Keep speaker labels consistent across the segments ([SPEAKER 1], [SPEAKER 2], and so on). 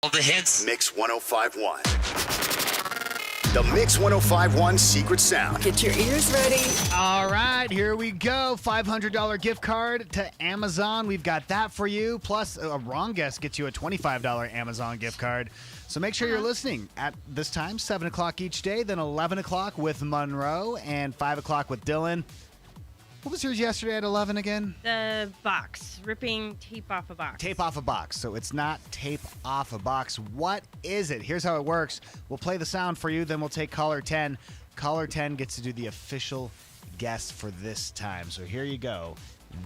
[SPEAKER 1] All the hits.
[SPEAKER 2] Mix 1051. The Mix 1051 Secret Sound.
[SPEAKER 3] Get your ears ready.
[SPEAKER 4] All right, here we go. $500 gift card to Amazon. We've got that for you. Plus, a wrong guess gets you a $25 Amazon gift card. So make sure you're listening at this time, 7 o'clock each day, then 11 o'clock with Monroe, and 5 o'clock with Dylan. What was yours yesterday at 11 again?
[SPEAKER 5] The box. Ripping tape off a box.
[SPEAKER 4] Tape off a box. So it's not tape off a box. What is it? Here's how it works. We'll play the sound for you, then we'll take caller 10. Caller 10 gets to do the official guess for this time. So here you go.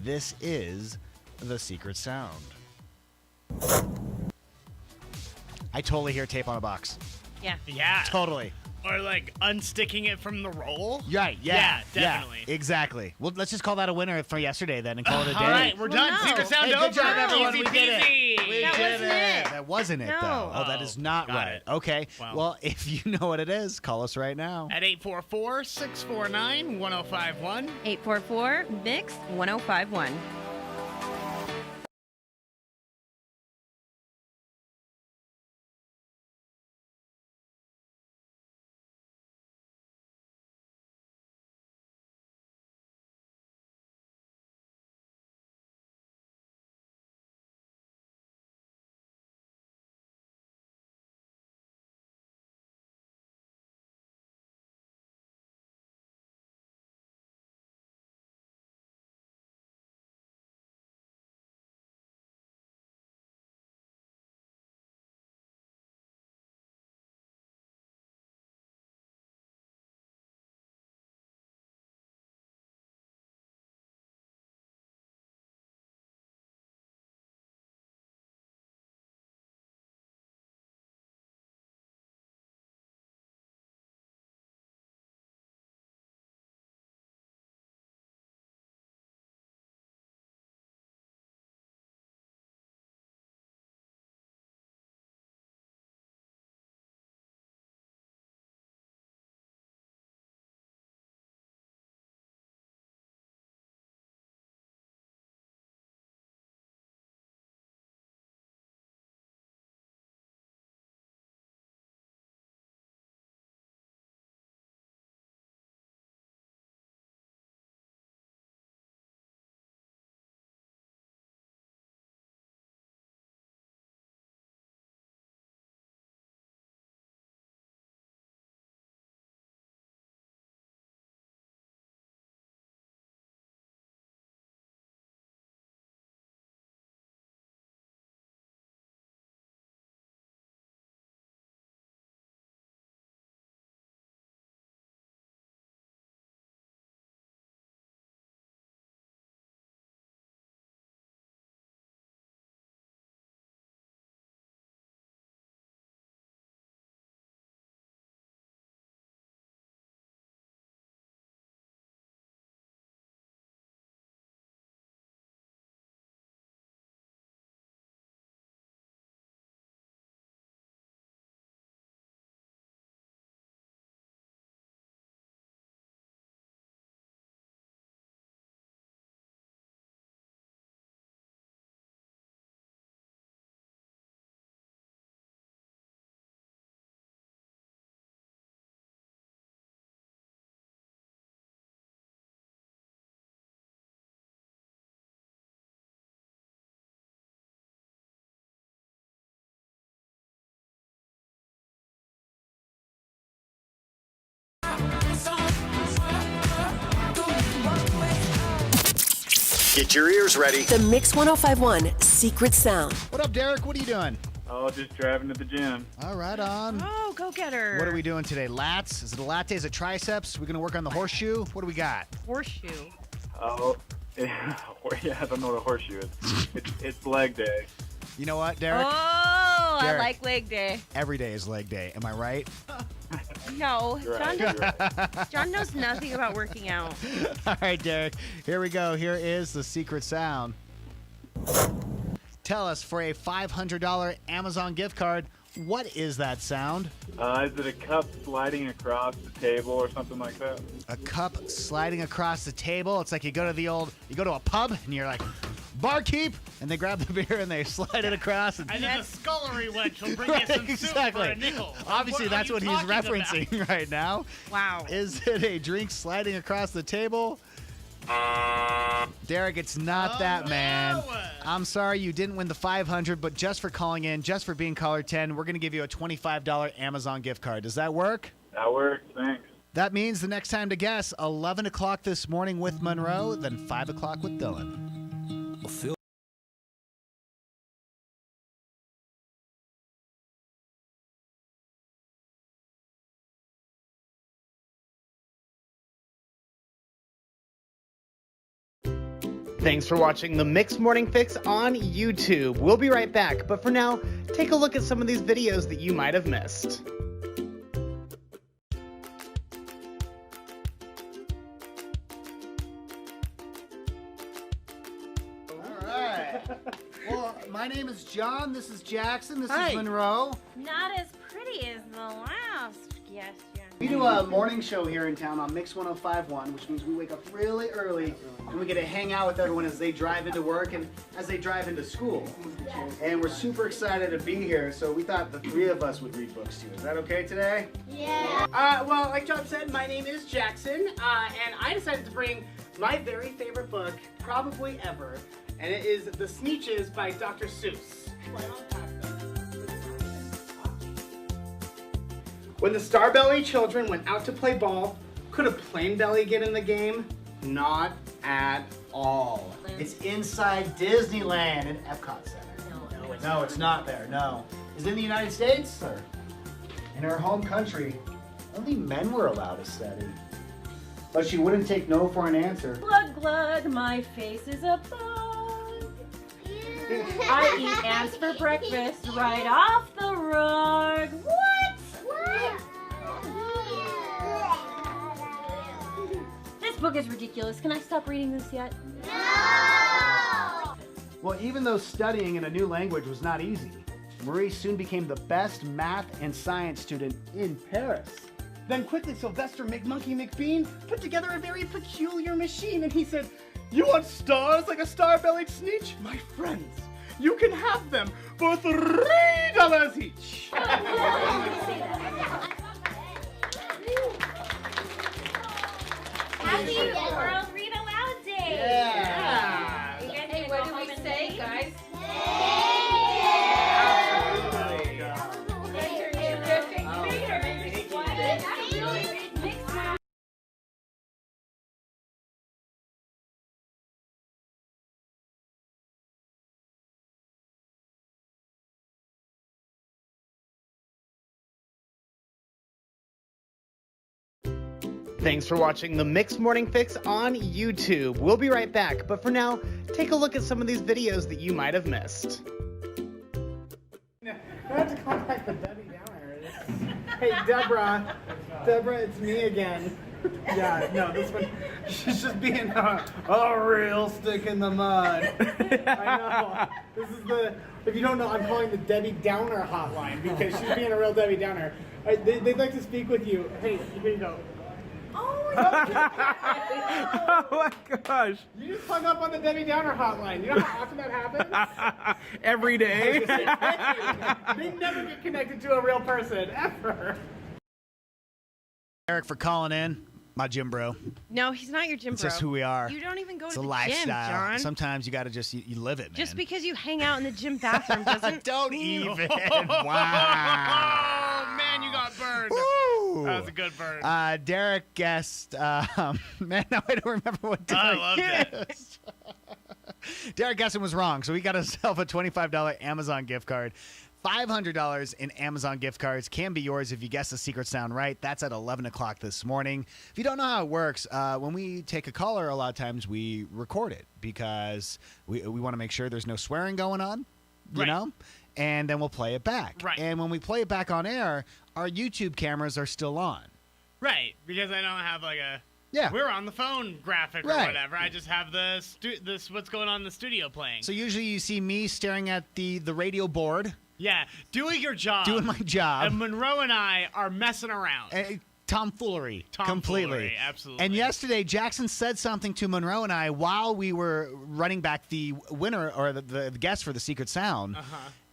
[SPEAKER 4] This is the secret sound. I totally hear tape on a box.
[SPEAKER 5] Yeah.
[SPEAKER 6] Yeah.
[SPEAKER 4] Totally.
[SPEAKER 6] Or like unsticking it from the roll.
[SPEAKER 4] Right, yeah.
[SPEAKER 6] Definitely.
[SPEAKER 4] Yeah, exactly. Well, let's just call that a winner for yesterday then and call it a day.
[SPEAKER 6] All right, we're done.
[SPEAKER 5] no.
[SPEAKER 6] Secret sound
[SPEAKER 4] Hey,
[SPEAKER 6] over.
[SPEAKER 4] good job, everyone.
[SPEAKER 6] Easy
[SPEAKER 4] We did it.
[SPEAKER 6] peasy.
[SPEAKER 4] We
[SPEAKER 5] That
[SPEAKER 4] did
[SPEAKER 5] wasn't it.
[SPEAKER 4] That wasn't it,
[SPEAKER 5] No.
[SPEAKER 4] though. Oh, that is not
[SPEAKER 6] Got
[SPEAKER 4] right.
[SPEAKER 6] it.
[SPEAKER 4] Okay.
[SPEAKER 6] Wow.
[SPEAKER 4] Well, if you know what it is, call us right now.
[SPEAKER 6] At 844-649-1051.
[SPEAKER 5] 844 Mix 1051.
[SPEAKER 2] Get your ears ready.
[SPEAKER 3] The Mix 1051 Secret Sound.
[SPEAKER 4] What up, Derek? What are you doing?
[SPEAKER 7] Oh, just driving to the gym.
[SPEAKER 4] All right, on.
[SPEAKER 5] Oh, go get her.
[SPEAKER 4] What are we doing today? Lats? Is it a latte? Is it triceps? We're going to work on the horseshoe? What do we got?
[SPEAKER 5] Horseshoe.
[SPEAKER 7] Oh, yeah, I don't know what a horseshoe is. It's leg day.
[SPEAKER 4] You know what, Derek?
[SPEAKER 5] Oh,
[SPEAKER 4] Derek.
[SPEAKER 5] I like leg day.
[SPEAKER 4] Every day is leg day. Am I right?
[SPEAKER 5] No,
[SPEAKER 7] You're
[SPEAKER 5] John,
[SPEAKER 7] right. You're right.
[SPEAKER 5] John knows nothing about working out.
[SPEAKER 4] All right, Derek. Here we go. Here is the secret sound. Tell us, for a $500 Amazon gift card, what is that sound?
[SPEAKER 7] Is it a cup sliding across the table or something like that?
[SPEAKER 4] A cup sliding across the table. It's like you go to a pub and you're like barkeep, and they grab the beer and they slide it across. And
[SPEAKER 6] And then the scullery wench will bring you some soup for a nickel.
[SPEAKER 4] Obviously,
[SPEAKER 6] What
[SPEAKER 4] that's
[SPEAKER 6] are
[SPEAKER 4] what
[SPEAKER 6] you
[SPEAKER 4] he's
[SPEAKER 6] talking about?
[SPEAKER 4] referencing right now.
[SPEAKER 5] Wow.
[SPEAKER 4] Is it a drink sliding across the table? Derek, it's not that, man.
[SPEAKER 6] no.
[SPEAKER 4] I'm sorry you didn't win the 500, but just for calling in, just for being caller 10, we're going to give you a $25 Amazon gift card. Does that work?
[SPEAKER 7] That works. Thanks.
[SPEAKER 4] That means the next time to guess, 11 o'clock this morning with Monroe, then 5 o'clock with Dylan.
[SPEAKER 1] Thanks for watching the Mixed Morning Fix on YouTube. We'll be right back, but for now, take a look at some of these videos that you might have missed.
[SPEAKER 4] All right. Well, my name is John. This is Jackson. This
[SPEAKER 1] Hi.
[SPEAKER 4] is Monroe.
[SPEAKER 5] Not as pretty as the last question.
[SPEAKER 4] We do a morning show here in town on Mix 105.1, which means we wake up really early and we get to hang out with everyone as they drive into work and as they drive into school. And we're super excited to be here, so we thought the three of us would read books to you. Is that okay today?
[SPEAKER 1] Well, like John said, my name is Jackson, and I decided to bring my very favorite book, probably ever, and it is The Sneetches by Dr. Seuss. When the Starbelly children went out to play ball, could a plain belly get in the game? Not at all.
[SPEAKER 4] It's inside Disneyland in Epcot Center. No, it's not there. No. Is it in the United States? Or in her home country, only men were allowed to study. But she wouldn't take no for an answer.
[SPEAKER 8] Glug glug, my face is a bug. I eat ants for breakfast right off the rug. What? This book is ridiculous. Can I stop reading this yet?
[SPEAKER 4] Well, even though studying in a new language was not easy, Marie soon became the best math and science student in Paris.
[SPEAKER 1] Then quickly Sylvester McMonkey McBean put together a very peculiar machine, and he said, "You want stars like a star-bellied Sneetch? My friends, you can have them for $3 each."
[SPEAKER 5] Happy World Read Aloud Day!
[SPEAKER 4] Yeah.
[SPEAKER 5] You guys
[SPEAKER 8] Hey,
[SPEAKER 5] gonna
[SPEAKER 8] what
[SPEAKER 5] go
[SPEAKER 8] do we
[SPEAKER 5] home and
[SPEAKER 8] say,
[SPEAKER 5] read?
[SPEAKER 8] guys?
[SPEAKER 1] Thanks for watching the Mixed Morning Fix on YouTube. We'll be right back, but for now, take a look at some of these videos that you might have missed. I have to contact the Debbie Downer. Hey, Deborah. Deborah, it's me again. Yeah, no, this one, she's just being a real stick in the mud. I know. This is if you don't know, I'm calling the Debbie Downer hotline because she's being a real Debbie Downer. They'd like to speak with you. Hey, here you go.
[SPEAKER 8] Oh,
[SPEAKER 9] Oh my gosh.
[SPEAKER 1] You just hung up on the Debbie Downer hotline. You know how often that happens?
[SPEAKER 9] Every day.
[SPEAKER 1] They never get connected to a real person, ever.
[SPEAKER 4] Eric for calling in. My gym bro.
[SPEAKER 5] No, he's not your gym
[SPEAKER 4] It's
[SPEAKER 5] bro.
[SPEAKER 4] just who we are.
[SPEAKER 5] You don't even go
[SPEAKER 4] It's
[SPEAKER 5] to
[SPEAKER 4] a
[SPEAKER 5] the
[SPEAKER 4] lifestyle.
[SPEAKER 5] gym, John.
[SPEAKER 4] Sometimes you got to just you live it, man.
[SPEAKER 5] Just because you hang out in the gym bathroom doesn't
[SPEAKER 4] Don't
[SPEAKER 5] mean-
[SPEAKER 4] even. Wow.
[SPEAKER 6] Oh, man, you got burned.
[SPEAKER 4] Woo.
[SPEAKER 6] That was a good burn.
[SPEAKER 4] Derek guessed. Man, now I don't remember what Derek
[SPEAKER 6] I loved it.
[SPEAKER 4] guessed. Derek guessing was wrong, so we got himself a $25 Amazon gift card. $500 in Amazon gift cards can be yours if you guess the secret sound right. That's at 11 o'clock this morning. If you don't know how it works, when we take a caller, a lot of times we record it because we want to make sure there's no swearing going on, you
[SPEAKER 6] Right.
[SPEAKER 4] know? And then we'll play it back.
[SPEAKER 6] Right.
[SPEAKER 4] And when we play it back on air, our YouTube cameras are still on.
[SPEAKER 6] Right, because I don't have like a
[SPEAKER 4] Yeah.
[SPEAKER 6] we're on the phone graphic or
[SPEAKER 4] Right.
[SPEAKER 6] whatever. I just have this what's going on in the studio playing.
[SPEAKER 4] So usually you see me staring at the radio board,
[SPEAKER 6] Yeah, doing your job.
[SPEAKER 4] doing my job.
[SPEAKER 6] And Monroe and I are messing around.
[SPEAKER 4] And tomfoolery. Completely.
[SPEAKER 6] Absolutely.
[SPEAKER 4] And yesterday, Jackson said something to Monroe and I while we were running back the winner or the guest for the Secret Sound.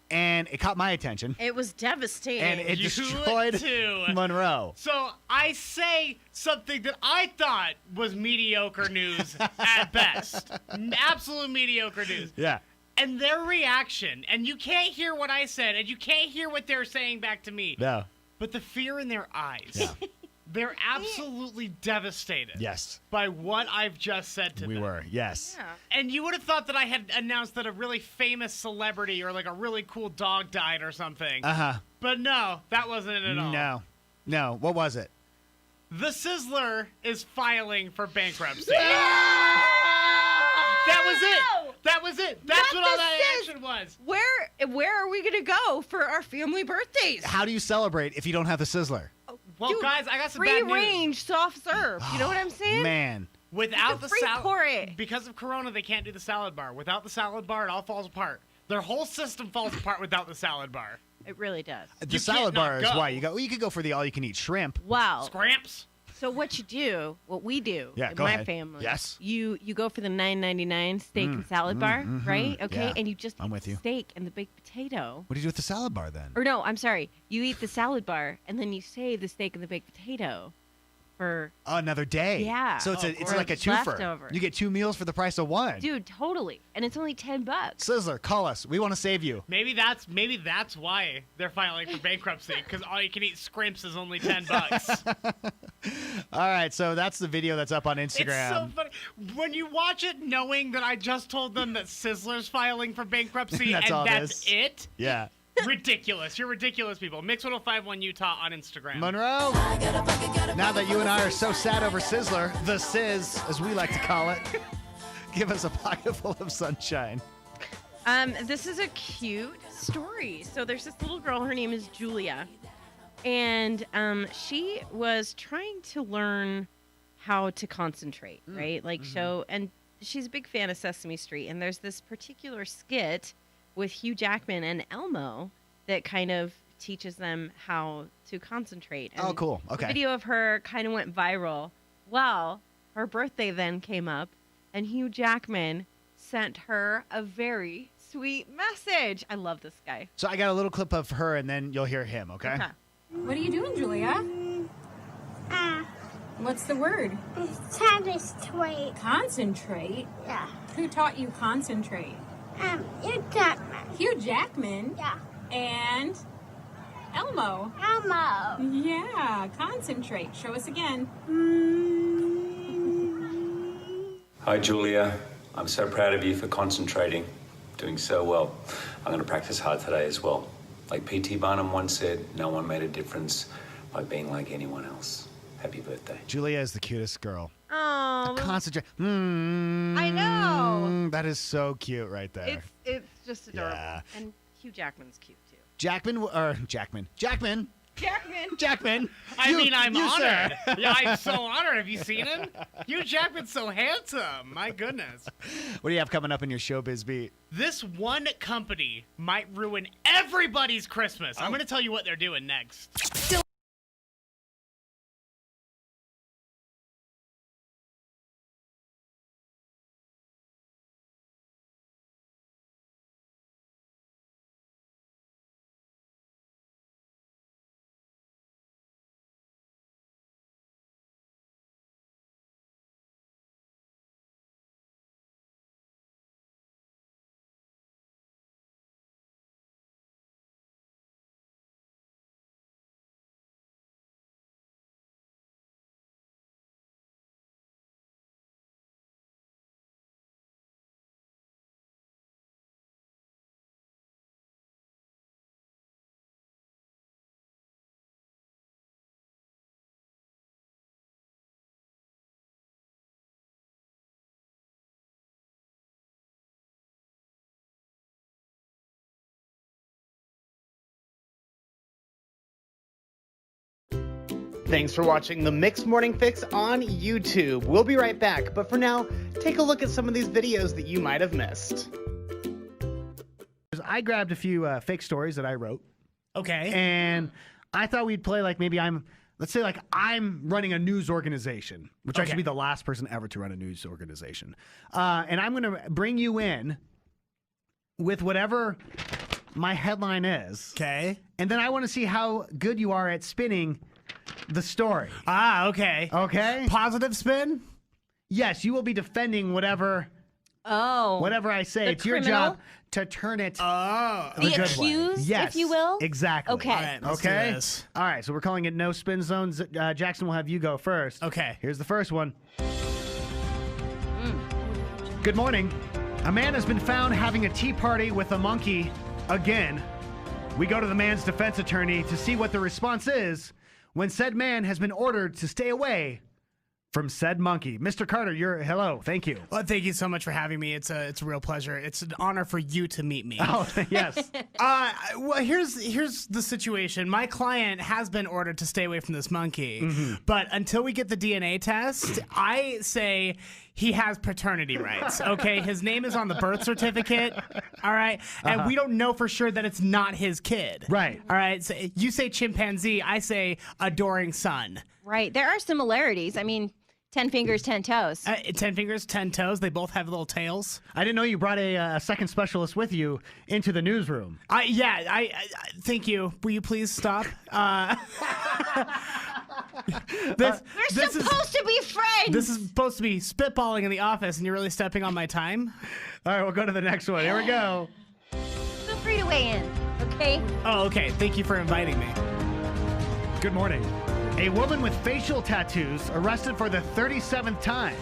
[SPEAKER 4] And it caught my attention.
[SPEAKER 5] It was devastating.
[SPEAKER 4] And it
[SPEAKER 6] You
[SPEAKER 4] destroyed
[SPEAKER 6] too.
[SPEAKER 4] Monroe.
[SPEAKER 6] So I say something that I thought was mediocre news at best. Absolute mediocre news.
[SPEAKER 4] Yeah.
[SPEAKER 6] And their reaction, and you can't hear what I said, and you can't hear what they're saying back to me.
[SPEAKER 4] No.
[SPEAKER 6] But the fear in their eyes.
[SPEAKER 4] Yeah.
[SPEAKER 6] They're absolutely devastated.
[SPEAKER 4] Yes.
[SPEAKER 6] By what I've just said to them.
[SPEAKER 4] We were. Yes.
[SPEAKER 5] Yeah.
[SPEAKER 6] And you would have thought that I had announced that a really famous celebrity or like a really cool dog died or something. But no, that wasn't it at all.
[SPEAKER 4] No. No. What was it?
[SPEAKER 6] The Sizzler is filing for bankruptcy. That was it. That was it. That's
[SPEAKER 5] Not
[SPEAKER 6] what all
[SPEAKER 5] the
[SPEAKER 6] that
[SPEAKER 5] Sizz-
[SPEAKER 6] action was.
[SPEAKER 5] Where are we gonna go for our family birthdays?
[SPEAKER 4] How do you celebrate if you don't have the Sizzler?
[SPEAKER 6] Well,
[SPEAKER 5] Dude,
[SPEAKER 6] guys, I got some
[SPEAKER 5] free
[SPEAKER 6] bad news.
[SPEAKER 5] range, soft serve. You know what I'm saying?
[SPEAKER 4] Man.
[SPEAKER 6] Without the
[SPEAKER 5] free
[SPEAKER 6] salad,
[SPEAKER 5] pour it.
[SPEAKER 6] because of Corona, they can't do the salad bar. Without the salad bar, it all falls apart. Their whole system falls apart without the salad bar.
[SPEAKER 5] It really does.
[SPEAKER 4] The
[SPEAKER 6] You
[SPEAKER 4] salad
[SPEAKER 6] can't not
[SPEAKER 4] bar is
[SPEAKER 6] go.
[SPEAKER 4] why you go. Well, you could go for the all-you-can-eat shrimp.
[SPEAKER 5] Wow.
[SPEAKER 6] Scramps.
[SPEAKER 5] So what you do, what we do
[SPEAKER 4] Yeah,
[SPEAKER 5] in
[SPEAKER 4] go
[SPEAKER 5] my
[SPEAKER 4] ahead.
[SPEAKER 5] family,
[SPEAKER 4] Yes.
[SPEAKER 5] you go for the $9.99 steak and salad bar, right? Okay,
[SPEAKER 4] Yeah.
[SPEAKER 5] and you just
[SPEAKER 4] I'm
[SPEAKER 5] eat
[SPEAKER 4] with
[SPEAKER 5] the
[SPEAKER 4] you.
[SPEAKER 5] steak and the baked potato.
[SPEAKER 4] What do you do with the salad bar then?
[SPEAKER 5] Or no, I'm sorry, you eat the salad bar and then you save the steak and the baked potato for
[SPEAKER 4] Oh, another day.
[SPEAKER 5] Yeah.
[SPEAKER 4] So it's
[SPEAKER 6] Oh,
[SPEAKER 4] it's
[SPEAKER 6] or
[SPEAKER 4] like a
[SPEAKER 5] it's
[SPEAKER 4] twofer.
[SPEAKER 5] leftover.
[SPEAKER 4] You get 2 meals for the price of one.
[SPEAKER 5] dude, totally, and it's only $10.
[SPEAKER 4] Sizzler, call us. We want to save you.
[SPEAKER 6] Maybe that's why they're filing for bankruptcy, because all you can eat scrimps is only $10.
[SPEAKER 4] All right, so that's the video that's up on
[SPEAKER 6] It's
[SPEAKER 4] Instagram.
[SPEAKER 6] so funny when you watch it, knowing that I just told them that Sizzler's filing for bankruptcy,
[SPEAKER 4] That's
[SPEAKER 6] and
[SPEAKER 4] all it
[SPEAKER 6] that's
[SPEAKER 4] is.
[SPEAKER 6] it.
[SPEAKER 4] Yeah.
[SPEAKER 6] Ridiculous! You're ridiculous, people. Mix 1051 Utah on Instagram.
[SPEAKER 4] Monroe, now that you and I are so sad over Sizzler, the Sizz, as we like to call it, give us a pocket full of sunshine.
[SPEAKER 5] This is a cute story. So there's this little girl. Her name is Julia, and she was trying to learn how to concentrate, right? Like and she's a big fan of Sesame Street. And there's this particular skit with Hugh Jackman and Elmo that kind of teaches them how to concentrate. And
[SPEAKER 4] Oh, cool.
[SPEAKER 5] the
[SPEAKER 4] Okay.
[SPEAKER 5] video of her kind of went viral. Well, her birthday then came up, and Hugh Jackman sent her a very sweet message. I love this guy.
[SPEAKER 4] So I got a little clip of her, and then you'll hear him, okay?
[SPEAKER 9] What are you doing, Julia? What's the word?
[SPEAKER 10] Concentrate.
[SPEAKER 9] Concentrate?
[SPEAKER 10] Yeah.
[SPEAKER 9] Who taught you concentrate?
[SPEAKER 10] You got me.
[SPEAKER 9] Hugh Jackman?
[SPEAKER 10] Yeah.
[SPEAKER 9] And Elmo?
[SPEAKER 10] Elmo.
[SPEAKER 9] Yeah, concentrate. Show us again.
[SPEAKER 11] Hi, Julia. I'm so proud of you for concentrating, doing so well. I'm going to practice hard today as well. Like P.T. Barnum once said, no one made a difference by being like anyone else. Happy birthday.
[SPEAKER 4] Julia is the cutest girl.
[SPEAKER 5] Oh,
[SPEAKER 4] Concentrate.
[SPEAKER 5] I know.
[SPEAKER 4] That is so cute right there.
[SPEAKER 5] It's just adorable.
[SPEAKER 4] Yeah.
[SPEAKER 5] And Hugh Jackman's cute too.
[SPEAKER 4] Jackman.
[SPEAKER 5] Jackman.
[SPEAKER 4] Jackman.
[SPEAKER 6] I mean, I'm
[SPEAKER 4] you,
[SPEAKER 6] honored.
[SPEAKER 4] sir.
[SPEAKER 6] Yeah, I'm so honored. Have you seen him? Hugh Jackman's so handsome. My goodness.
[SPEAKER 4] What do you have coming up in your showbiz beat?
[SPEAKER 6] This one company might ruin everybody's Christmas. I'm going to tell you what they're doing next.
[SPEAKER 1] Thanks for watching the Mixed Morning Fix on YouTube. We'll be right back, but for now, take a look at some of these videos that you might have missed.
[SPEAKER 4] I grabbed a few fake stories that I wrote,
[SPEAKER 6] Okay.
[SPEAKER 4] and I thought we'd play like maybe I'm let's say like I'm running a news organization, which I should be the last person ever to run a news organization. And I'm going to bring you in with whatever my headline is.
[SPEAKER 6] Okay.
[SPEAKER 4] And then I want to see how good you are at spinning the story.
[SPEAKER 6] Okay.
[SPEAKER 4] Okay?
[SPEAKER 6] Positive spin?
[SPEAKER 4] Yes, you will be defending whatever I say.
[SPEAKER 8] The
[SPEAKER 4] It's your
[SPEAKER 8] criminal?
[SPEAKER 4] job to turn it
[SPEAKER 6] Oh.
[SPEAKER 8] The accused,
[SPEAKER 4] yes,
[SPEAKER 8] if you will?
[SPEAKER 4] Exactly.
[SPEAKER 8] Okay.
[SPEAKER 6] All right, let's do
[SPEAKER 4] Okay?
[SPEAKER 6] this.
[SPEAKER 4] All right, so we're calling it no spin zones. Jackson will have you go first.
[SPEAKER 6] Okay.
[SPEAKER 4] Here's the first one. Good morning. A man has been found having a tea party with a monkey again. We go to the man's defense attorney to see what the response is when said man has been ordered to stay away from said monkey. Mr. Carter, hello. Thank you.
[SPEAKER 6] Well, thank you so much for having me. It's a real pleasure. It's an honor for you to meet me.
[SPEAKER 4] Oh, yes.
[SPEAKER 6] Well, here's the situation. My client has been ordered to stay away from this monkey, but until we get the DNA test, I say he has paternity rights. Okay, his name is on the birth certificate. All right, and we don't know for sure that it's not his kid.
[SPEAKER 4] Right.
[SPEAKER 6] All right. So you say chimpanzee, I say adoring son.
[SPEAKER 8] Right. There are similarities. I mean, 10 fingers, 10 toes.
[SPEAKER 6] 10 fingers, 10 toes. They both have little tails.
[SPEAKER 4] I didn't know you brought a second specialist with you into the newsroom.
[SPEAKER 6] I thank you. Will you please stop?
[SPEAKER 8] We're supposed to be friends.
[SPEAKER 6] This is supposed to be spitballing in the office, and you're really stepping on my time?
[SPEAKER 4] All right, we'll go to the next one. Here we go.
[SPEAKER 8] Feel free to weigh in, okay?
[SPEAKER 6] Oh, okay. Thank you for inviting me.
[SPEAKER 4] Good morning. A woman with facial tattoos arrested for the 37th time.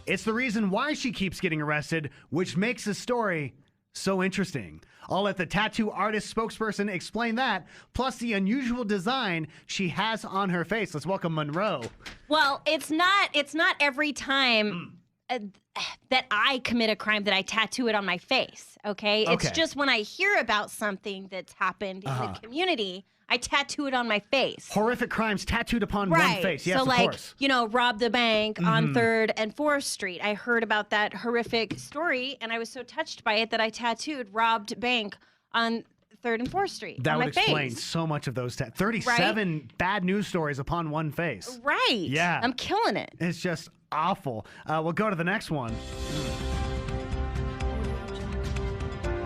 [SPEAKER 4] It's the reason why she keeps getting arrested, which makes the story so interesting. I'll let the tattoo artist spokesperson explain that, plus the unusual design she has on her face. Let's welcome Monroe.
[SPEAKER 8] Well, it's not every time that I commit a crime that I tattoo it on my face, okay? It's just when I hear about something that's happened in the community, I tattoo it on my face.
[SPEAKER 4] Horrific crimes tattooed upon one face. Yes,
[SPEAKER 8] so
[SPEAKER 4] of
[SPEAKER 8] like,
[SPEAKER 4] course.
[SPEAKER 8] robbed a bank on 3rd and 4th Street. I heard about that horrific story, and I was so touched by it that I tattooed robbed bank on 3rd and 4th Street
[SPEAKER 4] That
[SPEAKER 8] on
[SPEAKER 4] would
[SPEAKER 8] my
[SPEAKER 4] explain
[SPEAKER 8] face.
[SPEAKER 4] so much of those 37 bad news stories upon one face.
[SPEAKER 8] Right.
[SPEAKER 4] Yeah.
[SPEAKER 8] I'm killing it.
[SPEAKER 4] It's just awful. We'll go to the next one.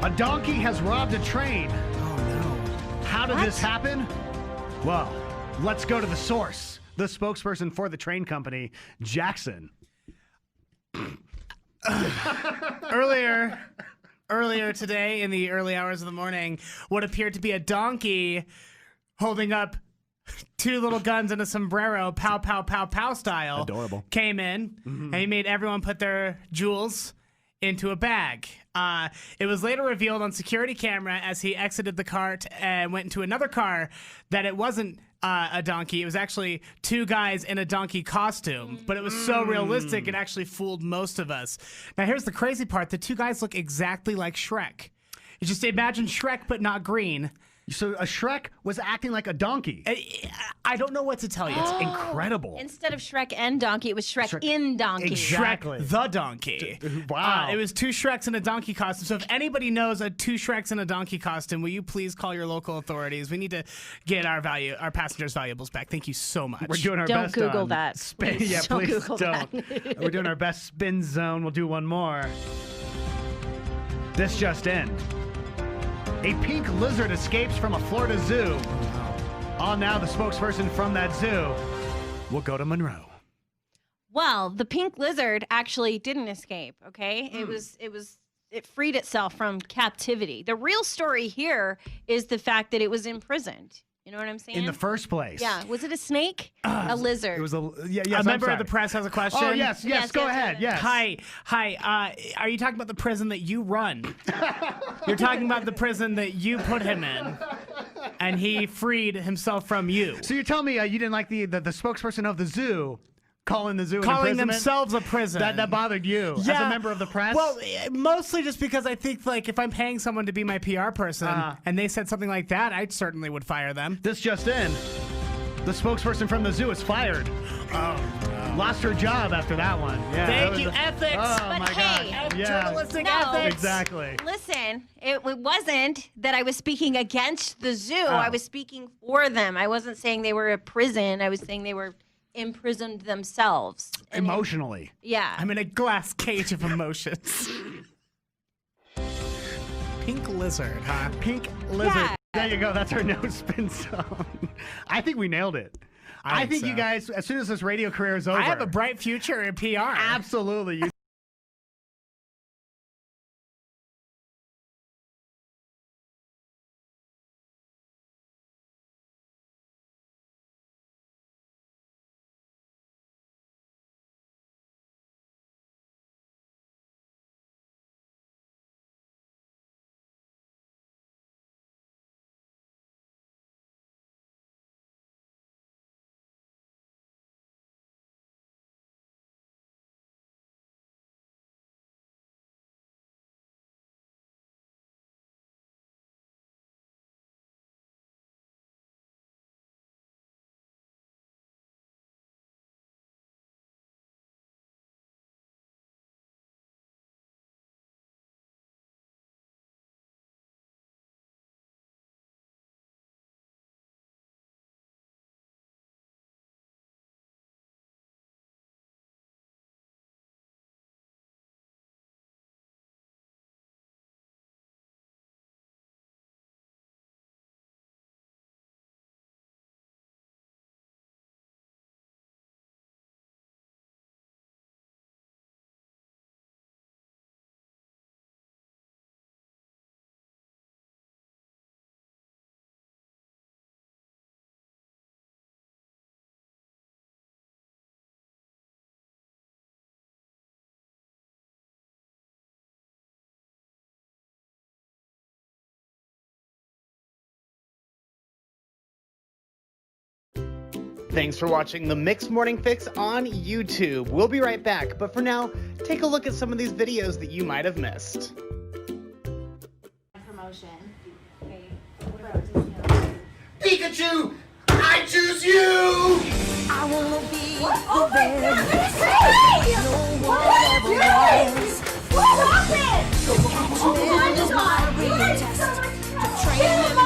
[SPEAKER 4] A donkey has robbed a train.
[SPEAKER 6] Oh, no.
[SPEAKER 4] How did this happen? Well, let's go to the source. The spokesperson for the train company, Jackson.
[SPEAKER 6] Earlier today, in the early hours of the morning, what appeared to be a donkey holding up 2 little guns and a sombrero, pow, pow, pow, pow style.
[SPEAKER 4] Adorable.
[SPEAKER 6] Came in, and he made everyone put their jewels into a bag. It was later revealed on security camera as he exited the cart and went into another car that it wasn't a donkey. It was actually 2 guys in a donkey costume, but it was so realistic it actually fooled most of us. Now here's the crazy part. The 2 guys look exactly like Shrek. You just imagine Shrek but not green.
[SPEAKER 4] So a Shrek was acting like a donkey.
[SPEAKER 6] I don't know what to tell you.
[SPEAKER 4] It's incredible.
[SPEAKER 8] Instead of Shrek and Donkey, it was Shrek in Donkey.
[SPEAKER 4] Exactly.
[SPEAKER 6] Shrek the donkey.
[SPEAKER 4] Wow.
[SPEAKER 6] It was 2 Shreks in a donkey costume. So if anybody knows a 2 Shreks in a donkey costume, will you please call your local authorities? We need to get our passengers' valuables back. Thank you so much.
[SPEAKER 4] We're doing our
[SPEAKER 8] Don't
[SPEAKER 4] best.
[SPEAKER 8] Google
[SPEAKER 4] on
[SPEAKER 8] that.
[SPEAKER 4] Spin.
[SPEAKER 8] Please
[SPEAKER 4] Yeah,
[SPEAKER 8] don't
[SPEAKER 4] please
[SPEAKER 8] Google
[SPEAKER 4] don't.
[SPEAKER 8] that.
[SPEAKER 4] We're doing our best spin zone. We'll do one more. This just in. A pink lizard escapes from a Florida zoo. On now, the spokesperson from that zoo. We'll go to Monroe.
[SPEAKER 8] Well, the pink lizard actually didn't escape, okay? It freed itself from captivity. The real story here is the fact that it was imprisoned. You know what I'm saying?
[SPEAKER 4] In the first place.
[SPEAKER 8] Yeah. Was it a snake? A lizard.
[SPEAKER 4] It was a yes.
[SPEAKER 6] A member
[SPEAKER 4] I'm
[SPEAKER 6] of the
[SPEAKER 4] sorry.
[SPEAKER 6] press has a question.
[SPEAKER 4] Oh yes. Go ahead. Yes.
[SPEAKER 6] Hi. Are you talking about the prison that you run? You're talking about the prison that you put him in, and he freed himself from you.
[SPEAKER 4] So you're telling me you didn't like the spokesperson of the zoo calling the zoo an
[SPEAKER 6] Calling
[SPEAKER 4] imprisonment?
[SPEAKER 6] themselves a prison.
[SPEAKER 4] That bothered you as a member of the press?
[SPEAKER 6] Well, mostly just because I think like if I'm paying someone to be my PR person and they said something like that, I certainly would fire them.
[SPEAKER 4] This just in. The spokesperson from the zoo is fired.
[SPEAKER 6] Oh, no.
[SPEAKER 4] Lost her job after that one. Yeah,
[SPEAKER 6] Thank you, ethics.
[SPEAKER 4] Oh
[SPEAKER 8] But
[SPEAKER 4] my
[SPEAKER 8] hey,
[SPEAKER 4] God.
[SPEAKER 6] Journalistic
[SPEAKER 8] No.
[SPEAKER 6] ethics.
[SPEAKER 4] Exactly.
[SPEAKER 8] Listen, it wasn't that I was speaking against the zoo. I was speaking for them. I wasn't saying they were a prison. I was saying they were imprisoned themselves.
[SPEAKER 4] Emotionally.
[SPEAKER 8] Yeah.
[SPEAKER 6] I'm in a glass cage of emotions. Pink lizard, huh?
[SPEAKER 4] Pink lizard.
[SPEAKER 8] Yeah.
[SPEAKER 4] There you go. That's our no spin zone. I think we nailed it. I think
[SPEAKER 6] so.
[SPEAKER 4] you guys, as soon as this radio career is over,
[SPEAKER 6] I have a bright future in PR.
[SPEAKER 4] absolutely. You
[SPEAKER 1] Thanks for watching the Mixed Morning Fix on YouTube. We'll be right back, but for now, take a look at some of these videos that you might have missed.
[SPEAKER 10] Promotion.
[SPEAKER 12] Pikachu, I choose you!
[SPEAKER 10] I wanna be the best. No one ever was. What happened? So catch me is my real test. To train me.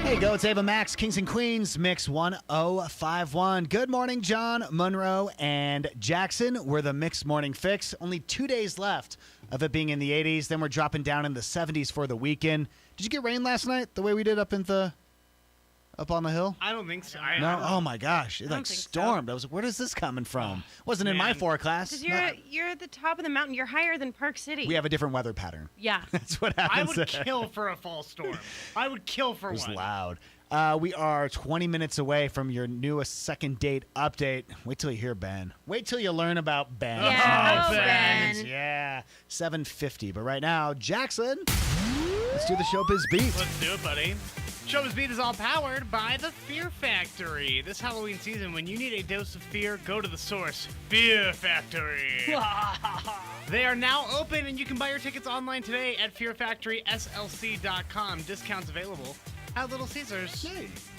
[SPEAKER 4] Hey, go. It's Ava Max, Kings and Queens, Mix 1051. Good morning, John, Monroe, and Jackson. We're the Mix Morning Fix. Only 2 days left of it being in the 80s. Then we're dropping down in the 70s for the weekend. Did you get rain last night the way we did up on the hill?
[SPEAKER 6] I don't think so.
[SPEAKER 4] No? Oh, my gosh. It
[SPEAKER 5] don't
[SPEAKER 4] like
[SPEAKER 5] think so.
[SPEAKER 4] stormed. I was like, where is this coming from? Wasn't in my
[SPEAKER 6] man.
[SPEAKER 4] forecast.
[SPEAKER 5] Because you're at the top of the mountain. You're higher than Park City.
[SPEAKER 4] We have a different weather pattern.
[SPEAKER 5] Yeah.
[SPEAKER 4] That's what
[SPEAKER 6] I
[SPEAKER 4] happens.
[SPEAKER 6] would
[SPEAKER 4] there.
[SPEAKER 6] kill for a fall storm. I would kill for
[SPEAKER 4] It was
[SPEAKER 6] one.
[SPEAKER 4] loud. We are 20 minutes away from your newest second date update. Wait till you hear Ben. Wait till you learn about Ben.
[SPEAKER 5] Yeah,
[SPEAKER 6] Oh,
[SPEAKER 5] Ben.
[SPEAKER 4] Yeah, 7:50. But right now, Jackson, let's do the Showbiz Beat.
[SPEAKER 6] Let's do it, buddy. Showbiz Beat is all powered by the Fear Factory. This Halloween season, when you need a dose of fear, go to the source, Fear Factory. They are now open, and you can buy your tickets online today at fearfactoryslc.com. Discounts available at Little Caesars.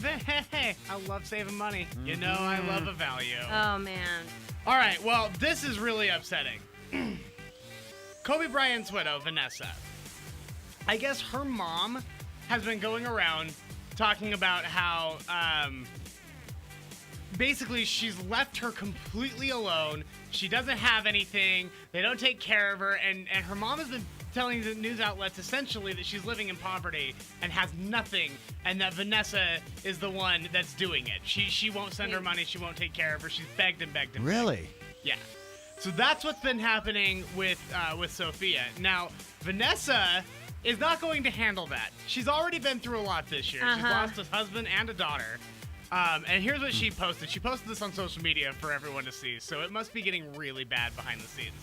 [SPEAKER 6] Hey, I love saving money. You know I love a value.
[SPEAKER 5] Oh, man.
[SPEAKER 6] All right, well, this is really upsetting. Kobe Bryant's widow, Vanessa. I guess her mom has been going around talking about how basically she's left her completely alone. She doesn't have anything. They don't take care of her. And her mom has been telling the news outlets essentially that she's living in poverty and has nothing, and that Vanessa is the one that's doing it. She won't send her money. She won't take care of her. She's begged and begged and begged.
[SPEAKER 4] Really?
[SPEAKER 6] Yeah. So that's what's been happening with Sophia. Now, Vanessa is not going to handle that. She's already been through a lot this year. She's lost a husband and a daughter. And here's what she posted. She posted this on social media for everyone to see, so it must be getting really bad behind the scenes.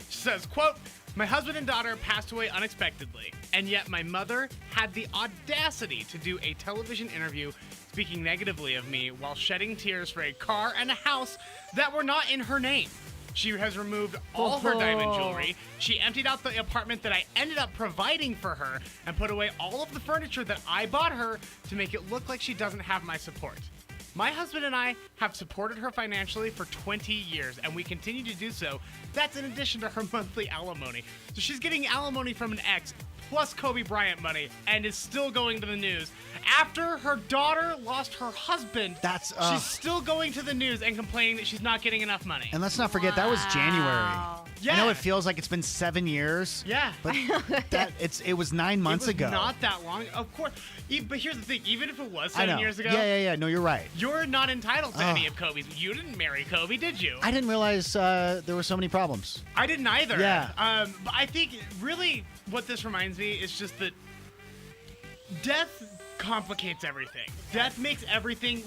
[SPEAKER 6] She says, quote, My husband and daughter passed away unexpectedly, and yet my mother had the audacity to do a television interview speaking negatively of me while shedding tears for a car and a house that were not in her name. She has removed all her diamond jewelry. She emptied out the apartment that I ended up providing for her and put away all of the furniture that I bought her to make it look like she doesn't have my support. My husband and I have supported her financially for 20 years, and we continue to do so. That's in addition to her monthly alimony. So she's getting alimony from an ex, plus Kobe Bryant money, and is still going to the news. After her daughter lost her husband, she's still going to the news and complaining that she's not getting enough money.
[SPEAKER 4] And let's not forget, that was January.
[SPEAKER 6] Yeah.
[SPEAKER 4] I know it feels like it's been 7 years.
[SPEAKER 6] Yeah.
[SPEAKER 4] But it was 9 months ago.
[SPEAKER 6] Not that long, of course. But here's the thing: even if it was
[SPEAKER 4] I
[SPEAKER 6] 7
[SPEAKER 4] know.
[SPEAKER 6] years ago,
[SPEAKER 4] Yeah. No, you're right.
[SPEAKER 6] you're not entitled to any of Kobe's. You didn't marry Kobe, did you?
[SPEAKER 4] I didn't realize there were so many problems.
[SPEAKER 6] I didn't either.
[SPEAKER 4] Yeah.
[SPEAKER 6] But I think really what this reminds me is just that death complicates everything. Death makes everything,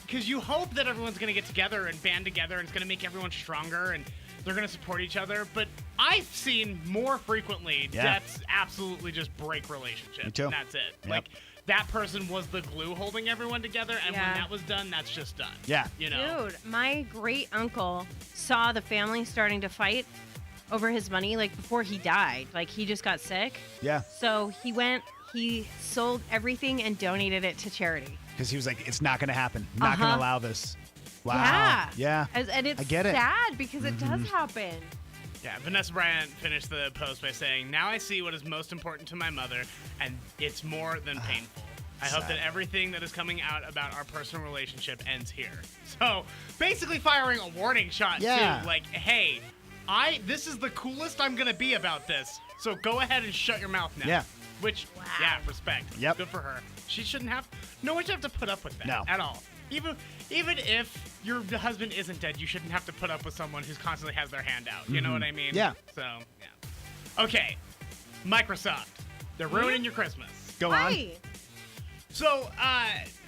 [SPEAKER 6] because you hope that everyone's going to get together and band together and it's going to make everyone stronger and they're going to support each other. But I've seen more frequently deaths absolutely just break relationships.
[SPEAKER 4] Me too.
[SPEAKER 6] And that's it.
[SPEAKER 4] Yep.
[SPEAKER 6] Like, that person was the glue holding everyone together, and when that was done, that's just done.
[SPEAKER 4] Yeah.
[SPEAKER 6] You know?
[SPEAKER 5] Dude, my great uncle saw the family starting to fight over his money like before he died. Like, he just got sick.
[SPEAKER 4] Yeah.
[SPEAKER 5] So he sold everything and donated it to charity.
[SPEAKER 4] Because he was like, it's not going to happen. I'm not going to allow this. Wow.
[SPEAKER 5] Yeah.
[SPEAKER 4] Yeah.
[SPEAKER 5] And it's
[SPEAKER 4] I get it.
[SPEAKER 5] sad because it does happen.
[SPEAKER 6] Yeah, Vanessa Bryant finished the post by saying, "Now I see what is most important to my mother, and it's more than painful. I hope that everything that is coming out about our personal relationship ends here." So, basically firing a warning shot, too. Like, hey, this is the coolest I'm going to be about this, so go ahead and shut your mouth now.
[SPEAKER 4] Yeah.
[SPEAKER 6] Which, yeah, respect.
[SPEAKER 4] Yep.
[SPEAKER 6] Good for her. She shouldn't have, no one should have to put up with that
[SPEAKER 4] No.
[SPEAKER 6] at all. Even if your husband isn't dead, you shouldn't have to put up with someone who constantly has their hand out. You know what I mean?
[SPEAKER 4] Yeah.
[SPEAKER 6] So, yeah. Okay. Microsoft. They're ruining your Christmas.
[SPEAKER 4] Go on.
[SPEAKER 6] So,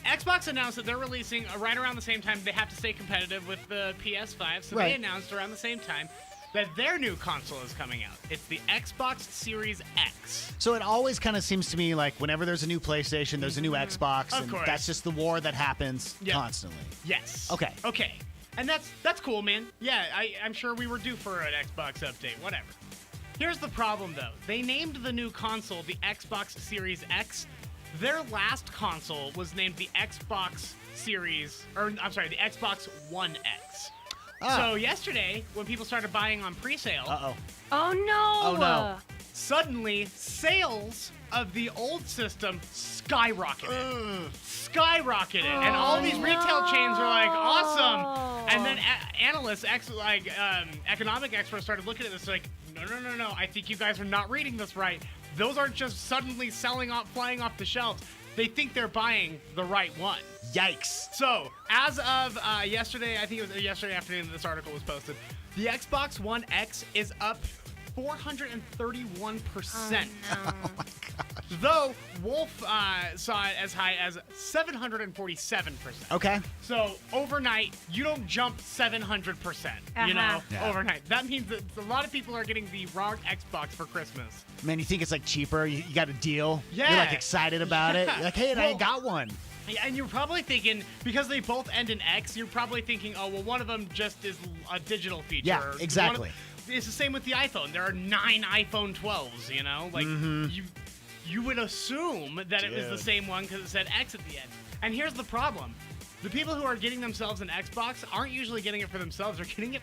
[SPEAKER 6] Xbox announced that they're releasing right around the same time. They have to stay competitive with the PS5. So they announced around the same time that their new console is coming out. It's the Xbox Series X.
[SPEAKER 4] So it always kind of seems to me like whenever there's a new PlayStation, there's a new Xbox.
[SPEAKER 6] Of
[SPEAKER 4] and
[SPEAKER 6] course.
[SPEAKER 4] that's just the war that happens constantly.
[SPEAKER 6] Yes.
[SPEAKER 4] Okay.
[SPEAKER 6] Okay. And that's cool, man. Yeah, I'm sure we were due for an Xbox update. Whatever. Here's the problem, though. They named the new console the Xbox Series X. Their last console was named the Xbox the Xbox One X. So yesterday, when people started buying on pre-sale,
[SPEAKER 5] Oh no!
[SPEAKER 6] suddenly sales of the old system skyrocketed. Skyrocketed. And all these retail chains are like, awesome. And then analysts, economic experts started looking at this like, no. I think you guys are not reading this right. Those aren't just suddenly flying off the shelves. They think they're buying the right one.
[SPEAKER 4] Yikes.
[SPEAKER 6] So, as of yesterday, I think it was yesterday afternoon that this article was posted, the Xbox One X is up 431%.
[SPEAKER 5] Oh,
[SPEAKER 6] Though Wolf saw it as high as 747%.
[SPEAKER 4] Okay.
[SPEAKER 6] So overnight, you don't jump 700%, you know,
[SPEAKER 4] Yeah.
[SPEAKER 6] overnight. That means that a lot of people are getting the wrong Xbox for Christmas.
[SPEAKER 4] Man, you think it's like cheaper? You got a deal?
[SPEAKER 6] Yeah.
[SPEAKER 4] You're like excited about it?
[SPEAKER 6] Yeah.
[SPEAKER 4] You're like, hey, and I got one.
[SPEAKER 6] Yeah, and you're probably thinking, because they both end in X, you're probably thinking, oh, well, one of them just is a digital feature.
[SPEAKER 4] Yeah, exactly.
[SPEAKER 6] It's the same with the iPhone. There are 9 iPhone 12s, you know? Like, you would assume that it was the same one because it said X at the end. And here's the problem. The people who are getting themselves an Xbox aren't usually getting it for themselves. They're getting it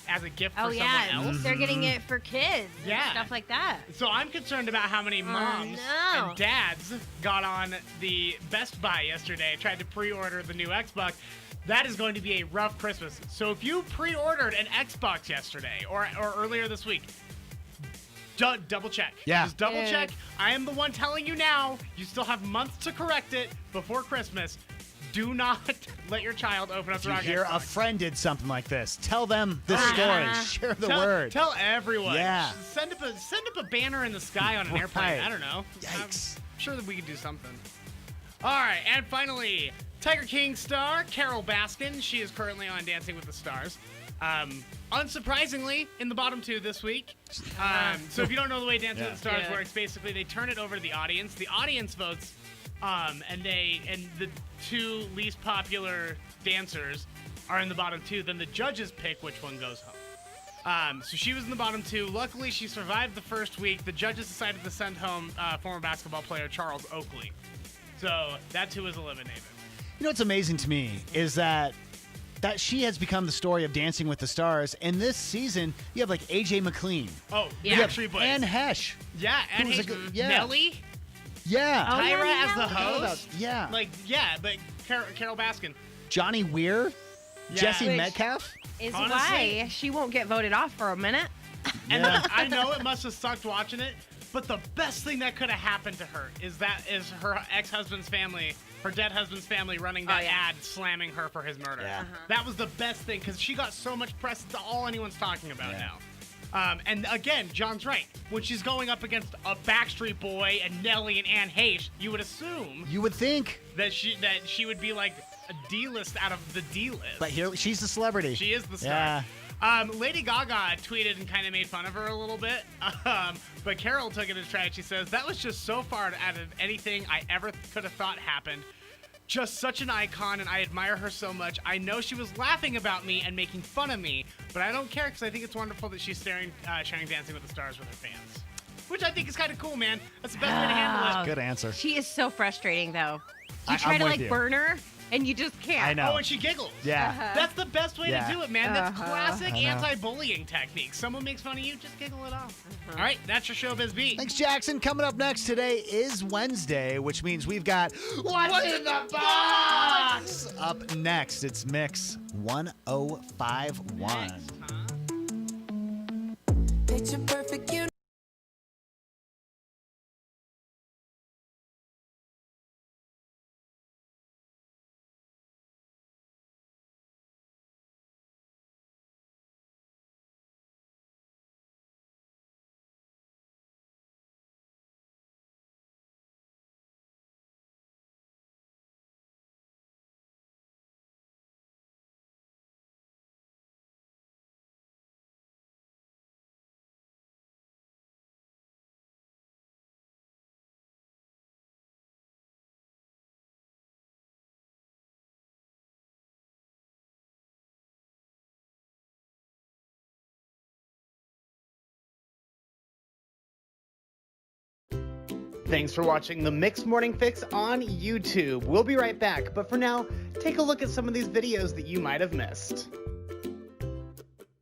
[SPEAKER 6] as a gift for someone else.
[SPEAKER 5] They're getting it for kids.
[SPEAKER 6] Yeah.
[SPEAKER 5] And stuff like that.
[SPEAKER 6] So I'm concerned about how many moms and dads got on the Best Buy yesterday, tried to pre-order the new Xbox. That is going to be a rough Christmas. So if you pre-ordered an Xbox yesterday or earlier this week, double check.
[SPEAKER 4] Yeah.
[SPEAKER 6] Just double check. I am the one telling you now. You still have months to correct it before Christmas. Do not let your child open up
[SPEAKER 4] If
[SPEAKER 6] the
[SPEAKER 4] you
[SPEAKER 6] wrong
[SPEAKER 4] hear
[SPEAKER 6] Xbox.
[SPEAKER 4] a friend did something like this, tell them the story. Share the word.
[SPEAKER 6] Tell everyone.
[SPEAKER 4] Yeah.
[SPEAKER 6] Send up a banner in the sky on an airplane.
[SPEAKER 4] Right.
[SPEAKER 6] I don't know.
[SPEAKER 4] Yikes.
[SPEAKER 6] I'm sure that we could do something. All right, and finally, Tiger King star Carol Baskin. She is currently on Dancing with the Stars. unsurprisingly, in the bottom 2 this week. So if you don't know the way Dancing with the Stars works, basically they turn it over to the audience. The audience votes, and the 2 least popular dancers are in the bottom 2. Then the judges pick which one goes home. So she was in the bottom 2. Luckily, she survived the first week. The judges decided to send home former basketball player Charles Oakley. So that's who was eliminated.
[SPEAKER 4] You know what's amazing to me is that she has become the story of Dancing with the Stars. And this season, you have like AJ McLean.
[SPEAKER 6] Oh,
[SPEAKER 4] yeah.
[SPEAKER 6] Backstreet Boys.
[SPEAKER 4] Anne Hesh.
[SPEAKER 6] Yeah, Anne Hesh. Nelly.
[SPEAKER 4] Yeah.
[SPEAKER 6] Tyra as the host.
[SPEAKER 4] Yeah.
[SPEAKER 6] But Carol Baskin.
[SPEAKER 4] Johnny Weir.
[SPEAKER 6] Yeah.
[SPEAKER 4] Jesse
[SPEAKER 5] Which
[SPEAKER 4] Metcalf.
[SPEAKER 5] Is
[SPEAKER 6] Honestly,
[SPEAKER 5] why she won't get voted off for a minute.
[SPEAKER 6] And I know it must have sucked watching it, but the best thing that could have happened to her is her ex-husband's family, her dead husband's family, running that ad slamming her for his murder.
[SPEAKER 4] Yeah.
[SPEAKER 6] That was the best thing because she got so much press. It's all anyone's talking about now. And again, John's right. When she's going up against a Backstreet Boy and Nelly and Anne Heche, you would assume.
[SPEAKER 4] You would think
[SPEAKER 6] that she would be like a D-list out of the D-list.
[SPEAKER 4] But here, she's the celebrity.
[SPEAKER 6] She is the star.
[SPEAKER 4] Yeah.
[SPEAKER 6] Lady Gaga tweeted and kind of made fun of her a little bit, but Carol took it as stride. She says, that was just so far out of anything I ever could have thought happened. Just such an icon, and I admire her so much. I know she was laughing about me and making fun of me, but I don't care because I think it's wonderful that she's sharing Dancing with the Stars with her fans. Which I think is kind of cool, man. That's the best way to handle it.
[SPEAKER 4] Good answer.
[SPEAKER 5] She is so frustrating, though. You try
[SPEAKER 4] I'm
[SPEAKER 5] to
[SPEAKER 4] with you.
[SPEAKER 5] burn her, and you just can't.
[SPEAKER 4] I know.
[SPEAKER 6] Oh, and she giggles.
[SPEAKER 4] Yeah.
[SPEAKER 6] That's the best way to do it, man. That's classic
[SPEAKER 4] I know.
[SPEAKER 6] anti-bullying technique. Someone makes fun of you, just giggle it off. All right, that's your Showbiz Beat.
[SPEAKER 4] Thanks, Jackson. Coming up next today is Wednesday, which means we've got
[SPEAKER 12] What's in the box?
[SPEAKER 4] up next. It's Mix 1051.
[SPEAKER 3] Picture perfect, you.
[SPEAKER 1] Thanks for watching the Mix Morning Fix on YouTube. We'll be right back, but for now, take a look at some of these videos that you might have missed.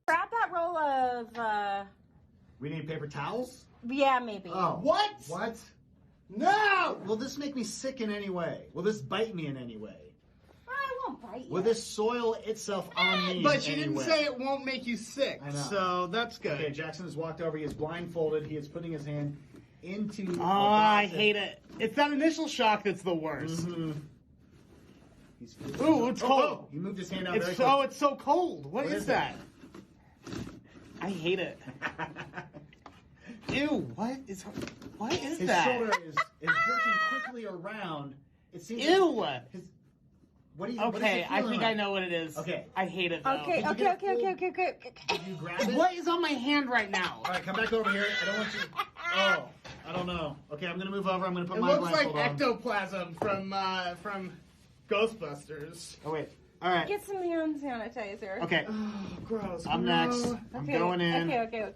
[SPEAKER 9] Grab that roll of,
[SPEAKER 4] We need paper towels?
[SPEAKER 9] yeah, maybe.
[SPEAKER 4] Oh.
[SPEAKER 12] What?
[SPEAKER 4] What? No! Will this make me sick in any way? Will this bite me in any way?
[SPEAKER 9] I won't bite you.
[SPEAKER 4] Will this soil itself on me
[SPEAKER 12] But
[SPEAKER 4] in
[SPEAKER 12] she
[SPEAKER 4] any
[SPEAKER 12] didn't
[SPEAKER 4] way?
[SPEAKER 12] say it won't make you sick.
[SPEAKER 4] I know.
[SPEAKER 12] So that's good.
[SPEAKER 4] Okay, Jackson has walked over. He is blindfolded. He is putting his hand into...
[SPEAKER 6] Oh, I hate it. It's that initial shock that's the worst.
[SPEAKER 4] Mm-hmm.
[SPEAKER 6] Ooh, it's cold.
[SPEAKER 4] He moved his hand out
[SPEAKER 6] It's
[SPEAKER 4] very
[SPEAKER 6] so
[SPEAKER 4] quick.
[SPEAKER 6] it's so cold. What is that? I hate it. Ew, what is
[SPEAKER 4] His
[SPEAKER 6] that?
[SPEAKER 4] shoulder is jerking quickly around. It seems
[SPEAKER 6] Ew.
[SPEAKER 4] Like his, what do you,
[SPEAKER 6] Okay, I think I
[SPEAKER 4] know.
[SPEAKER 6] know what it is.
[SPEAKER 4] Okay.
[SPEAKER 6] I hate it though.
[SPEAKER 9] Okay.
[SPEAKER 4] Did you grab it?
[SPEAKER 6] What is on my hand right now?
[SPEAKER 4] All right, come back over here. I don't want you. Oh, I don't know. Okay, I'm gonna move over. I'm gonna put
[SPEAKER 6] It
[SPEAKER 4] my
[SPEAKER 6] looks like
[SPEAKER 4] blindfold on.
[SPEAKER 6] ectoplasm from Ghostbusters.
[SPEAKER 4] Oh wait. All right.
[SPEAKER 9] Get some hand sanitizer.
[SPEAKER 4] Okay.
[SPEAKER 6] Oh, gross.
[SPEAKER 4] I'm next. I'm going in.
[SPEAKER 9] Okay.
[SPEAKER 4] I'm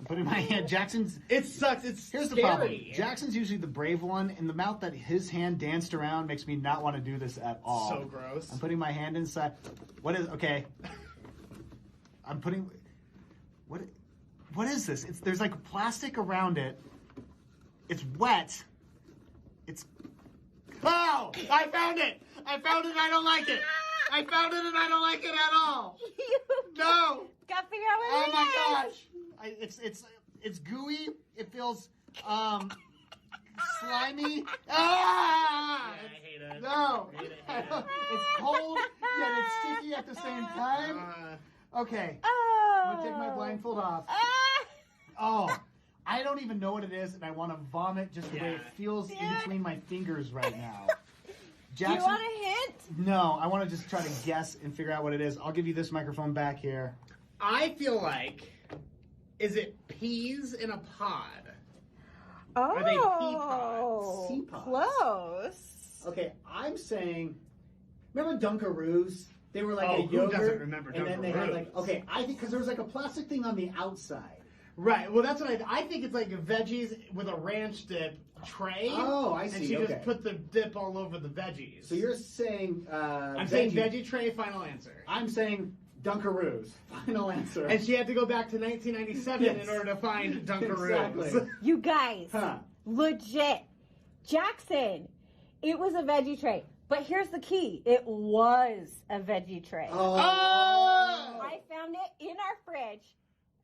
[SPEAKER 4] putting my hand. Jackson's.
[SPEAKER 6] It sucks. It's
[SPEAKER 4] Here's
[SPEAKER 6] scary.
[SPEAKER 4] the problem. Jackson's usually the brave one, and the amount that his hand danced around makes me not want to do this at all.
[SPEAKER 6] So gross.
[SPEAKER 4] I'm putting my hand inside. What is? Okay. I'm putting. What is this? There's like plastic around it. It's wet. It's.
[SPEAKER 6] Oh! I found it! I found it and I don't like it! I found it and I don't like it at all! No!
[SPEAKER 9] Gotta figure out
[SPEAKER 6] Oh
[SPEAKER 9] what it
[SPEAKER 6] my
[SPEAKER 9] is.
[SPEAKER 6] gosh!
[SPEAKER 4] It's gooey. It feels slimy.
[SPEAKER 6] Ah!
[SPEAKER 4] I hate it.
[SPEAKER 6] No!
[SPEAKER 4] It's cold yet it's sticky at the same time. Okay.
[SPEAKER 9] Oh.
[SPEAKER 4] I'm gonna take my blindfold off. Oh, I don't even know what it is, and I want to vomit just the way it feels in between my fingers right now. Jackson,
[SPEAKER 9] Do you want a hint?
[SPEAKER 4] No, I want to just try to guess and figure out what it is. I'll give you this microphone back here.
[SPEAKER 1] I feel like, is it peas in a pod?
[SPEAKER 9] Oh,
[SPEAKER 1] Are they pea pods?
[SPEAKER 12] Sea pods.
[SPEAKER 9] close.
[SPEAKER 12] Okay, I'm saying, remember Dunkaroos? They were like
[SPEAKER 1] Oh,
[SPEAKER 12] a
[SPEAKER 1] who
[SPEAKER 12] yogurt,
[SPEAKER 1] doesn't remember
[SPEAKER 12] and then they had
[SPEAKER 1] Dunkaroos?
[SPEAKER 12] like, okay, I think because there was like a plastic thing on the outside.
[SPEAKER 1] Right. Well, that's what I think. It's like veggies with a ranch dip tray.
[SPEAKER 12] Oh, I
[SPEAKER 1] And
[SPEAKER 12] see,
[SPEAKER 1] she
[SPEAKER 12] okay.
[SPEAKER 1] just put the dip all over the veggies.
[SPEAKER 12] So you're saying
[SPEAKER 1] I'm saying veggie tray. Final answer.
[SPEAKER 12] I'm saying Dunkaroos. Final answer.
[SPEAKER 1] And she had to go back to 1997
[SPEAKER 12] Yes.
[SPEAKER 1] in order to find Dunkaroos.
[SPEAKER 12] Exactly.
[SPEAKER 9] You guys,
[SPEAKER 12] Huh.
[SPEAKER 9] legit. Jackson, it was a veggie tray. But here's the key. It was a veggie tray.
[SPEAKER 12] Oh.
[SPEAKER 9] I found it in our fridge.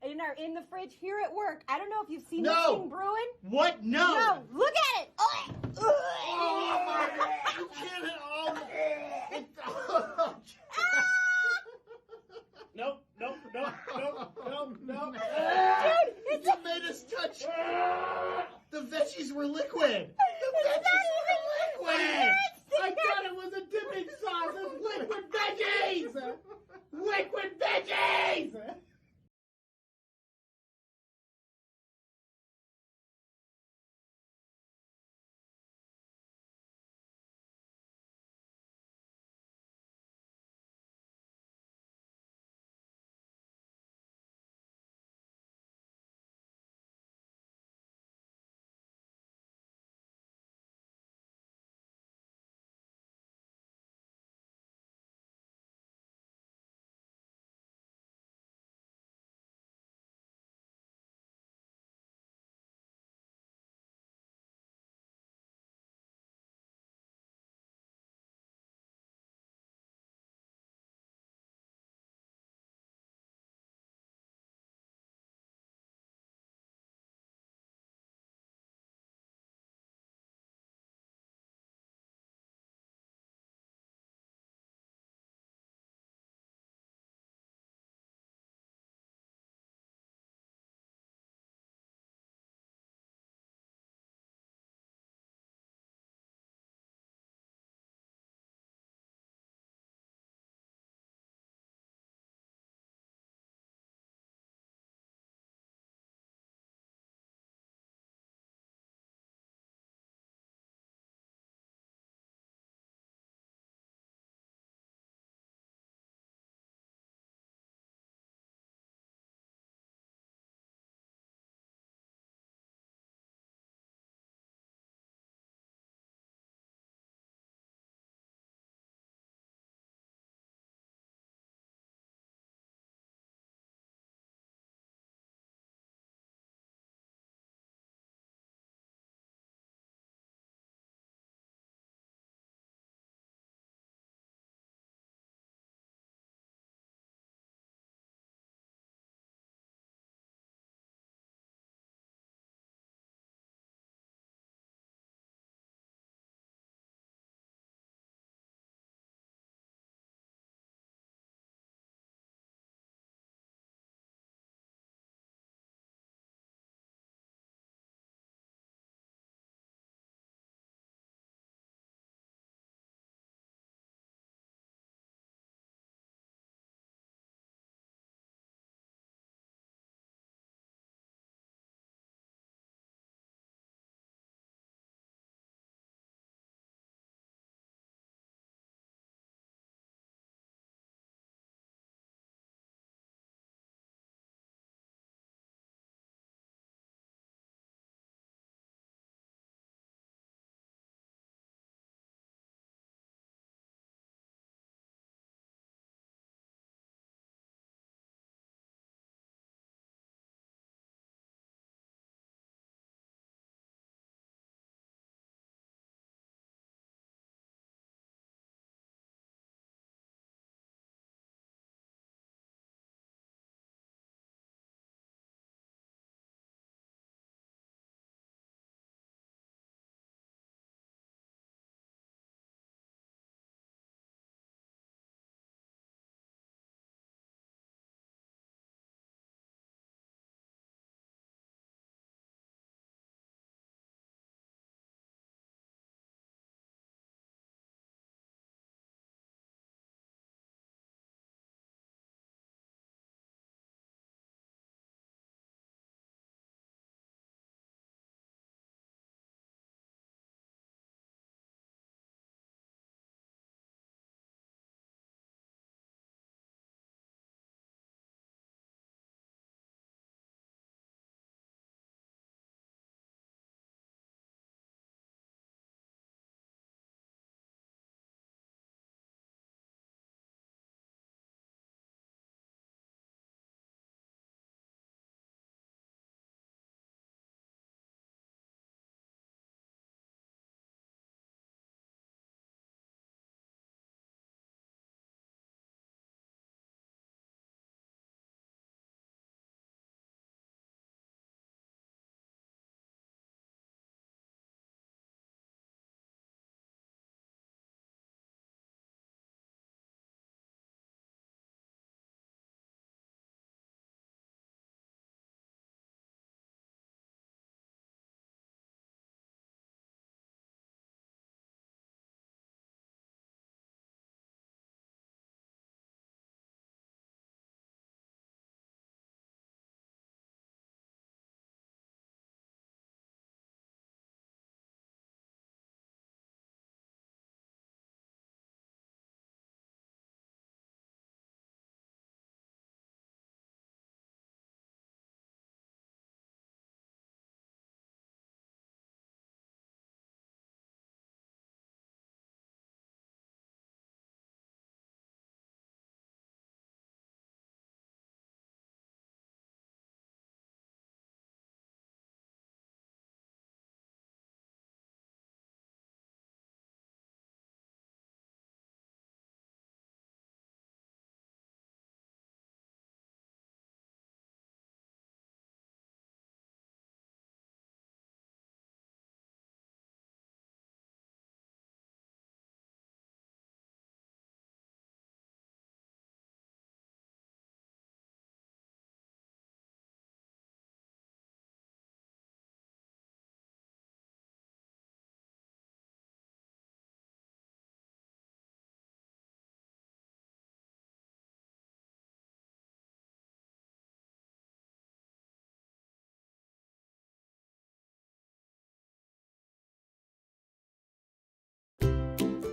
[SPEAKER 9] In the fridge here at work. I don't know if you've seen this
[SPEAKER 1] No.
[SPEAKER 9] thing brewing.
[SPEAKER 1] What? No.
[SPEAKER 9] No, look at it.
[SPEAKER 1] Oh my God! You can't. Oh. Nope. Nope. Nope. Nope. Nope. Nope.
[SPEAKER 9] Dude, it's
[SPEAKER 1] You made us touch. The veggies were liquid. The veggies were liquid. I thought it was a dipping sauce. It's liquid veggies. Liquid veggies.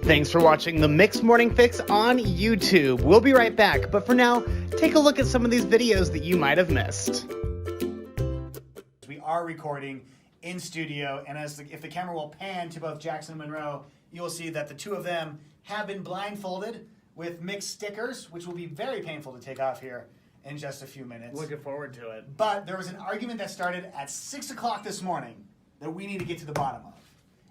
[SPEAKER 1] Thanks for watching the Mixed Morning Fix on YouTube. We'll be right back, but for now, take a look at some of these videos that you might have missed.
[SPEAKER 4] We are recording in studio, and if the camera will pan to both Jackson and Monroe, you will see that the two of them have been blindfolded with mixed stickers, which will be very painful to take off here in just a few minutes.
[SPEAKER 1] Looking forward to it.
[SPEAKER 4] But there was an argument that started at 6 o'clock this morning that we need to get to the bottom of,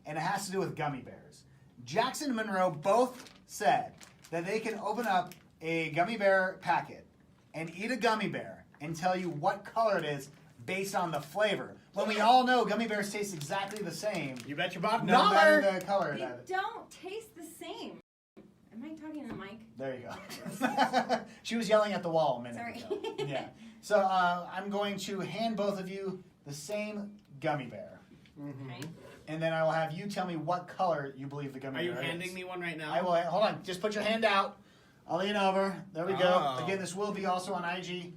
[SPEAKER 4] and it has to do with gummy bears. Jackson and Monroe both said that they can open up a gummy bear packet and eat a gummy bear and tell you what color it is based on the flavor. When we all know gummy bears taste exactly the same.
[SPEAKER 1] You bet your bottom
[SPEAKER 4] No
[SPEAKER 1] dollar.
[SPEAKER 4] matter the color.
[SPEAKER 8] They don't taste the same. Am I talking to the mic?
[SPEAKER 4] There you go. She was yelling at the wall a minute
[SPEAKER 8] Sorry.
[SPEAKER 4] ago. Yeah. So I'm going to hand both of you the same gummy bear.
[SPEAKER 8] Okay.
[SPEAKER 4] And then I will have you tell me what color you believe the gummy
[SPEAKER 1] Are you
[SPEAKER 4] bear is.
[SPEAKER 1] handing me one right now?
[SPEAKER 4] I will. Hold on. Just put your hand out. I'll lean over. There we go.
[SPEAKER 1] Oh.
[SPEAKER 4] Again, this will be also on IG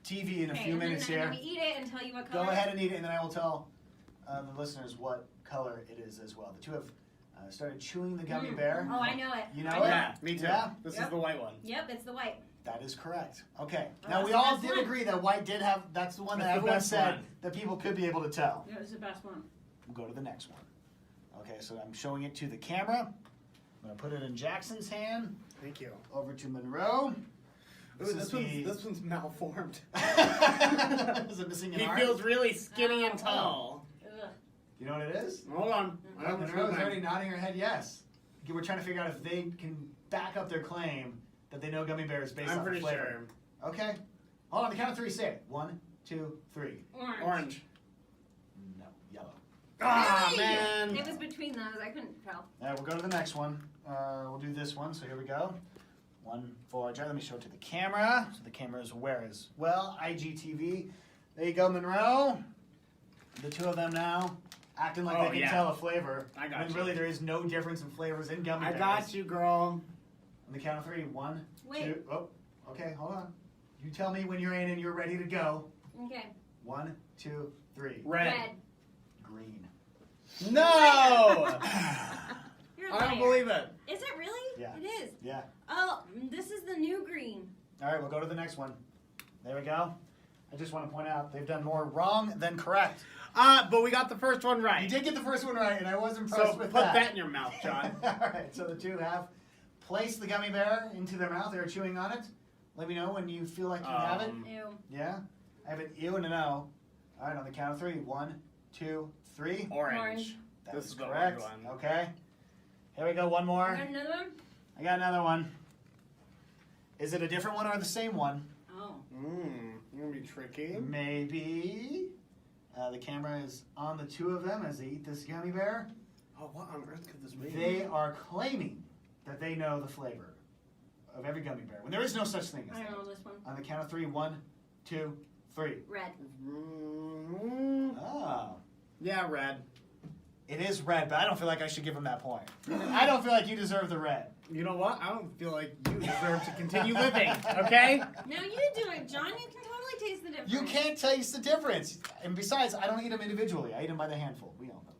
[SPEAKER 4] TV in a few minutes
[SPEAKER 8] and then
[SPEAKER 4] here.
[SPEAKER 8] I'm gonna eat it and tell you what color.
[SPEAKER 4] Go ahead and eat it, and then I will tell the listeners what color it is as well. The two have started chewing the gummy bear.
[SPEAKER 8] Oh, I know it.
[SPEAKER 4] You know
[SPEAKER 8] I
[SPEAKER 4] it?
[SPEAKER 8] know
[SPEAKER 1] Yeah, me too.
[SPEAKER 4] Yeah?
[SPEAKER 1] This
[SPEAKER 8] Yep.
[SPEAKER 1] is the white one.
[SPEAKER 8] Yep, it's the white.
[SPEAKER 4] That is correct. Okay.
[SPEAKER 8] Oh,
[SPEAKER 4] Now
[SPEAKER 8] that's
[SPEAKER 4] we
[SPEAKER 8] the
[SPEAKER 4] all
[SPEAKER 8] best
[SPEAKER 4] did
[SPEAKER 8] one.
[SPEAKER 4] agree that white did have. That's the one that
[SPEAKER 1] That's the
[SPEAKER 4] everyone
[SPEAKER 1] best
[SPEAKER 4] said
[SPEAKER 1] one.
[SPEAKER 4] that people could be able to tell.
[SPEAKER 8] It was the best one.
[SPEAKER 4] We'll go to the next one. Okay, so I'm showing it to the camera. I'm gonna put it in Jackson's hand.
[SPEAKER 1] Thank you.
[SPEAKER 4] Over to Monroe.
[SPEAKER 1] Ooh, this one's malformed.
[SPEAKER 4] Is it missing an
[SPEAKER 1] He
[SPEAKER 4] arm?
[SPEAKER 1] feels really skinny and tall.
[SPEAKER 8] Ugh.
[SPEAKER 4] You know what it is?
[SPEAKER 1] Hold on.
[SPEAKER 4] Monroe's already nodding her head yes. We're trying to figure out if they can back up their claim that they know gummy bears based
[SPEAKER 1] I'm
[SPEAKER 4] on the
[SPEAKER 1] pretty
[SPEAKER 4] flavor.
[SPEAKER 1] sure.
[SPEAKER 4] Okay. Hold on, the count of three, say it. 1, 2, 3.
[SPEAKER 1] Orange.
[SPEAKER 4] No, yellow.
[SPEAKER 1] Ah,
[SPEAKER 8] Really?
[SPEAKER 1] man.
[SPEAKER 8] It was between those. I couldn't tell.
[SPEAKER 4] All right, we'll go to the next one. We'll do this one. So here we go. 1 for Jared. Let me show it to the camera. So the camera is aware as well. IGTV. There you go, Monroe. The two of them now acting like
[SPEAKER 1] Oh,
[SPEAKER 4] they can
[SPEAKER 1] yeah.
[SPEAKER 4] tell a flavor.
[SPEAKER 1] I got
[SPEAKER 4] when
[SPEAKER 1] you.
[SPEAKER 4] really there is no difference in flavors in gummy
[SPEAKER 1] I
[SPEAKER 4] bears.
[SPEAKER 1] got you, girl.
[SPEAKER 4] On the count of 3. 1,
[SPEAKER 8] Wait.
[SPEAKER 4] 2. Oh, okay, hold on. You tell me when you're in and you're ready to go.
[SPEAKER 8] Okay.
[SPEAKER 4] 1, 2, 3.
[SPEAKER 1] Red.
[SPEAKER 4] Green.
[SPEAKER 1] No!
[SPEAKER 8] You're a
[SPEAKER 1] I don't
[SPEAKER 8] liar.
[SPEAKER 1] believe it.
[SPEAKER 8] Is it really?
[SPEAKER 4] Yeah.
[SPEAKER 8] It is.
[SPEAKER 4] Yeah.
[SPEAKER 8] Oh, this is the new green.
[SPEAKER 4] All right, we'll go to the next one. There we go. I just want to point out they've done more wrong than correct.
[SPEAKER 1] But we got the first one
[SPEAKER 4] You
[SPEAKER 1] right.
[SPEAKER 4] did get the first one right, and I was impressed
[SPEAKER 1] So
[SPEAKER 4] with
[SPEAKER 1] put
[SPEAKER 4] that.
[SPEAKER 1] that in your mouth, John.
[SPEAKER 4] All right, so the two have placed the gummy bear into their mouth. They're chewing on it. Let me know when you feel like you have it.
[SPEAKER 8] Ew.
[SPEAKER 4] Yeah? I have an ew and an O. All right, on the count of 3. 1, 2, 3.
[SPEAKER 1] Orange.
[SPEAKER 8] Orange.
[SPEAKER 4] That
[SPEAKER 1] This
[SPEAKER 4] is
[SPEAKER 1] is the
[SPEAKER 4] correct.
[SPEAKER 1] orange one.
[SPEAKER 4] Okay. Here we go. One more.
[SPEAKER 8] You got another one?
[SPEAKER 4] I got another one. Is it a different one or the same one?
[SPEAKER 8] Oh.
[SPEAKER 1] Gonna be tricky.
[SPEAKER 4] Maybe. The camera is on the two of them as they eat this gummy bear.
[SPEAKER 1] Oh, what on earth could this be?
[SPEAKER 4] They are claiming that they know the flavor of every gummy bear when there is no such thing as
[SPEAKER 8] I
[SPEAKER 4] that.
[SPEAKER 8] don't know this one.
[SPEAKER 4] On the count of 3. 1, 2, 3.
[SPEAKER 8] Red.
[SPEAKER 4] Oh.
[SPEAKER 1] Yeah, red.
[SPEAKER 4] It is red, but I don't feel like I should give him that point. I don't feel like you deserve the red.
[SPEAKER 1] You know what? I don't feel like you deserve to continue living, okay?
[SPEAKER 8] No, you do it, John. You can totally taste the difference.
[SPEAKER 4] You can't taste the difference. And besides, I don't eat them individually. I eat them by the handful. We all know.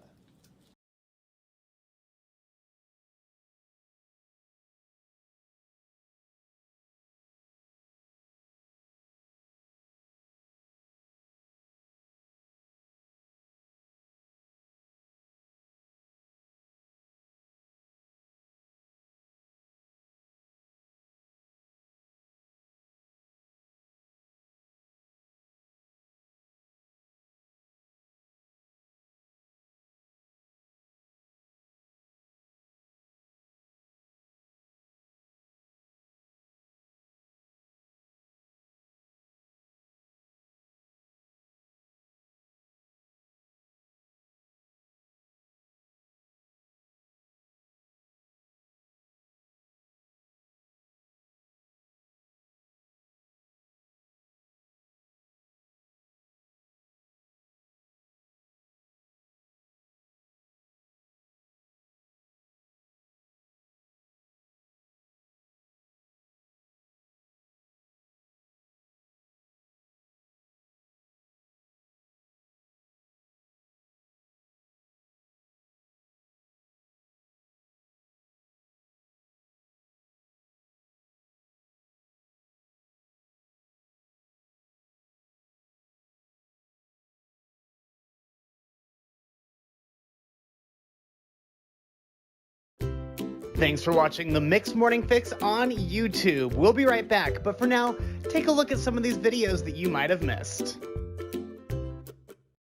[SPEAKER 1] Thanks for watching the Mixed Morning Fix on YouTube. We'll be right back, but for now, take a look at some of these videos that you might have missed.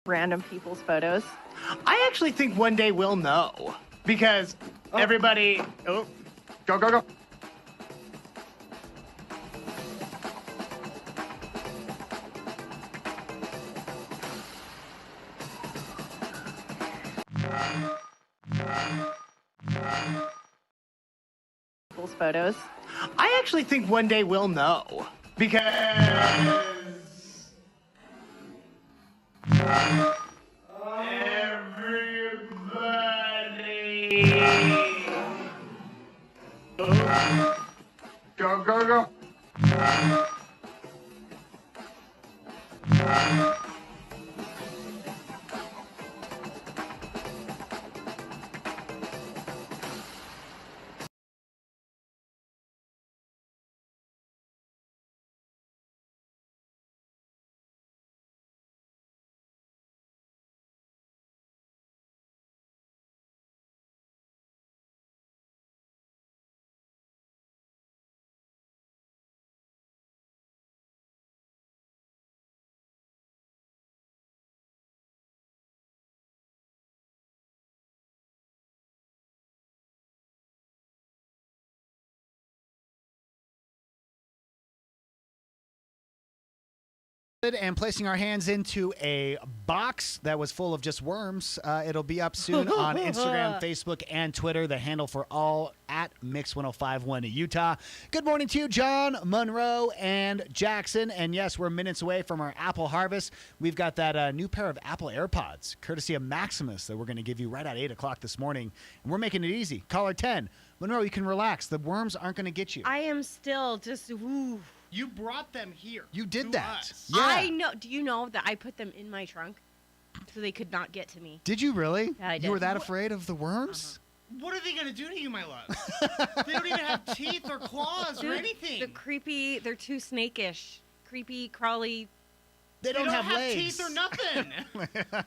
[SPEAKER 13] Random people's photos.
[SPEAKER 6] I actually think one day we'll know because everybody. Oh, go.
[SPEAKER 13] People's photos.
[SPEAKER 6] I actually think one day we'll know because everybody. Go.
[SPEAKER 4] And placing our hands into a box that was full of just worms. It'll be up soon on Instagram, Facebook, and Twitter. The handle for all at Mix1051 Utah. Good morning to you, John, Monroe, and Jackson. And yes, we're minutes away from our Apple harvest. We've got that new pair of Apple AirPods, courtesy of Maximus, that we're going to give you right at 8 o'clock this morning. And we're making it easy. Caller 10. Monroe, you can relax. The worms aren't going to get you.
[SPEAKER 5] I am still just, ooh.
[SPEAKER 6] You brought them here.
[SPEAKER 4] You did that.
[SPEAKER 6] Us.
[SPEAKER 4] Yeah.
[SPEAKER 5] I know. Do you know that I put them in my trunk so they could not get to me?
[SPEAKER 4] Did you really?
[SPEAKER 5] Yeah, I did.
[SPEAKER 4] You were that afraid of the worms?
[SPEAKER 6] What are they going to do to you, my love? They don't even have teeth or claws or anything.
[SPEAKER 5] They're too snakish. Creepy, crawly.
[SPEAKER 4] They don't have legs.
[SPEAKER 6] Teeth or nothing.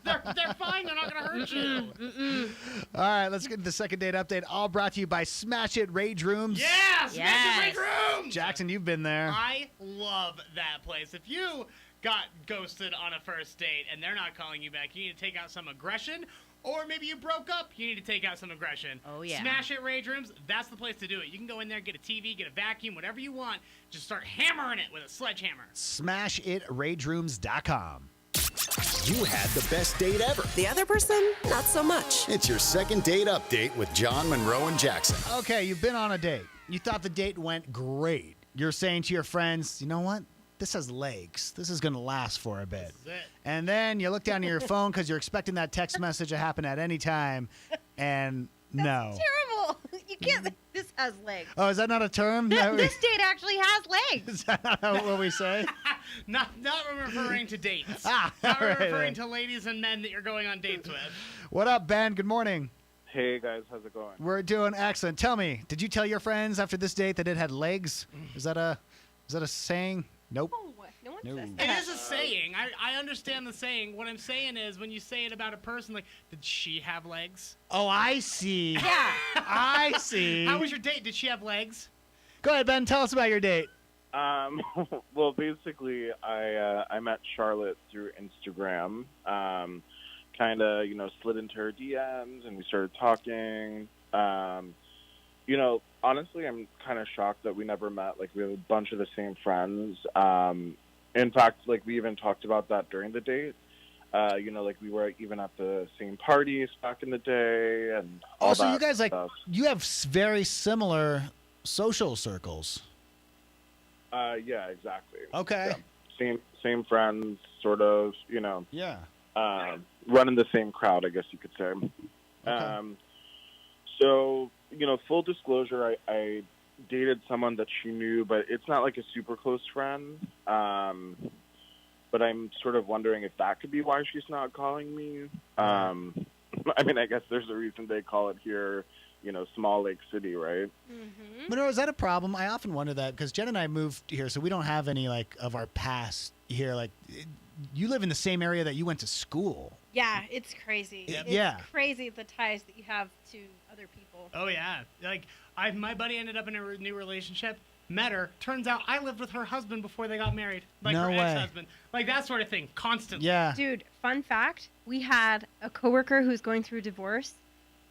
[SPEAKER 6] they're fine. They're not going to hurt you.
[SPEAKER 4] All right, let's get to the second date update. All brought to you by Smash It Rage Rooms.
[SPEAKER 6] Yes! Smash It Rage Rooms!
[SPEAKER 4] Jackson, you've been there.
[SPEAKER 6] I love that place. If you got ghosted on a first date and they're not calling you back, you need to take out some aggression. Or maybe you broke up, you need to take out some aggression.
[SPEAKER 5] Oh, yeah.
[SPEAKER 6] Smash It Rage Rooms, that's the place to do it. You can go in there, get a TV, get a vacuum, whatever you want. Just start hammering it with a sledgehammer.
[SPEAKER 4] SmashItRagerooms.com.
[SPEAKER 2] You had the best date ever.
[SPEAKER 3] The other person, not so much.
[SPEAKER 2] It's your second date update with John, Monroe, and Jackson.
[SPEAKER 4] Okay, you've been on a date. You thought the date went great. You're saying to your friends, you know what? This has legs. This is going to last for a bit.
[SPEAKER 6] This is it.
[SPEAKER 4] And then you look down at your phone because you're expecting that text message to happen at any time, and no.
[SPEAKER 5] Terrible. You can't. This has legs.
[SPEAKER 4] Oh, is that not a term?
[SPEAKER 5] This date actually has legs.
[SPEAKER 4] Is that not what we say?
[SPEAKER 6] Not referring to dates.
[SPEAKER 4] Not
[SPEAKER 6] referring to ladies and men that you're going on dates with.
[SPEAKER 4] What up, Ben? Good morning.
[SPEAKER 7] Hey guys, how's it going?
[SPEAKER 4] We're doing excellent. Tell me, did you tell your friends after this date that it had legs? Is that a saying? Nope.
[SPEAKER 5] No one
[SPEAKER 4] No.
[SPEAKER 5] says that.
[SPEAKER 6] It is a saying. I understand the saying. What I'm saying is when you say it about a person, like, did she have legs?
[SPEAKER 4] Oh, I see.
[SPEAKER 5] Yeah.
[SPEAKER 4] I see.
[SPEAKER 6] How was your date? Did she have legs?
[SPEAKER 4] Go ahead, Ben. Tell us about your date.
[SPEAKER 7] Well, basically, I met Charlotte through Instagram. Kind of, slid into her DMs, and we started talking. Honestly, I'm kind of shocked that we never met. Like, we have a bunch of the same friends. In fact, like, we even talked about that during the date. Like, we were even at the same parties back in the day and all that
[SPEAKER 4] so you guys,
[SPEAKER 7] stuff.
[SPEAKER 4] you have very similar social circles.
[SPEAKER 7] Yeah, exactly.
[SPEAKER 4] Okay.
[SPEAKER 7] Yeah. Same friends, sort of,
[SPEAKER 4] Yeah.
[SPEAKER 7] running the same crowd, I guess you could say.
[SPEAKER 4] Okay.
[SPEAKER 7] So, full disclosure, I dated someone that she knew, but it's not like a super close friend. But I'm sort of wondering if that could be why she's not calling me. I mean, I guess there's a reason they call it here, Small Lake City, right?
[SPEAKER 5] Mm-hmm.
[SPEAKER 4] Monroe, is that a problem? I often wonder that because Jen and I moved here, so we don't have any of our past here. Like, you live in the same area that you went to school.
[SPEAKER 5] Yeah, it's crazy.
[SPEAKER 4] Yeah.
[SPEAKER 5] It's crazy the ties that you have to other people.
[SPEAKER 6] Oh, yeah. Like, My buddy ended up in a new relationship. Met her. Turns out I lived with her husband before they got married. Like
[SPEAKER 4] No
[SPEAKER 6] her
[SPEAKER 4] way.
[SPEAKER 6] ex-husband. Like that sort of thing. Constantly.
[SPEAKER 4] Yeah.
[SPEAKER 5] Dude, fun fact, we had a coworker who's going through divorce,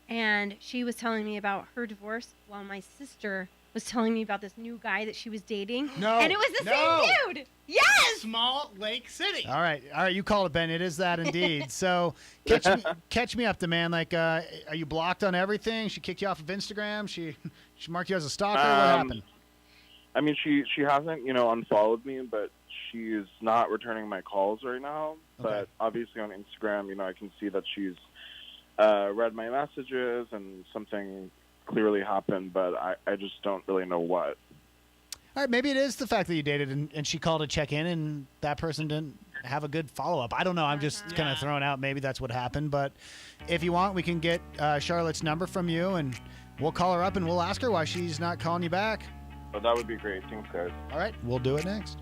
[SPEAKER 5] and she was telling me about her divorce while my sister was telling me about this new guy that she was dating.
[SPEAKER 4] No.
[SPEAKER 5] And it was the
[SPEAKER 4] No.
[SPEAKER 5] same dude. Yes!
[SPEAKER 6] Small Lake City.
[SPEAKER 4] All right, you called it, Ben. It is that indeed. So catch me up to man. Like, are you blocked on everything? She kicked you off of Instagram. She marked you as a stalker. What happened?
[SPEAKER 7] I mean, she hasn't, unfollowed me, but she's not returning my calls right now.
[SPEAKER 4] Okay.
[SPEAKER 7] But obviously on Instagram, I can see that she's read my messages and something clearly happened, but I just don't really know what.
[SPEAKER 4] All right, maybe it is the fact that you dated and she called to check in and that person didn't have a good follow-up. I don't know. I'm just kind of throwing out maybe that's what happened. But if you want, we can get Charlotte's number from you and we'll call her up and we'll ask her why she's not calling you back.
[SPEAKER 7] But that would be great. Thanks, guys.
[SPEAKER 4] All right, we'll do it next.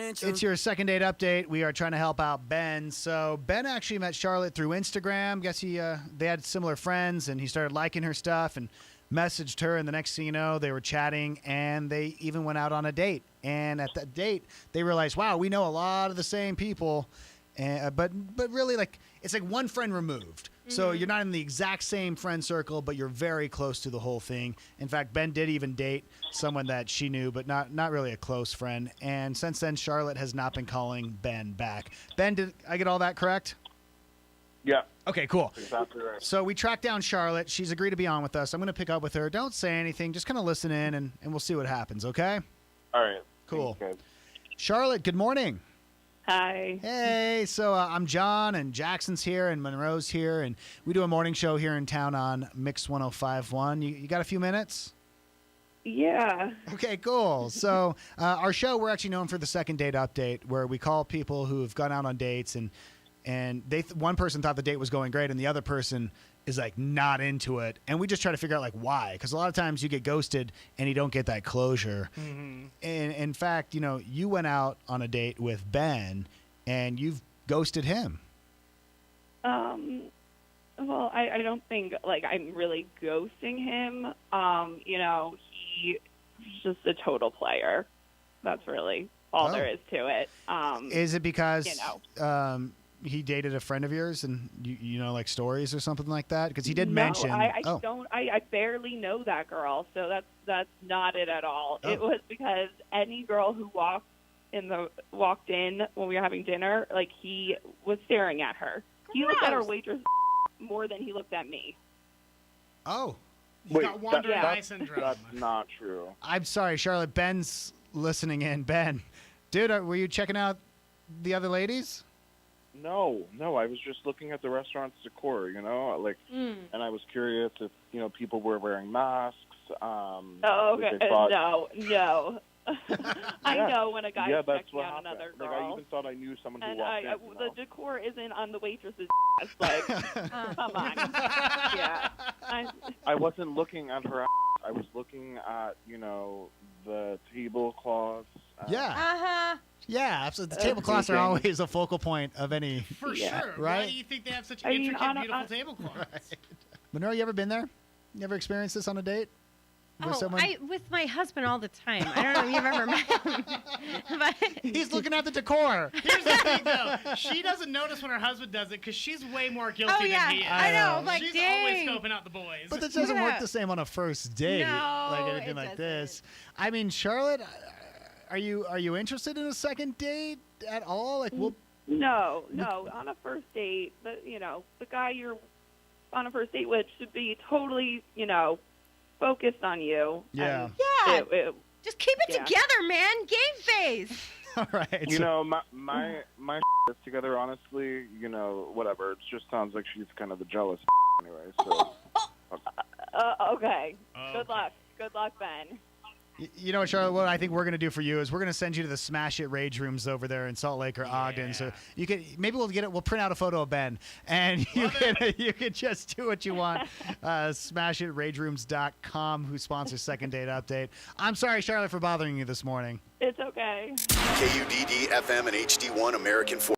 [SPEAKER 4] It's your second date update. We are trying to help out Ben. So Ben actually met Charlotte through Instagram. Guess they had similar friends, and he started liking her stuff and messaged her. And the next thing you know, they were chatting, and they even went out on a date. And at that date, they realized, wow, we know a lot of the same people, but really, like, it's like one friend removed. So you're not in the exact same friend circle, but you're very close to the whole thing. In fact, Ben did even date someone that she knew, but not really a close friend. And since then, Charlotte has not been calling Ben back. Ben, did I get all that correct?
[SPEAKER 7] Yeah.
[SPEAKER 4] Okay, cool.
[SPEAKER 7] Exactly right.
[SPEAKER 4] So we tracked down Charlotte. She's agreed to be on with us. I'm going to pick up with her. Don't say anything. Just kind of listen in, and we'll see what happens, okay?
[SPEAKER 7] All right.
[SPEAKER 4] Cool.
[SPEAKER 7] Thanks, guys.
[SPEAKER 4] Charlotte, good morning.
[SPEAKER 13] Hi.
[SPEAKER 4] Hey, so I'm John, and Jackson's here, and Monroe's here, and we do a morning show here in town on Mix 105.1. You got a few minutes?
[SPEAKER 13] Yeah.
[SPEAKER 4] Okay, cool. So our show, we're actually known for the second date update, where we call people who have gone out on dates, and one person thought the date was going great, and the other person is like not into it, and we just try to figure out like why, because a lot of times you get ghosted and you don't get that closure. And in fact, you went out on a date with Ben and you've ghosted him.
[SPEAKER 13] Well, I don't think like I'm really ghosting him. He's just a total player. That's really all there is to it.
[SPEAKER 4] Is it because he dated a friend of yours, and you know, like stories or something like that? Because he did mention.
[SPEAKER 13] I barely know that girl, so that's not it at all. It was because any girl who walked in when we were having dinner, like he was staring at her. He looked at our waitress more than he looked at me.
[SPEAKER 4] Oh,
[SPEAKER 6] you got wandering eye syndrome.
[SPEAKER 7] That's not true.
[SPEAKER 4] I'm sorry, Charlotte. Ben's listening in. Ben, dude, were you checking out the other ladies?
[SPEAKER 7] No, I was just looking at the restaurant's decor, and I was curious if, people were wearing masks.
[SPEAKER 13] Okay. No. I know when a guy's checking out another girl.
[SPEAKER 7] Like, I even thought I knew someone who walked in.
[SPEAKER 13] The decor isn't on the waitress's ass. Like, come on. Yeah.
[SPEAKER 7] I wasn't looking at her ass. I was looking at, the tablecloths.
[SPEAKER 4] Yeah, absolutely. The tablecloths are always a focal point of any.
[SPEAKER 6] For sure.
[SPEAKER 4] Right?
[SPEAKER 6] Why do you think they have such intricate, beautiful tablecloths?
[SPEAKER 4] Right. Monroe, you ever been there? You ever experienced this on a date?
[SPEAKER 5] With my husband all the time. I don't know if you've ever met him. But
[SPEAKER 4] he's looking at the decor.
[SPEAKER 6] Here's the thing, though. She doesn't notice when her husband does it because she's way more guilty than he is.
[SPEAKER 5] I know. Like,
[SPEAKER 6] she's
[SPEAKER 5] dang.
[SPEAKER 6] always scoping out the boys.
[SPEAKER 4] But this doesn't work the same on a first date.
[SPEAKER 5] No,
[SPEAKER 4] like anything like this. I mean, Charlotte, are you interested in a second date at all? Like,
[SPEAKER 13] No. On a first date, the guy you're on a first date with should be totally, focused on you.
[SPEAKER 4] Yeah.
[SPEAKER 5] Just keep it together, man. Game face.
[SPEAKER 4] All right.
[SPEAKER 7] My is together, honestly, whatever. It just sounds like she's kind of the jealous anyway. So.
[SPEAKER 13] Okay. Good luck, Ben.
[SPEAKER 4] You know what, Charlotte? What I think we're going to do for you is we're going to send you to the Smash It Rage Rooms over there in Salt Lake or Ogden. So you can we'll print out a photo of Ben, and you can just do what you want. SmashItRageRooms.com, who sponsors Second Date Update. I'm sorry, Charlotte, for bothering you this morning.
[SPEAKER 13] It's okay.
[SPEAKER 2] KUDD FM and HD1 American 4.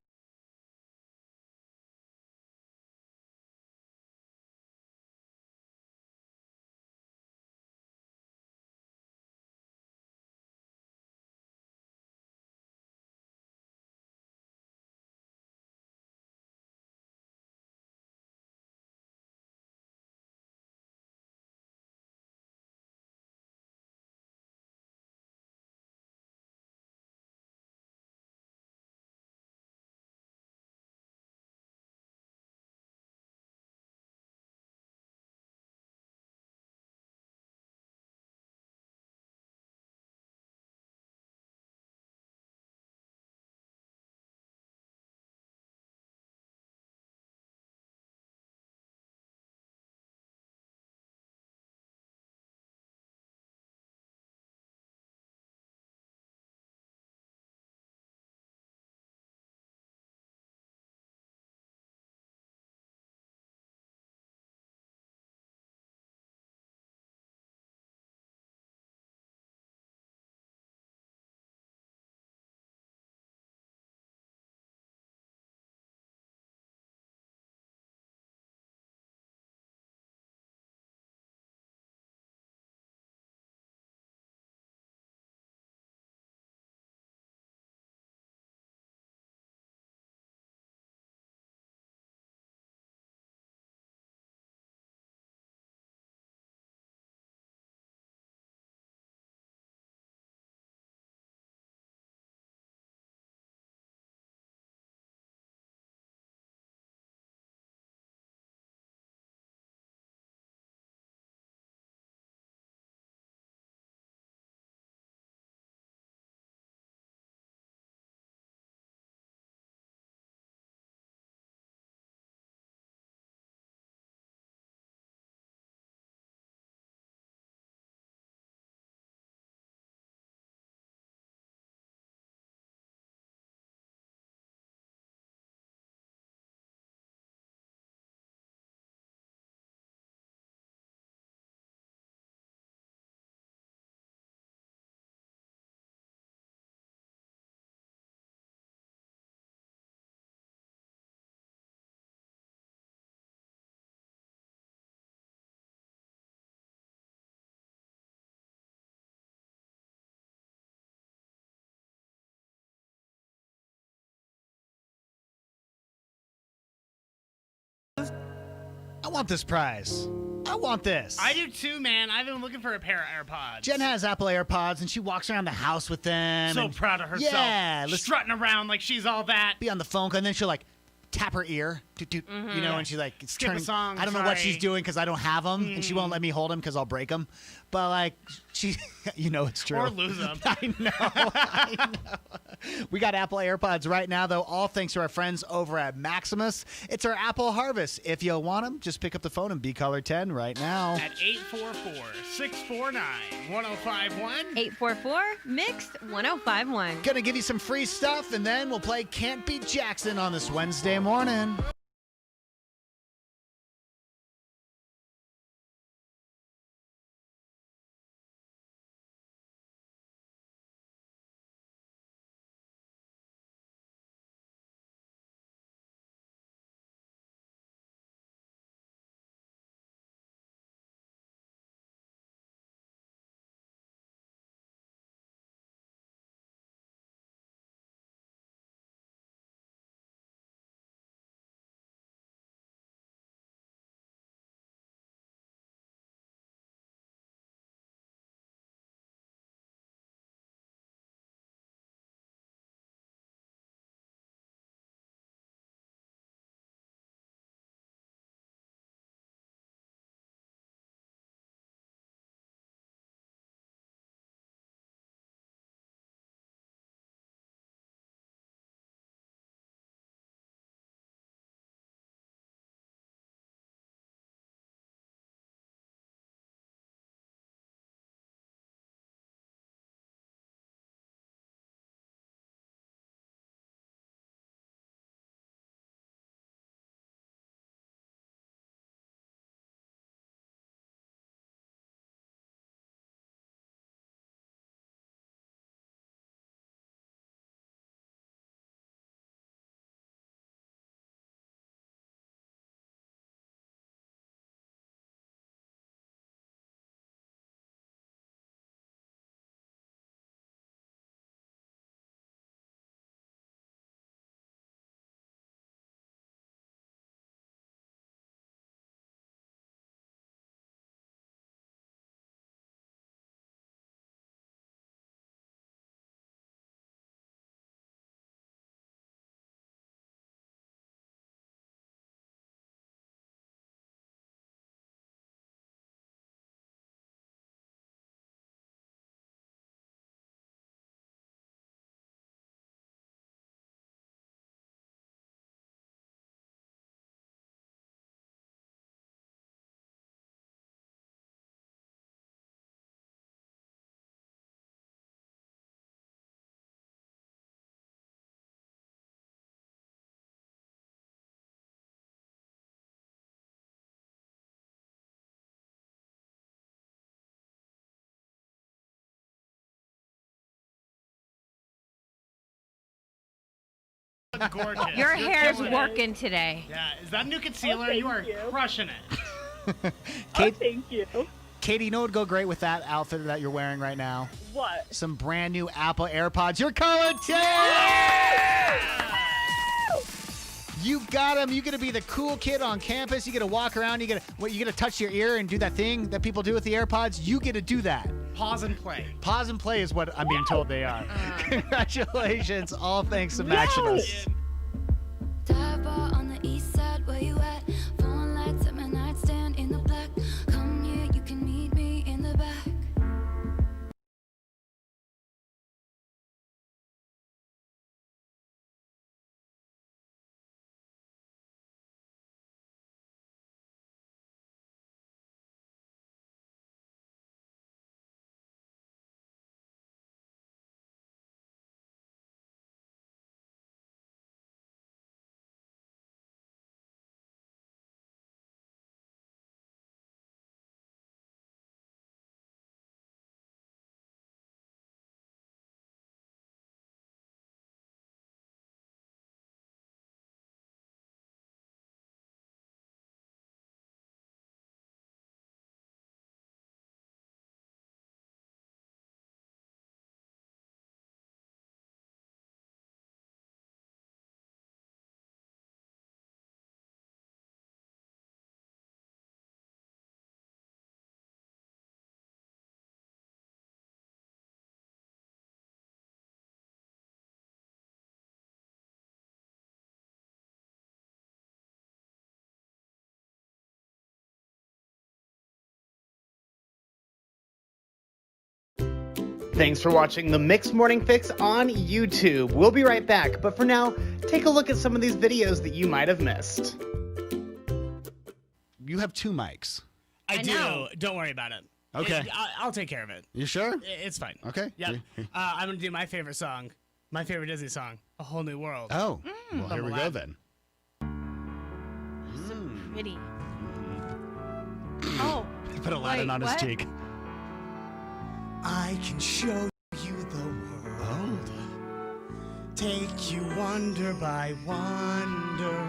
[SPEAKER 4] I want this prize. I want this.
[SPEAKER 6] I do too, man. I've been looking for a pair of AirPods.
[SPEAKER 4] Jen has Apple AirPods, and she walks around the house with them.
[SPEAKER 6] So
[SPEAKER 4] and,
[SPEAKER 6] proud of herself.
[SPEAKER 4] Yeah.
[SPEAKER 6] Strutting around like she's all that.
[SPEAKER 4] Be on the phone, and then she'll like tap her ear, you know, and she's like, it's
[SPEAKER 6] Skip a
[SPEAKER 4] turning.
[SPEAKER 6] song,
[SPEAKER 4] I don't know what
[SPEAKER 6] sorry.
[SPEAKER 4] she's doing because I don't have them, and she won't let me hold them because I'll break them. But like, she, you know, it's true.
[SPEAKER 6] Or lose them.
[SPEAKER 4] I know. We got Apple AirPods right now, though, all thanks to our friends over at Maximus. It's our Apple Harvest. If you want them, just pick up the phone and be caller 10 right now.
[SPEAKER 6] At 844-649-1051.
[SPEAKER 8] 844-MIX-1051.
[SPEAKER 4] Gonna give you some free stuff, and then we'll play Can't Beat Jackson on this Wednesday morning.
[SPEAKER 6] Gorgeous.
[SPEAKER 5] Your
[SPEAKER 6] You're
[SPEAKER 5] hair's
[SPEAKER 6] killing it.
[SPEAKER 5] working today.
[SPEAKER 6] Yeah, is that new concealer? You are crushing it.
[SPEAKER 4] Kate,
[SPEAKER 13] Thank you.
[SPEAKER 4] Katie, you know what would go great with that outfit that you're wearing right now?
[SPEAKER 13] What?
[SPEAKER 4] Some brand new Apple AirPods. You're calling 10! You got them. You're going to be the cool kid on campus. You get to walk around. You get to touch your ear and do that thing that people do with the AirPods. You get to do that.
[SPEAKER 6] Pause and play.
[SPEAKER 4] Pause and play is what I'm being told they are. Congratulations. All thanks to Maximus.
[SPEAKER 10] Dive bar on the east side, where you at? Phone lights at my nightstand in the black. Come here, you can meet me in the back.
[SPEAKER 1] Thanks for watching the Mixed Morning Fix on YouTube. We'll be right back, but for now, take a look at some of these videos that you might have missed.
[SPEAKER 4] You have 2 mics.
[SPEAKER 6] I do. Don't worry about it.
[SPEAKER 4] Okay.
[SPEAKER 6] I'll take care of it.
[SPEAKER 4] You sure?
[SPEAKER 6] It's fine.
[SPEAKER 4] Okay.
[SPEAKER 6] Yep. I'm going to do my favorite song. My favorite Disney song. A Whole New World.
[SPEAKER 4] Oh. Well, here we go then.
[SPEAKER 5] So pretty. Oh.
[SPEAKER 4] He put Aladdin on his cheek.
[SPEAKER 6] I can show you the world. Take you wonder by wonder.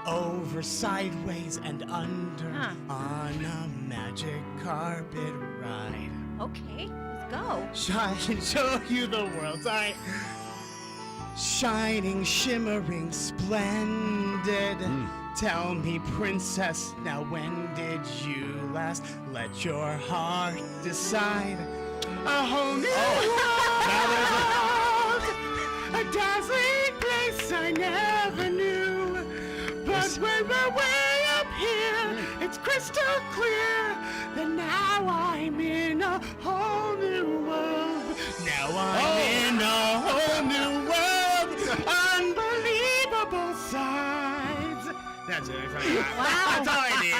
[SPEAKER 6] Over, sideways, and under. On a magic carpet ride.
[SPEAKER 8] Okay, let's go.
[SPEAKER 6] I can show you the world. Sorry. Shining, shimmering, splendid. Tell me, princess, now when did you last let your heart decide? A whole new world, a dazzling place I never knew. But when we're way up here, it's crystal clear that now I'm in a whole new world. Now I'm in a whole new world. Unbelievable sides. That's it.
[SPEAKER 8] Wow.
[SPEAKER 6] That's all I need.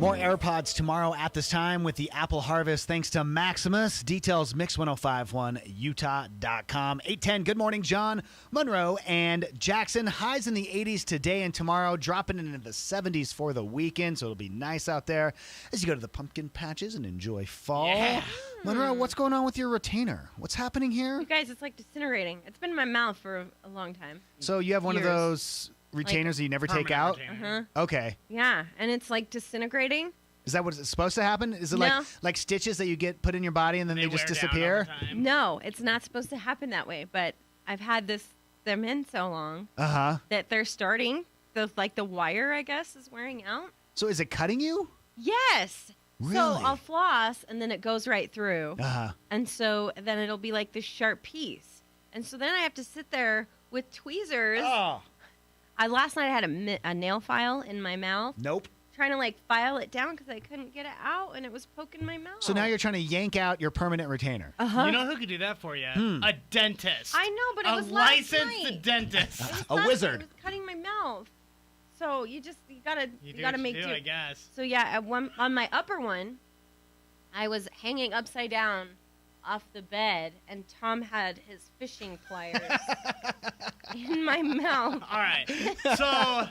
[SPEAKER 4] More AirPods tomorrow at this time with the Apple Harvest thanks to Maximus. Details mix1051utah.com. 8:10. Good morning, John, Monroe, and Jackson. Highs in the 80s today and tomorrow, dropping into the 70s for the weekend, so it'll be nice out there as you go to the pumpkin patches and enjoy fall.
[SPEAKER 6] Yeah.
[SPEAKER 4] Monroe, what's going on with your retainer? What's happening here?
[SPEAKER 5] You guys, it's like disintegrating. It's been in my mouth for a long time.
[SPEAKER 4] So you have one
[SPEAKER 5] Years.
[SPEAKER 4] of those retainers that you never take out? Okay.
[SPEAKER 5] Yeah, and it's like disintegrating.
[SPEAKER 4] Is that what it's supposed to happen? Is it
[SPEAKER 5] No.
[SPEAKER 4] like stitches that you get put in your body and then they just disappear?
[SPEAKER 5] No, it's not supposed to happen that way. But I've had them in so long that they're starting. The wire, I guess, is wearing out.
[SPEAKER 4] So is it cutting you?
[SPEAKER 5] Yes.
[SPEAKER 4] Really?
[SPEAKER 5] So I'll floss and then it goes right through.
[SPEAKER 4] Uh-huh.
[SPEAKER 5] And so then it'll be like this sharp piece. And so then I have to sit there with tweezers.
[SPEAKER 4] Oh.
[SPEAKER 5] Last night I had a nail file in my mouth.
[SPEAKER 4] Nope.
[SPEAKER 5] Trying to file it down because I couldn't get it out and it was poking my mouth.
[SPEAKER 4] So now you're trying to yank out your permanent retainer.
[SPEAKER 6] You know who could do that for you? A dentist.
[SPEAKER 5] I know, but it
[SPEAKER 6] a
[SPEAKER 5] was last
[SPEAKER 6] licensed
[SPEAKER 5] night.
[SPEAKER 6] dentist.
[SPEAKER 5] It was
[SPEAKER 4] A
[SPEAKER 5] last
[SPEAKER 4] wizard.
[SPEAKER 5] night. It was cutting my mouth. So you gotta make do.
[SPEAKER 6] I guess.
[SPEAKER 5] So yeah, on my upper one, I was hanging upside down off the bed, and Tom had his fishing pliers in my mouth.
[SPEAKER 6] All right. So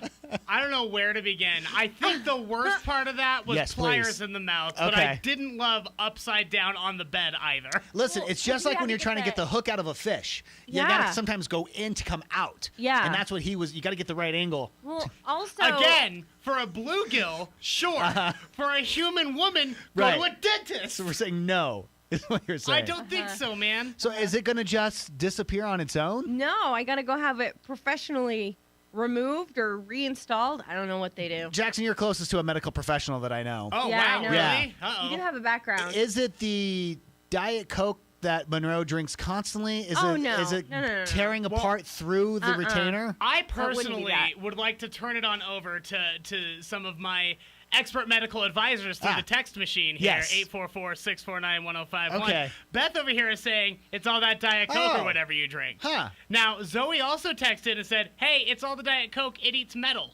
[SPEAKER 6] I don't know where to begin. I think the worst part of that was
[SPEAKER 4] Yes,
[SPEAKER 6] pliers
[SPEAKER 4] please.
[SPEAKER 6] in the mouth, but I
[SPEAKER 4] Okay.
[SPEAKER 6] didn't love upside down on the bed either.
[SPEAKER 4] Listen, it's just like when you're trying to get the
[SPEAKER 5] that.
[SPEAKER 4] hook out of a fish. You
[SPEAKER 5] Yeah.
[SPEAKER 4] gotta sometimes go in to come out.
[SPEAKER 5] Yeah.
[SPEAKER 4] And that's what you gotta get the right angle.
[SPEAKER 5] Well, also
[SPEAKER 6] Again, for a bluegill, sure. For a human woman, go
[SPEAKER 4] Right.
[SPEAKER 6] to a dentist.
[SPEAKER 4] So we're saying no, is what you're saying.
[SPEAKER 6] I don't think so, man.
[SPEAKER 4] So is it gonna just disappear on its own?
[SPEAKER 5] No, I gotta go have it professionally removed or reinstalled. I don't know what they do.
[SPEAKER 4] Jackson, you're closest to a medical professional that I know.
[SPEAKER 6] Oh,
[SPEAKER 5] Yeah, I
[SPEAKER 6] wow.
[SPEAKER 5] know.
[SPEAKER 6] Really?
[SPEAKER 4] Yeah.
[SPEAKER 6] Uh-oh.
[SPEAKER 5] You do have a background.
[SPEAKER 4] Is it the Diet Coke that Monroe drinks constantly? Is
[SPEAKER 5] Oh,
[SPEAKER 4] it
[SPEAKER 5] no.
[SPEAKER 4] is it
[SPEAKER 5] No.
[SPEAKER 4] tearing apart through the retainer?
[SPEAKER 6] I
[SPEAKER 5] That wouldn't be
[SPEAKER 6] personally
[SPEAKER 5] that.
[SPEAKER 6] would like to turn it on over to some of my expert medical advisors through the text machine here,
[SPEAKER 4] Yes.
[SPEAKER 6] 844-649-1051.
[SPEAKER 4] Okay.
[SPEAKER 6] Beth over here is saying it's all that Diet Coke
[SPEAKER 4] Oh.
[SPEAKER 6] or whatever you drink.
[SPEAKER 4] Huh.
[SPEAKER 6] Now, Zoe also texted and said, hey, it's all the Diet Coke, it eats metal.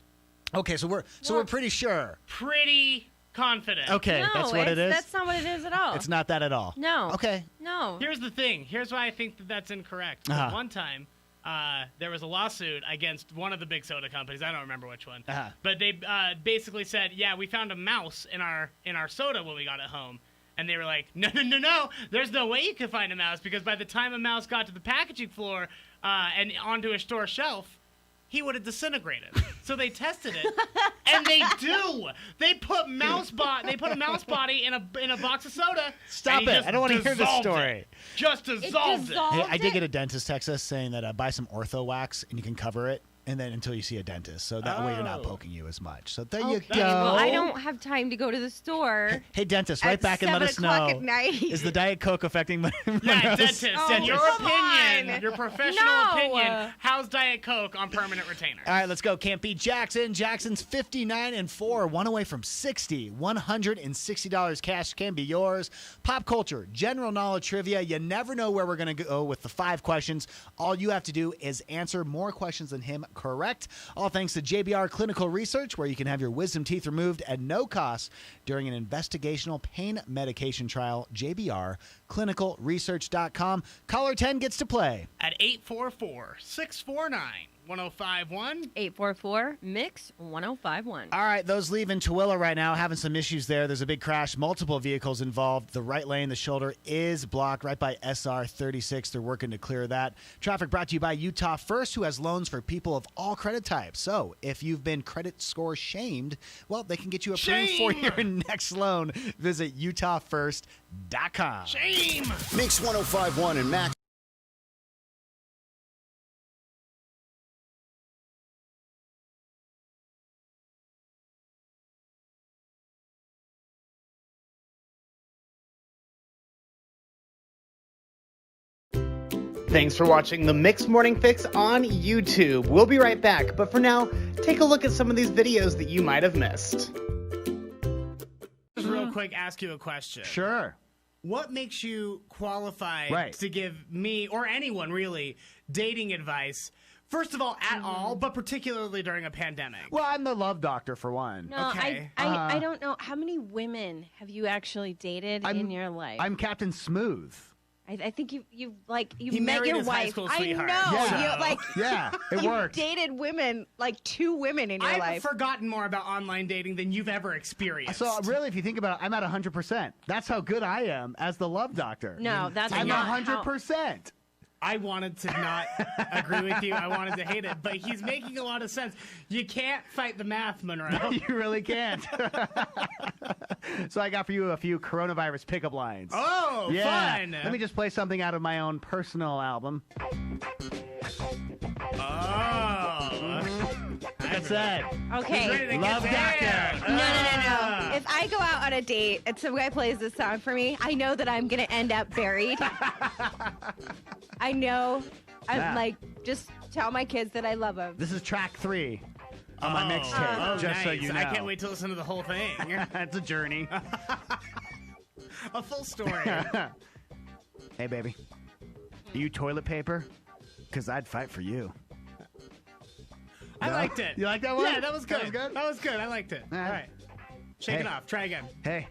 [SPEAKER 4] Okay, so we're pretty sure.
[SPEAKER 6] Pretty confident.
[SPEAKER 4] Okay,
[SPEAKER 5] No,
[SPEAKER 4] that's what it is.
[SPEAKER 5] That's not what it is at all.
[SPEAKER 4] It's not that at all.
[SPEAKER 5] No.
[SPEAKER 4] Okay.
[SPEAKER 5] No.
[SPEAKER 6] Here's the thing. Here's why I think that's incorrect.
[SPEAKER 4] Uh-huh.
[SPEAKER 6] One time, there was a lawsuit against one of the big soda companies. I don't remember which one.
[SPEAKER 4] Uh-huh.
[SPEAKER 6] But they basically said, yeah, we found a mouse in our soda when we got it home. And they were like, no. There's no way you could find a mouse because by the time a mouse got to the packaging floor and onto a store shelf, he would have disintegrated. So they tested it, and they do. They put a mouse body in a box of soda.
[SPEAKER 4] Stop it! I don't want to hear the story.
[SPEAKER 6] Just dissolved it.
[SPEAKER 4] Hey, I did get a dentist text us saying that buy some ortho wax and you can cover it, and then until you see a dentist, so that way you're not poking you as much. So there you go.
[SPEAKER 5] Well, I don't have time to go to the store.
[SPEAKER 4] Hey, dentist, write back and let us know.
[SPEAKER 5] At night.
[SPEAKER 4] Is the Diet Coke affecting my
[SPEAKER 6] Yeah,
[SPEAKER 4] nose?
[SPEAKER 6] dentist. In your opinion, your professional opinion, how's Diet Coke on permanent retainer?
[SPEAKER 4] All right, let's go. Can't beat Jackson. Jackson's 59-4, one away from 60. $160 cash can be yours. Pop culture, general knowledge trivia. You never know where we're going to go with the 5 questions. All you have to do is answer more questions than him correct. All thanks to JBR Clinical Research, where you can have your wisdom teeth removed at no cost during an investigational pain medication trial. JBR clinicalresearch.com. Caller 10 gets to play
[SPEAKER 6] at 844-649-1051.
[SPEAKER 5] 844-MIX-1051.
[SPEAKER 4] All right, those leaving Tooele right now having some issues there. There's a big crash, multiple vehicles involved. The right lane, the shoulder is blocked right by SR 36. They're working to clear that. Traffic brought to you by Utah First, who has loans for people of all credit types. So if you've been credit score shamed, well, they can get you approved for your next loan. Visit utahfirst.com.
[SPEAKER 6] Shame!
[SPEAKER 2] Mix 1051 and Max.
[SPEAKER 1] Thanks for watching the Mix Morning Fix on YouTube. We'll be right back, but for now, take a look at some of these videos that you might have missed.
[SPEAKER 6] Just real quick, ask you a question.
[SPEAKER 4] Sure.
[SPEAKER 6] What makes you qualified to give me, or anyone really, dating advice? First of all, at all, but particularly during a pandemic.
[SPEAKER 4] Well, I'm the love doctor for one.
[SPEAKER 5] No,
[SPEAKER 6] okay.
[SPEAKER 5] I don't know. How many women have you actually dated in your life?
[SPEAKER 4] I'm Captain Smooth.
[SPEAKER 5] I think you
[SPEAKER 6] He
[SPEAKER 5] met
[SPEAKER 6] married
[SPEAKER 5] your
[SPEAKER 6] his high
[SPEAKER 5] wife.
[SPEAKER 6] school
[SPEAKER 5] I
[SPEAKER 6] sweetheart.
[SPEAKER 5] know.
[SPEAKER 4] Yeah, it
[SPEAKER 5] you
[SPEAKER 4] worked.
[SPEAKER 5] dated women, like 2 women in your
[SPEAKER 6] I've
[SPEAKER 5] life.
[SPEAKER 6] forgotten more about online dating than you've ever experienced.
[SPEAKER 4] So really, if you think about it, I'm at 100%. That's how good I am as the love doctor.
[SPEAKER 5] No, that's
[SPEAKER 4] I'm
[SPEAKER 5] not
[SPEAKER 4] 100%.
[SPEAKER 6] I wanted to not agree with you. I wanted to hate it, but he's making a lot of sense. You can't fight the math, Monroe.
[SPEAKER 4] No, you really can't. So I got for you a few coronavirus pickup lines.
[SPEAKER 6] Oh, fun!
[SPEAKER 4] Let me just play something out of my own personal album.
[SPEAKER 6] Oh.
[SPEAKER 4] That's it.
[SPEAKER 5] Okay.
[SPEAKER 4] Love doctor.
[SPEAKER 5] No. If I go out on a date and some guy plays this song for me, I know that I'm going to end up buried. I know. I'm like, just tell my kids that I love them.
[SPEAKER 4] This is track 3 on my mixtape, just
[SPEAKER 6] nice.
[SPEAKER 4] so you know.
[SPEAKER 6] I can't wait to listen to the whole thing.
[SPEAKER 4] It's a journey.
[SPEAKER 6] A full story.
[SPEAKER 4] Hey, baby. Are you toilet paper? Because I'd fight for you.
[SPEAKER 6] I liked it.
[SPEAKER 4] You like that one?
[SPEAKER 6] Yeah, that was good.
[SPEAKER 4] That was good?
[SPEAKER 6] That was good. I liked it. All right. Shake it off. Try again.
[SPEAKER 4] Hey.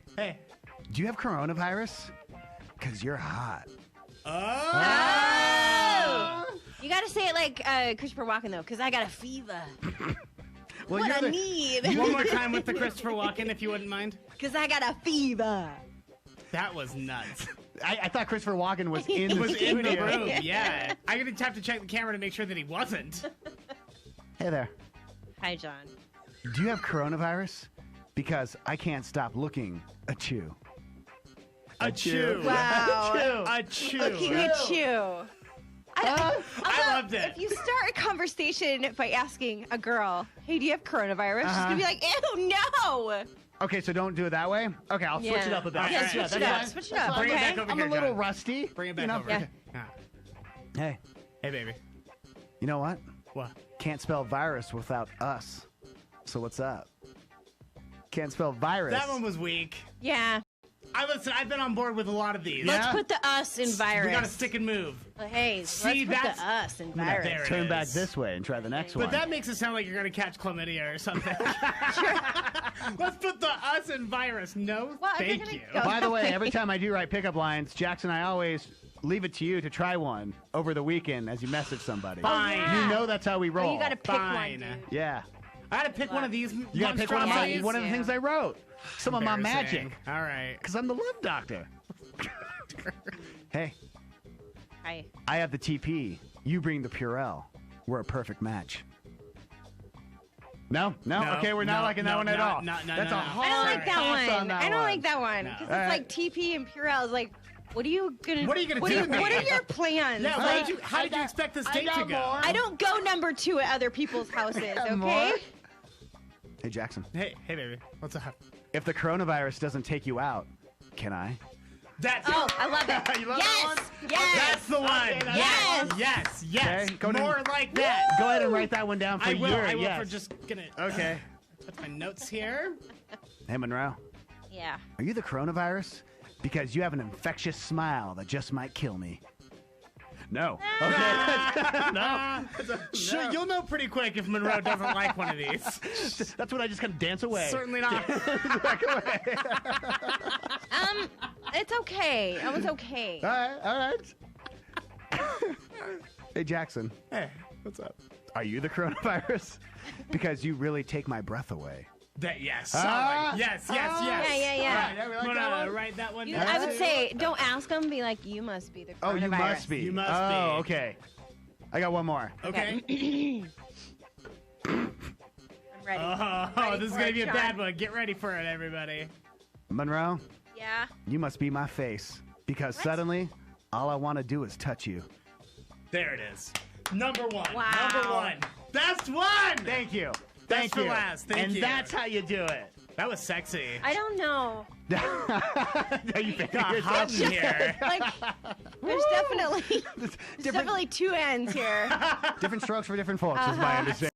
[SPEAKER 4] Do you have coronavirus? Because you're hot.
[SPEAKER 5] Oh! You got to say it like Christopher Walken, though, because I got a fever.
[SPEAKER 4] Well,
[SPEAKER 5] what I need.
[SPEAKER 6] One more time with the Christopher Walken, if you wouldn't mind.
[SPEAKER 5] Because I got a fever.
[SPEAKER 6] That was nuts.
[SPEAKER 4] I thought Christopher Walken was in the
[SPEAKER 6] was
[SPEAKER 4] studio.
[SPEAKER 6] in the room, yeah. I'm going to have to check the camera to make sure that he wasn't.
[SPEAKER 4] Hey there.
[SPEAKER 5] Hi, John.
[SPEAKER 4] Do you have coronavirus? Because I can't stop looking at you.
[SPEAKER 6] A chew.
[SPEAKER 5] Wow.
[SPEAKER 6] A chew.
[SPEAKER 5] Looking at you.
[SPEAKER 6] I loved it.
[SPEAKER 5] If you start a conversation by asking a girl, hey, do you have coronavirus? She's going to be like, ew, no.
[SPEAKER 4] Okay, so don't do it that way? Okay, I'll switch it up a bit.
[SPEAKER 5] Yeah, switch it up. Switch it up,
[SPEAKER 6] Bring it
[SPEAKER 5] okay?
[SPEAKER 6] back over
[SPEAKER 4] I'm
[SPEAKER 6] here,
[SPEAKER 4] a little
[SPEAKER 6] John.
[SPEAKER 4] rusty.
[SPEAKER 6] Bring it back over.
[SPEAKER 5] Yeah.
[SPEAKER 4] Hey.
[SPEAKER 6] Hey, baby.
[SPEAKER 4] You know what?
[SPEAKER 6] What?
[SPEAKER 4] Can't spell virus without us. So what's up? Can't spell virus.
[SPEAKER 6] That one was weak.
[SPEAKER 5] Yeah.
[SPEAKER 6] I've been on board with a lot of these.
[SPEAKER 5] Let's put the us in virus.
[SPEAKER 6] We got to stick and move.
[SPEAKER 5] Hey,
[SPEAKER 6] See,
[SPEAKER 5] let's put
[SPEAKER 6] that's-
[SPEAKER 5] the us in
[SPEAKER 4] I'm gonna
[SPEAKER 5] virus.
[SPEAKER 4] turn back this way and try the next one.
[SPEAKER 6] But that makes it sound like you're going to catch chlamydia or something. Let's put the us in virus. No,
[SPEAKER 5] Well, if
[SPEAKER 6] thank
[SPEAKER 5] you're
[SPEAKER 6] you.
[SPEAKER 5] gonna go-
[SPEAKER 4] By the way, every time I do write pickup lines, Jackson, I always leave it to you to try one over the weekend as you message somebody.
[SPEAKER 6] Fine.
[SPEAKER 4] You know that's how we roll.
[SPEAKER 5] Oh, you got to pick
[SPEAKER 6] Fine.
[SPEAKER 5] one, dude.
[SPEAKER 4] Yeah.
[SPEAKER 6] I had to pick one of these.
[SPEAKER 4] You got to pick one of
[SPEAKER 6] monstrosities.
[SPEAKER 4] one of the things I wrote. Some of my
[SPEAKER 6] Embarrassing.
[SPEAKER 4] magic.
[SPEAKER 6] All right.
[SPEAKER 4] Because I'm the love doctor. Hey,
[SPEAKER 5] Hi.
[SPEAKER 4] I have the TP. You bring the Purell. We're a perfect match. No? Okay, we're not liking that one at all. That's a hard
[SPEAKER 8] I don't like that
[SPEAKER 4] pass
[SPEAKER 8] one.
[SPEAKER 4] on that
[SPEAKER 8] I don't
[SPEAKER 4] one.
[SPEAKER 8] like that one because it's like TP and Purell is like, what are you gonna?
[SPEAKER 6] What are you gonna
[SPEAKER 8] what
[SPEAKER 6] do
[SPEAKER 8] Are
[SPEAKER 6] with me?
[SPEAKER 8] what are your plans?
[SPEAKER 6] Yeah,
[SPEAKER 8] Like,
[SPEAKER 6] how did you expect this date to go?
[SPEAKER 8] I don't go number 2 at other people's houses. Okay.
[SPEAKER 4] Hey, Jackson.
[SPEAKER 6] Hey, baby. What's up?
[SPEAKER 4] If the coronavirus doesn't take you out, can I?
[SPEAKER 6] That's
[SPEAKER 8] Oh, I love it.
[SPEAKER 6] You love
[SPEAKER 8] yes.
[SPEAKER 6] that one?
[SPEAKER 8] Yes.
[SPEAKER 6] That's the one.
[SPEAKER 8] Yes.
[SPEAKER 6] Yes.
[SPEAKER 4] Okay, go
[SPEAKER 6] More
[SPEAKER 4] ahead.
[SPEAKER 6] like that.
[SPEAKER 4] Go ahead and write that one down for
[SPEAKER 6] I will.
[SPEAKER 4] your
[SPEAKER 6] I will.
[SPEAKER 4] yes.
[SPEAKER 6] For just gonna.
[SPEAKER 4] Okay.
[SPEAKER 6] Put my notes here.
[SPEAKER 4] Hey, Monroe.
[SPEAKER 8] Yeah.
[SPEAKER 4] Are you the coronavirus? Because you have an infectious smile that just might kill me. No. Okay. No.
[SPEAKER 6] Sure, you'll know pretty quick if Monroe doesn't like one of these.
[SPEAKER 4] That's when I just kind of dance away.
[SPEAKER 6] Certainly not.
[SPEAKER 4] Back away.
[SPEAKER 8] It's okay. That one's okay.
[SPEAKER 4] All right. Hey, Jackson.
[SPEAKER 6] Hey, what's up?
[SPEAKER 4] Are you the coronavirus? Because you really take my breath away.
[SPEAKER 6] Yes.
[SPEAKER 4] Ah.
[SPEAKER 6] Yes.
[SPEAKER 8] Yeah.
[SPEAKER 6] Right,
[SPEAKER 4] we like that one.
[SPEAKER 6] write that one
[SPEAKER 8] You-
[SPEAKER 6] down.
[SPEAKER 8] I would say, don't ask them. Be like, you must be the coronavirus.
[SPEAKER 4] Oh, you must be.
[SPEAKER 6] You must
[SPEAKER 4] oh,
[SPEAKER 6] be.
[SPEAKER 4] okay. I got one more.
[SPEAKER 6] Okay.
[SPEAKER 8] I'm ready.
[SPEAKER 6] Oh,
[SPEAKER 8] Ready
[SPEAKER 6] this is
[SPEAKER 8] for
[SPEAKER 6] gonna
[SPEAKER 8] it,
[SPEAKER 6] be a
[SPEAKER 8] Sean.
[SPEAKER 6] bad one. Get ready for it, everybody.
[SPEAKER 4] Monroe,
[SPEAKER 8] Yeah.
[SPEAKER 4] you must be my face. Because suddenly, all I want to do is touch you.
[SPEAKER 6] There it is. Number 1.
[SPEAKER 8] Wow.
[SPEAKER 6] Number 1. Best one.
[SPEAKER 4] Thank you.
[SPEAKER 6] Best
[SPEAKER 4] Thank
[SPEAKER 6] for
[SPEAKER 4] you.
[SPEAKER 6] last. Thank
[SPEAKER 4] and
[SPEAKER 6] you.
[SPEAKER 4] that's how you do it.
[SPEAKER 6] That was sexy.
[SPEAKER 8] I don't know.
[SPEAKER 4] Are you picking
[SPEAKER 6] Got hot
[SPEAKER 4] yourself?
[SPEAKER 6] in here.
[SPEAKER 8] Like, there's definitely 2 ends here.
[SPEAKER 4] Different strokes for different folks, is my understanding.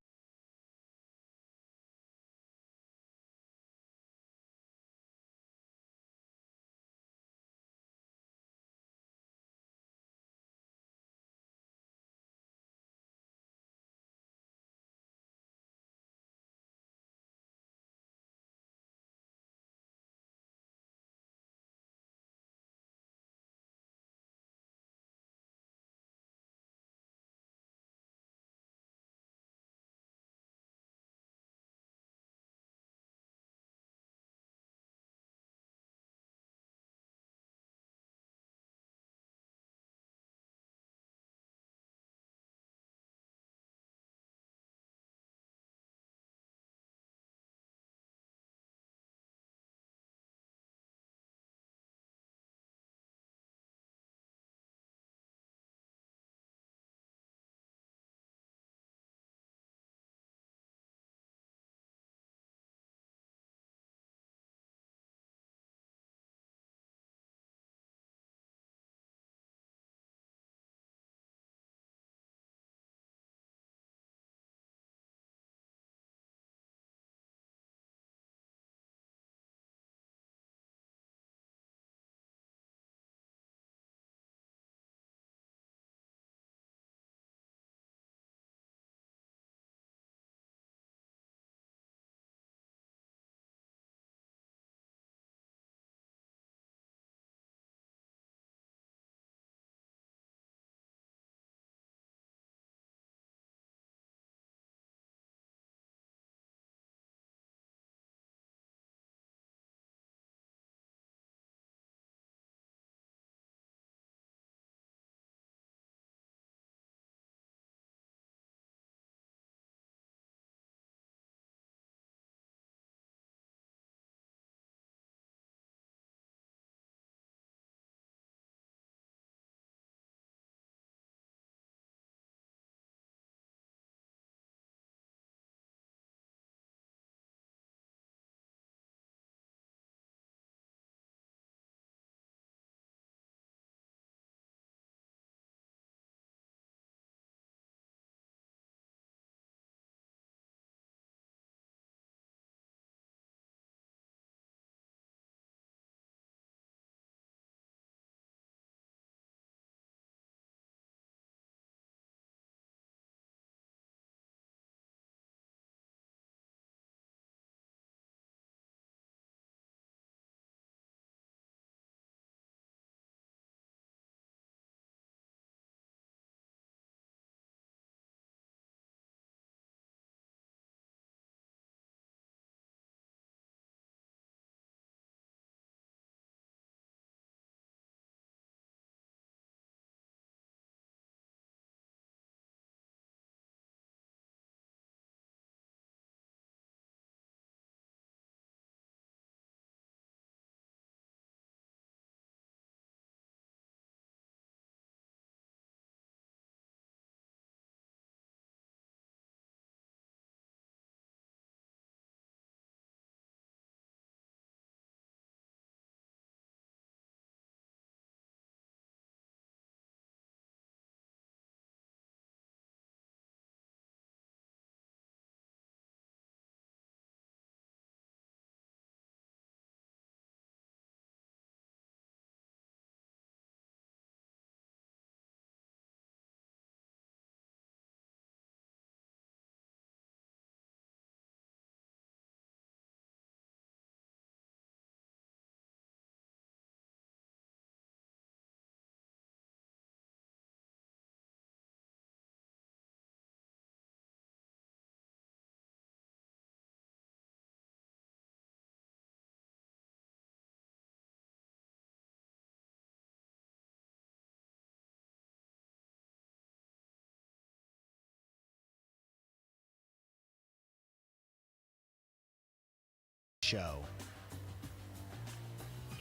[SPEAKER 4] show?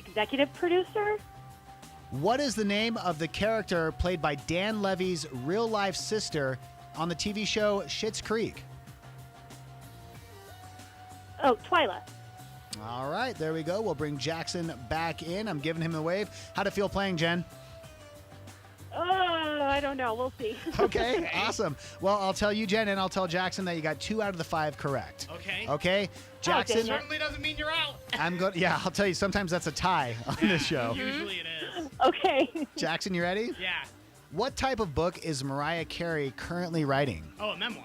[SPEAKER 13] Executive producer?
[SPEAKER 4] What is the name of the character played by Dan Levy's real-life sister on the TV show Schitt's Creek?
[SPEAKER 13] Oh, Twyla.
[SPEAKER 4] All right, there we go. We'll bring Jackson back in. I'm giving him the wave. How'd it feel playing, Jen?
[SPEAKER 13] I don't know. We'll see.
[SPEAKER 4] Okay, awesome. Well, I'll tell you, Jen, and I'll tell Jackson that you got 2 out of the 5 correct.
[SPEAKER 6] Okay.
[SPEAKER 4] Okay, Jackson.
[SPEAKER 6] Certainly doesn't mean you're out.
[SPEAKER 4] I'm good. Yeah, I'll tell you. Sometimes that's a tie on this show.
[SPEAKER 6] Usually it is.
[SPEAKER 13] Okay.
[SPEAKER 4] Jackson, you ready?
[SPEAKER 6] Yeah.
[SPEAKER 4] What type of book is Mariah Carey currently writing?
[SPEAKER 6] Oh, a memoir.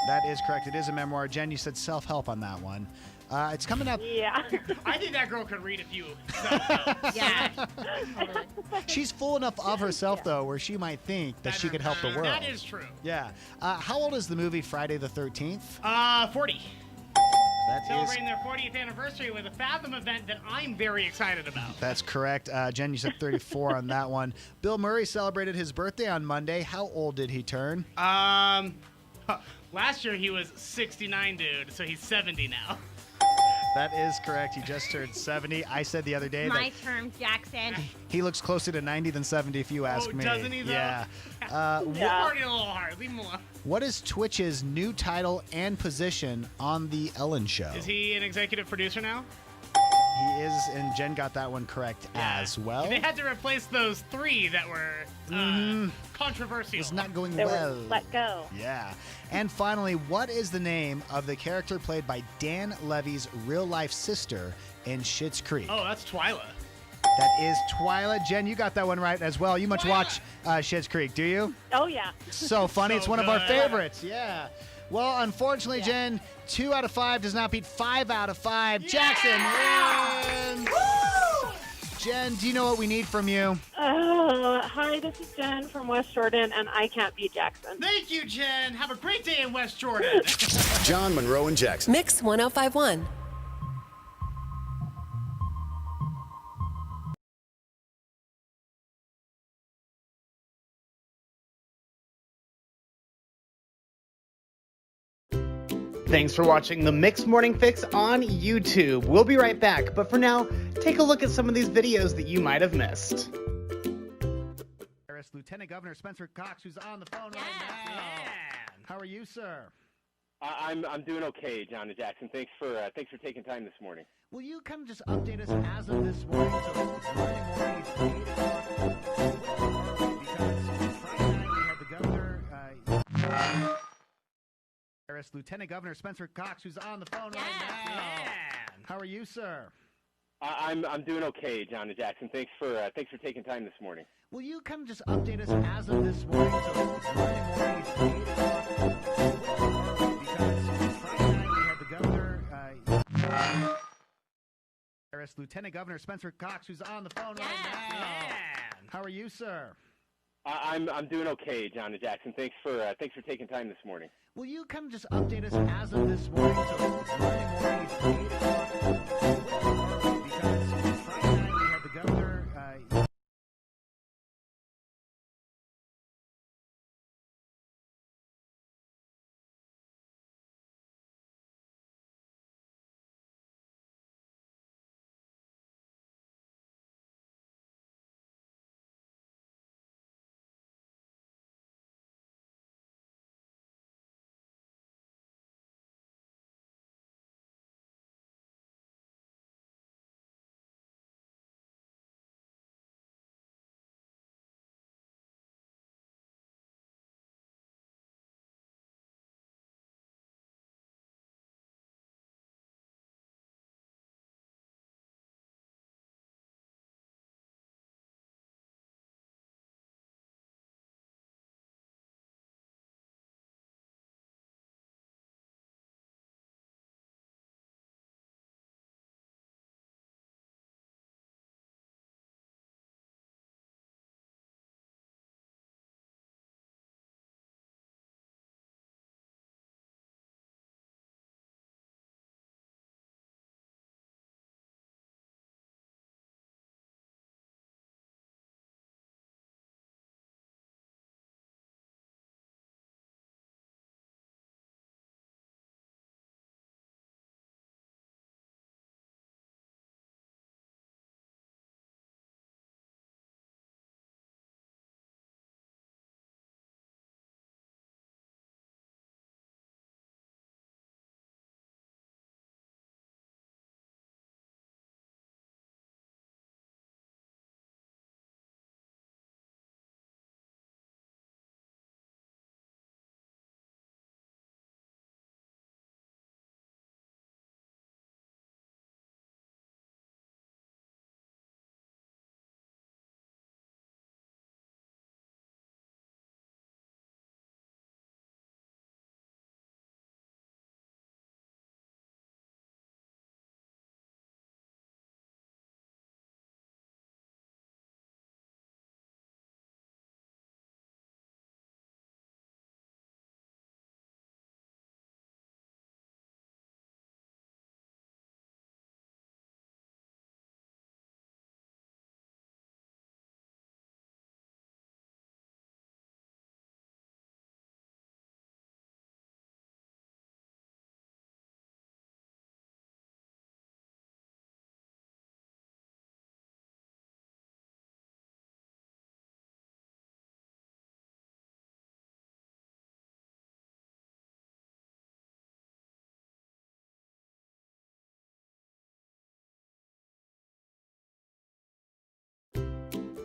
[SPEAKER 4] That is correct. It is a memoir. Jen, you said self-help on that one. It's coming out.
[SPEAKER 13] Yeah.
[SPEAKER 6] I think that girl could read a few.
[SPEAKER 5] Yeah.
[SPEAKER 4] She's full enough of herself, though, where she might think that she could help the world.
[SPEAKER 6] That is true.
[SPEAKER 4] Yeah. How old is the movie Friday the 13th?
[SPEAKER 6] 40.
[SPEAKER 4] That is.
[SPEAKER 6] Celebrating their 40th anniversary with a Fathom event that I'm very excited about.
[SPEAKER 4] That's correct. Jen, you said 34 on that one. Bill Murray celebrated his birthday on Monday. How old did he turn?
[SPEAKER 6] Last year he was 69, dude, so he's 70 now.
[SPEAKER 4] That is correct. He just turned 70. I said the other day
[SPEAKER 8] My
[SPEAKER 4] that
[SPEAKER 8] term, Jackson.
[SPEAKER 4] he looks closer to 90 than 70 if you ask
[SPEAKER 6] Oh,
[SPEAKER 4] me.
[SPEAKER 6] doesn't he, though?
[SPEAKER 4] Yeah.
[SPEAKER 6] We're partying a little hard. Leave him alone.
[SPEAKER 4] What is Twitch's new title and position on The Ellen Show?
[SPEAKER 6] Is he an executive producer now?
[SPEAKER 4] He is, and Jen got that one correct as well.
[SPEAKER 6] They had to replace those 3 that were controversial.
[SPEAKER 4] It's not going
[SPEAKER 13] They
[SPEAKER 4] well.
[SPEAKER 13] were let go.
[SPEAKER 4] Yeah. And finally, what is the name of the character played by Dan Levy's real-life sister in Schitt's Creek?
[SPEAKER 6] Oh, that's Twyla.
[SPEAKER 4] That is Twyla. Jen, you got that one right as well. You much watch Schitt's Creek, do you?
[SPEAKER 13] Oh, yeah.
[SPEAKER 4] So funny.
[SPEAKER 6] So
[SPEAKER 4] It's one of our
[SPEAKER 6] good.
[SPEAKER 4] favorites. Yeah. Well, unfortunately, Jen, 2 out of 5 does not beat 5 out of 5. Jackson wins. Jen, do you know what we need from you?
[SPEAKER 13] Hi, this is Jen from West Jordan, and I can't beat Jackson.
[SPEAKER 6] Thank you, Jen. Have a great day in West Jordan.
[SPEAKER 2] John, Monroe, and Jackson.
[SPEAKER 3] Mix 1051.
[SPEAKER 1] Thanks for watching the Mixed Morning Fix on YouTube. We'll be right back, but for now, take a look at some of these videos that you might have missed.
[SPEAKER 4] Lieutenant Governor Spencer Cox, who's on the phone right now. How are you, sir?
[SPEAKER 14] I'm doing okay, John and Jackson. Thanks for taking time this morning.
[SPEAKER 4] Will you kind of just update us as of this morning? So it's Monday morning, it's 8 o'clock. Because Friday night we had the governor, Lieutenant Governor Spencer Cox, who's on the phone right now. How are you, sir?
[SPEAKER 14] I'm doing okay, John and Jackson. Thanks for taking time this morning.
[SPEAKER 4] Will you kind of just update us as of this morning? So it's Monday morning, it's 8 o'clock. Because Friday night we had the governor, Lieutenant Governor Spencer Cox, who's on the phone right now. How are you, sir?
[SPEAKER 14] I'm doing okay, John and Jackson. Thanks for taking time this morning.
[SPEAKER 4] Will you kind of just update us as of this morning? So it's Monday morning, it's 8 o'clock. Because Friday night we had the governor,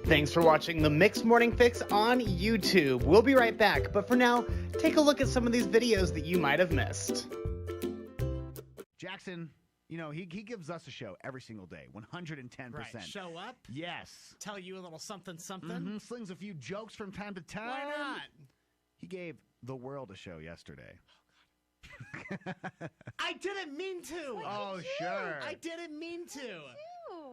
[SPEAKER 1] Thanks for watching the Mixed Morning Fix on YouTube. We'll be right back, but for now, take a look at some of these videos that you might have missed.
[SPEAKER 4] Jackson, you know, he gives us a show every single day, 110%.
[SPEAKER 6] Right. Show up.
[SPEAKER 4] Yes.
[SPEAKER 6] Tell you a little something.
[SPEAKER 4] Slings a few jokes from time to time.
[SPEAKER 6] Why not?
[SPEAKER 4] He gave the world a show yesterday.
[SPEAKER 6] I didn't mean to.
[SPEAKER 4] Oh, sure.
[SPEAKER 6] I didn't mean to.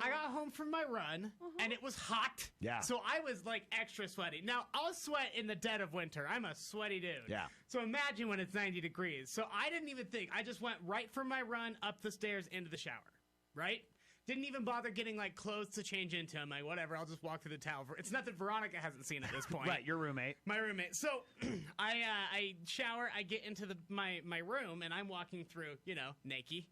[SPEAKER 6] I got home from my run, and it was hot.
[SPEAKER 4] Yeah.
[SPEAKER 6] So I was, like, extra sweaty. Now, I'll sweat in the dead of winter. I'm a sweaty dude.
[SPEAKER 4] Yeah.
[SPEAKER 6] So imagine when it's 90 degrees. So I didn't even think. I just went right from my run up the stairs into the shower, right? Didn't even bother getting, like, clothes to change into. I'm like, whatever, I'll just walk through the towel. It's not that Veronica hasn't seen at this point.
[SPEAKER 4] Right, your roommate.
[SPEAKER 6] My roommate. So I shower, I get into my room, and I'm walking through, you know, naked.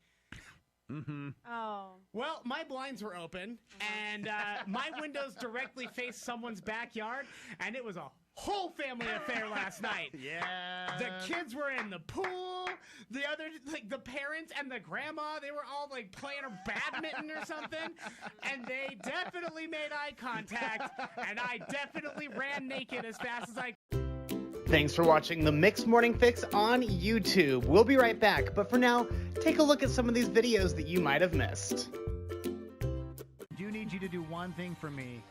[SPEAKER 4] Mm-hmm.
[SPEAKER 8] Oh.
[SPEAKER 6] Well, my blinds were open, and my windows directly faced someone's backyard, and it was a whole family affair last night.
[SPEAKER 4] Yeah.
[SPEAKER 6] The kids were in the pool. The other, like, the parents and the grandma, they were all, like, playing a badminton or something, and they definitely made eye contact, and I definitely ran naked as fast as I could.
[SPEAKER 1] Thanks for watching the Mixed Morning Fix on YouTube. We'll be right back, but for now, take a look at some of these videos that you might have missed.
[SPEAKER 4] I do need you to do one thing for me.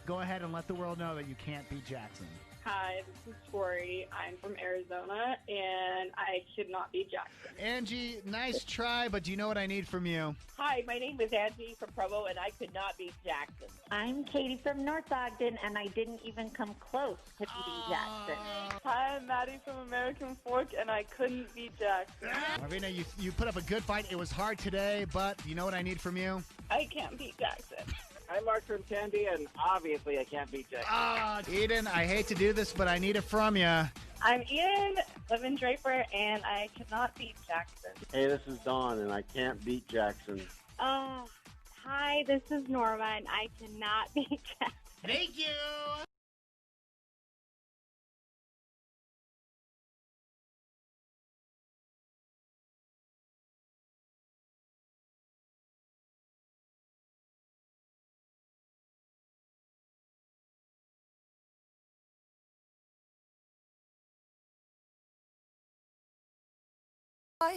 [SPEAKER 4] Go ahead and let the world know that you can't beat Jackson.
[SPEAKER 13] Hi, this is Tori. I'm from Arizona, and I could not be Jackson.
[SPEAKER 4] Angie, nice try, but do you know what I need from you?
[SPEAKER 15] Hi, my name is Angie from Provo, and I could not beat Jackson.
[SPEAKER 16] I'm Katie from North Ogden, and I didn't even come close to beating Jackson.
[SPEAKER 13] Hi, I'm Maddie from American Fork, and I couldn't beat Jackson.
[SPEAKER 4] Marvina, you put up a good fight. It was hard today, but you know what I need from you?
[SPEAKER 13] I can't beat Jackson.
[SPEAKER 14] I'm Mark from Tandy, and obviously I can't beat Jackson.
[SPEAKER 4] Eden, I hate to do this, but I need it from you.
[SPEAKER 13] I'm Ian, live in Draper, and I cannot beat Jackson.
[SPEAKER 14] Hey, this is Dawn, and I can't beat Jackson.
[SPEAKER 13] Hi, this is Norma, and I cannot beat Jackson.
[SPEAKER 6] Thank you.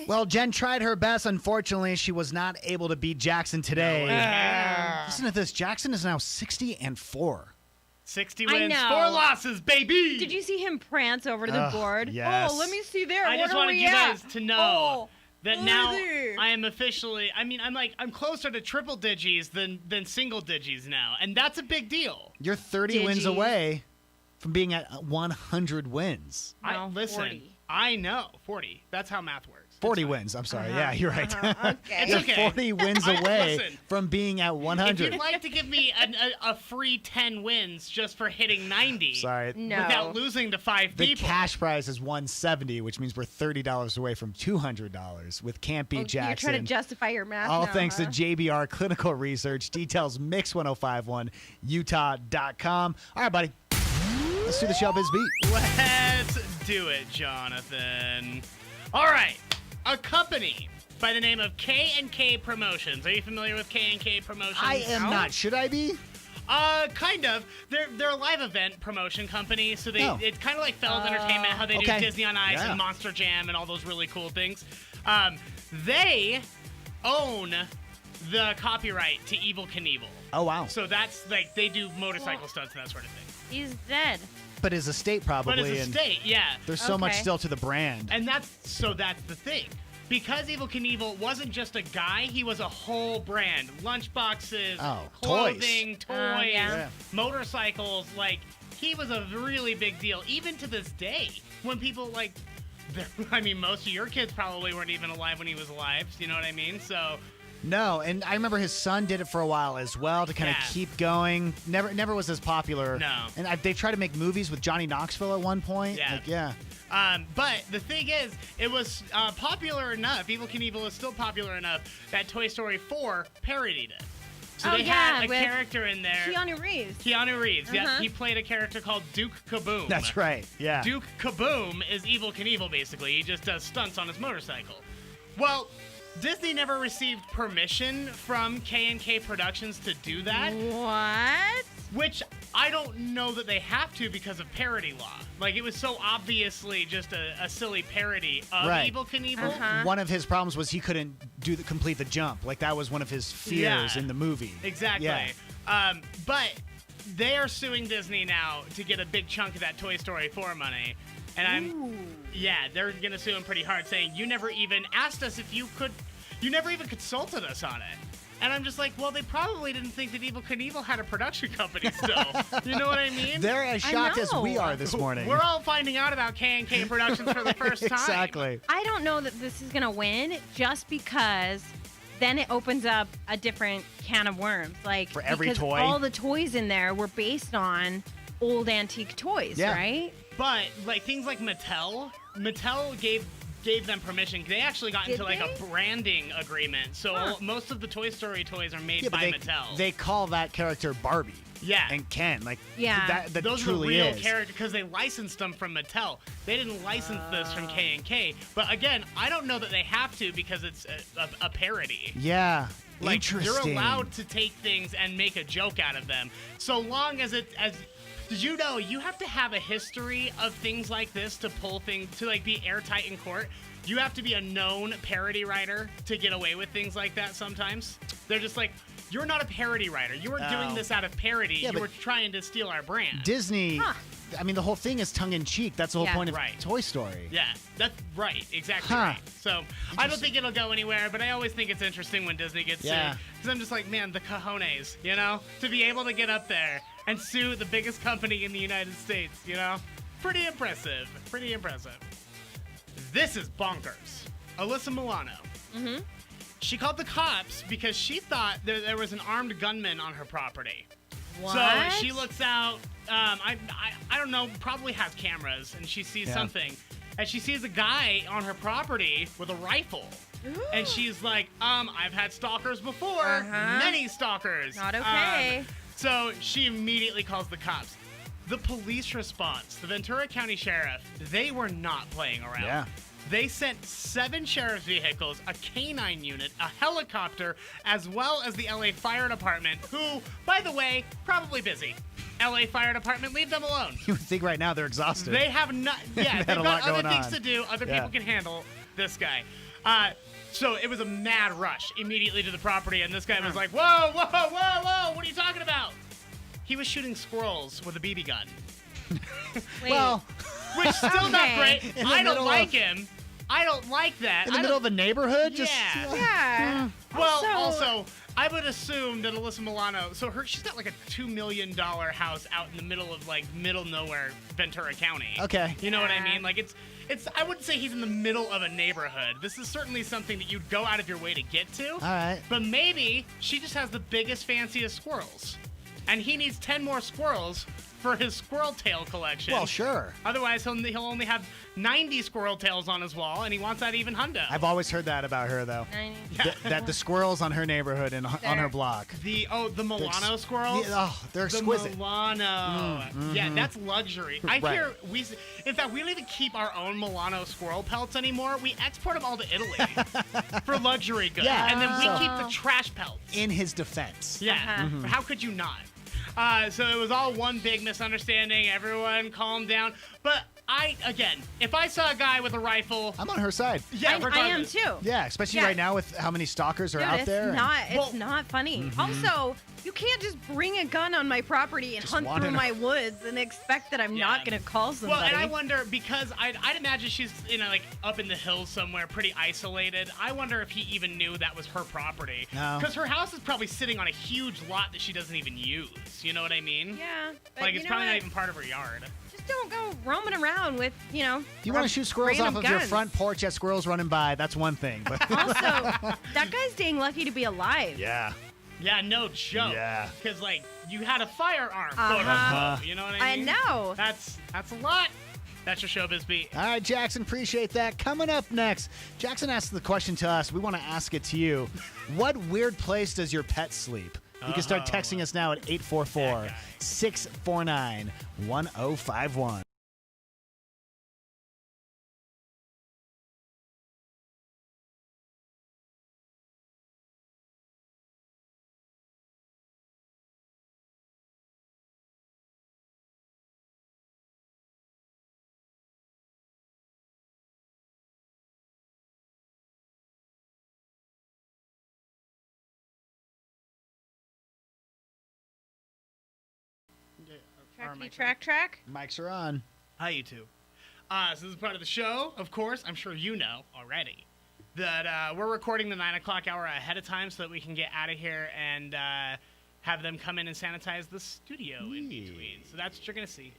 [SPEAKER 4] Well, Jen tried her best. Unfortunately, she was not able to beat Jackson today. Listen to this. Jackson is now 60-4.
[SPEAKER 6] 60
[SPEAKER 5] I
[SPEAKER 6] wins,
[SPEAKER 5] know.
[SPEAKER 6] 4 losses, baby.
[SPEAKER 5] Did you see him prance over to the board?
[SPEAKER 4] yes.
[SPEAKER 5] Oh, let me see there.
[SPEAKER 6] I
[SPEAKER 5] What
[SPEAKER 6] just
[SPEAKER 5] are
[SPEAKER 6] wanted
[SPEAKER 5] we
[SPEAKER 6] you
[SPEAKER 5] at?
[SPEAKER 6] guys to know that now
[SPEAKER 5] there.
[SPEAKER 6] I am officially. I mean, I'm closer to triple digis than single digis now, and that's a big deal.
[SPEAKER 4] You're 30 wins
[SPEAKER 5] Digis.
[SPEAKER 4] away from being at 100 wins.
[SPEAKER 5] No,
[SPEAKER 6] Listen,
[SPEAKER 5] 40.
[SPEAKER 6] I know 40. That's how math works.
[SPEAKER 4] 40 wins. I'm sorry. Yeah, you're right.
[SPEAKER 5] Okay.
[SPEAKER 6] It's
[SPEAKER 4] You're
[SPEAKER 6] okay.
[SPEAKER 4] 40 wins away
[SPEAKER 6] Listen,
[SPEAKER 4] from being at
[SPEAKER 6] if
[SPEAKER 4] 100.
[SPEAKER 6] you'd like to give me a free 10 wins just for hitting 90
[SPEAKER 4] Sorry.
[SPEAKER 5] No.
[SPEAKER 6] without losing to 5
[SPEAKER 4] The
[SPEAKER 6] people.
[SPEAKER 4] cash prize is $170, which means we're $30 away from $200 with Can't Beat
[SPEAKER 5] Oh,
[SPEAKER 4] Jackson.
[SPEAKER 5] You're trying to justify your math
[SPEAKER 4] All
[SPEAKER 5] now,
[SPEAKER 4] thanks
[SPEAKER 5] huh?
[SPEAKER 4] to JBR Clinical Research. Details mix1051utah.com. All right, buddy. Let's do the Showbiz Beat.
[SPEAKER 6] Let's do it, Jonathan. All right. A company by the name of K&K Promotions. Are you familiar with K&K Promotions?
[SPEAKER 4] I am not. Should I be?
[SPEAKER 6] Kind of. They're a live event promotion company, so it's kind of like Feld Entertainment, how they
[SPEAKER 4] okay.
[SPEAKER 6] do Disney on Ice
[SPEAKER 4] Yeah.
[SPEAKER 6] and Monster Jam and all those really cool things. They own the copyright to Evel Knievel.
[SPEAKER 4] Oh, wow.
[SPEAKER 6] So that's like they do motorcycle stunts and that sort of thing.
[SPEAKER 5] He's dead.
[SPEAKER 4] But his estate probably.
[SPEAKER 6] But it's a
[SPEAKER 4] and
[SPEAKER 6] state, yeah.
[SPEAKER 4] There's so much
[SPEAKER 5] Okay.
[SPEAKER 4] still to the brand.
[SPEAKER 6] And that's the thing. Because Evel Knievel wasn't just a guy, he was a whole brand. Lunchboxes, clothing, toys,
[SPEAKER 5] yeah.
[SPEAKER 6] motorcycles. Like, he was a really big deal. Even to this day, when people, like, I mean, most of your kids probably weren't even alive when he was alive. You know what I mean? So,
[SPEAKER 4] No, and I remember his son did it for a while as well to kind of
[SPEAKER 6] Yeah.
[SPEAKER 4] keep going. Never was as popular.
[SPEAKER 6] No.
[SPEAKER 4] And they tried to make movies with Johnny Knoxville at one point.
[SPEAKER 6] Yeah.
[SPEAKER 4] Like, yeah.
[SPEAKER 6] but the thing is, it was popular enough. Evel Knievel is still popular enough that Toy Story 4 parodied it. So they had a
[SPEAKER 5] with
[SPEAKER 6] character in there.
[SPEAKER 5] Keanu Reeves.
[SPEAKER 6] Keanu Reeves. Yeah,
[SPEAKER 5] Uh-huh.
[SPEAKER 6] he played a character called Duke Kaboom.
[SPEAKER 4] That's right. Yeah.
[SPEAKER 6] Duke Kaboom is Evel Knievel, basically. He just does stunts on his motorcycle. Well, Disney never received permission from K&K Productions to do that.
[SPEAKER 5] What?
[SPEAKER 6] Which I don't know that they have to because of parody law. Like, it was so obviously just a silly parody of Evel Knievel.
[SPEAKER 4] One of his problems was he couldn't complete the jump. Like, that was one of his fears in the movie.
[SPEAKER 6] Exactly.
[SPEAKER 4] Yeah.
[SPEAKER 6] But they are suing Disney now to get a big chunk of that Toy Story 4 money. And they're going to sue him pretty hard, saying, you never even asked us if you never even consulted us on it. And I'm just like, well, they probably didn't think that Evel Knievel had a production company still. You know what I mean?
[SPEAKER 4] They're as shocked as we are this morning.
[SPEAKER 6] We're all finding out about K&K Productions for the first time.
[SPEAKER 4] Exactly.
[SPEAKER 8] I don't know that this is going to win just because then it opens up a different can of worms. Like,
[SPEAKER 4] for every
[SPEAKER 8] because
[SPEAKER 4] toy.
[SPEAKER 8] all the toys in there were based on old antique toys, right?
[SPEAKER 6] But like things like Mattel gave them permission. They actually got into like a branding agreement. So most of the Toy Story toys are made by Mattel.
[SPEAKER 4] They call that character Barbie.
[SPEAKER 6] Yeah.
[SPEAKER 4] And Ken. Like,
[SPEAKER 8] yeah.
[SPEAKER 4] that
[SPEAKER 6] those
[SPEAKER 4] truly
[SPEAKER 6] are the real
[SPEAKER 4] is.
[SPEAKER 6] characters because they licensed them from Mattel. They didn't license this from K&K. But again, I don't know that they have to because it's a parody.
[SPEAKER 4] Yeah.
[SPEAKER 6] Like,
[SPEAKER 4] Interesting.
[SPEAKER 6] you're allowed to take things and make a joke out of them. So long as did you know you have to have a history of things like this to pull things, to like be airtight in court? You have to be a known parody writer to get away with things like that sometimes. They're just like, you're not a parody writer. You weren't doing this out of parody.
[SPEAKER 4] Yeah,
[SPEAKER 6] you were trying to steal our brand.
[SPEAKER 4] Disney, I mean, the whole thing is tongue-in-cheek. That's the whole point of Toy Story.
[SPEAKER 6] Yeah, that's right. Exactly right. So I don't think it'll go anywhere, but I always think it's interesting when Disney gets sued. Because I'm just like, man, the cojones, you know? To be able to get up there and sue the biggest company in the United States, you know? Pretty impressive. Pretty impressive. This is bonkers. Alyssa Milano.
[SPEAKER 8] Mm-hmm.
[SPEAKER 6] She called the cops because she thought there was an armed gunman on her property.
[SPEAKER 8] What?
[SPEAKER 6] So she looks out. I don't know. Probably has cameras, and she sees something, and she sees a guy on her property with a rifle. Ooh. And she's like, I've had stalkers before. Many stalkers.
[SPEAKER 8] Not okay.
[SPEAKER 6] So she immediately calls the cops. The police response, the Ventura County Sheriff, they were not playing around.
[SPEAKER 4] Yeah.
[SPEAKER 6] They sent 7 sheriff's vehicles, a canine unit, a helicopter, as well as the LA Fire Department, who, by the way, probably busy. LA Fire Department, leave them alone.
[SPEAKER 4] You would think right now they're exhausted.
[SPEAKER 6] They have not. Yeah,
[SPEAKER 4] They had
[SPEAKER 6] they've
[SPEAKER 4] a
[SPEAKER 6] got
[SPEAKER 4] lot
[SPEAKER 6] other
[SPEAKER 4] going
[SPEAKER 6] things
[SPEAKER 4] on.
[SPEAKER 6] to do. Other
[SPEAKER 4] Yeah.
[SPEAKER 6] people can handle this guy. So it was a mad rush immediately to the property, and this guy was like, whoa, whoa, whoa, whoa, what are you talking about? He was shooting squirrels with a BB gun.
[SPEAKER 4] Well,
[SPEAKER 6] which still not great.
[SPEAKER 4] In the
[SPEAKER 6] I don't
[SPEAKER 4] middle
[SPEAKER 6] like
[SPEAKER 4] of-
[SPEAKER 6] him. I don't like that.
[SPEAKER 4] in the middle of a neighborhood? Just,
[SPEAKER 6] Yeah. Well, also, I would assume that Alyssa Milano, so she's got like a $2 million house out in the middle of like middle nowhere Ventura County.
[SPEAKER 4] Okay.
[SPEAKER 6] You know what I mean? Like it's I wouldn't say he's in the middle of a neighborhood. This is certainly something that you'd go out of your way to get to.
[SPEAKER 4] All right.
[SPEAKER 6] But maybe she just has the biggest, fanciest squirrels. And he needs 10 more squirrels for his squirrel tail collection.
[SPEAKER 4] Well, sure.
[SPEAKER 6] Otherwise, he'll only have 90 squirrel tails on his wall, and he wants that even hundo.
[SPEAKER 4] I've always heard that about her, though. That the squirrels on her neighborhood and on her block.
[SPEAKER 6] The Milano squirrels.
[SPEAKER 4] Yeah, they're exquisite.
[SPEAKER 6] The Milano. Yeah, that's luxury. I
[SPEAKER 4] Right.
[SPEAKER 6] hear in fact, we don't even keep our own Milano squirrel pelts anymore. We export them all to Italy for luxury goods,
[SPEAKER 4] Yeah.
[SPEAKER 6] and then we
[SPEAKER 4] So-
[SPEAKER 6] keep the trash pelts.
[SPEAKER 4] In his defense.
[SPEAKER 6] Yeah. How could you not? So it was all one big misunderstanding. Everyone calm down. But if I saw a guy with a rifle,
[SPEAKER 4] I'm on her side.
[SPEAKER 6] Yeah,
[SPEAKER 8] I am
[SPEAKER 6] regardless.
[SPEAKER 8] too.
[SPEAKER 4] Yeah, especially right now with how many stalkers are
[SPEAKER 8] Dude,
[SPEAKER 4] out
[SPEAKER 8] it's
[SPEAKER 4] there.
[SPEAKER 8] It's not funny. Also, you can't just bring a gun on my property and
[SPEAKER 4] Just
[SPEAKER 8] hunt
[SPEAKER 4] wander-
[SPEAKER 8] through my woods and expect that I'm not going to call somebody.
[SPEAKER 6] Well, and I wonder because I'd imagine she's up in the hills somewhere, pretty isolated. I wonder if he even knew that was her property.
[SPEAKER 4] No.
[SPEAKER 6] Because her house is probably sitting on a huge lot that she doesn't even use. You know what I mean?
[SPEAKER 8] Yeah. But
[SPEAKER 6] Like
[SPEAKER 8] you
[SPEAKER 6] it's
[SPEAKER 8] know
[SPEAKER 6] probably not
[SPEAKER 8] what?
[SPEAKER 6] even part of her yard.
[SPEAKER 8] Just don't go roaming around with,
[SPEAKER 4] If you want to shoot squirrels off of your front porch at squirrels running by, that's one thing. But
[SPEAKER 8] Also, that guy's dang lucky to be alive.
[SPEAKER 4] yeah.
[SPEAKER 6] Yeah, no joke.
[SPEAKER 4] Yeah.
[SPEAKER 6] Because you had a firearm. quote
[SPEAKER 8] Uh-huh.
[SPEAKER 6] unquote, you know what
[SPEAKER 8] I
[SPEAKER 6] I mean?
[SPEAKER 8] know.
[SPEAKER 6] That's a lot. That's your showbiz beat.
[SPEAKER 4] All right, Jackson, appreciate that. Coming up next, Jackson asked the question to us. We want to ask it to you. What weird place does your pet sleep? You can start texting us now at 844-649-1051.
[SPEAKER 5] Track.
[SPEAKER 4] Mics are on.
[SPEAKER 6] Hi, you two. So this is part of the show, of course. I'm sure you know already that we're recording the 9 o'clock hour ahead of time so that we can get out of here and have them come in and sanitize the studio in between. So that's what you're going to see.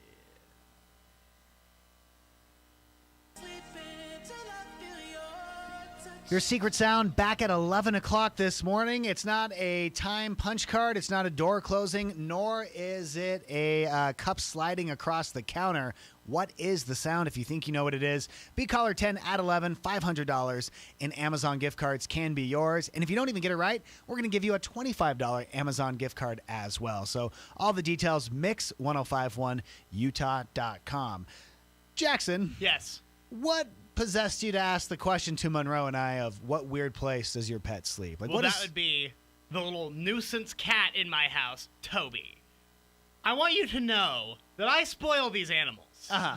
[SPEAKER 4] Your secret sound back at 11 o'clock this morning. It's not a time punch card. It's not a door closing, nor is it a cup sliding across the counter. What is the sound? If you think you know what it is, be caller 10 at 11, $500 in Amazon gift cards can be yours. And if you don't even get it right, we're going to give you a $25 Amazon gift card as well. So all the details, mix1051utah.com. Jackson.
[SPEAKER 6] Yes.
[SPEAKER 4] What possessed you to ask the question to Monroe and I of what weird place does your pet sleep? Like,
[SPEAKER 6] Well, that would be the little nuisance cat in my house, Toby. I want you to know that I spoil these animals.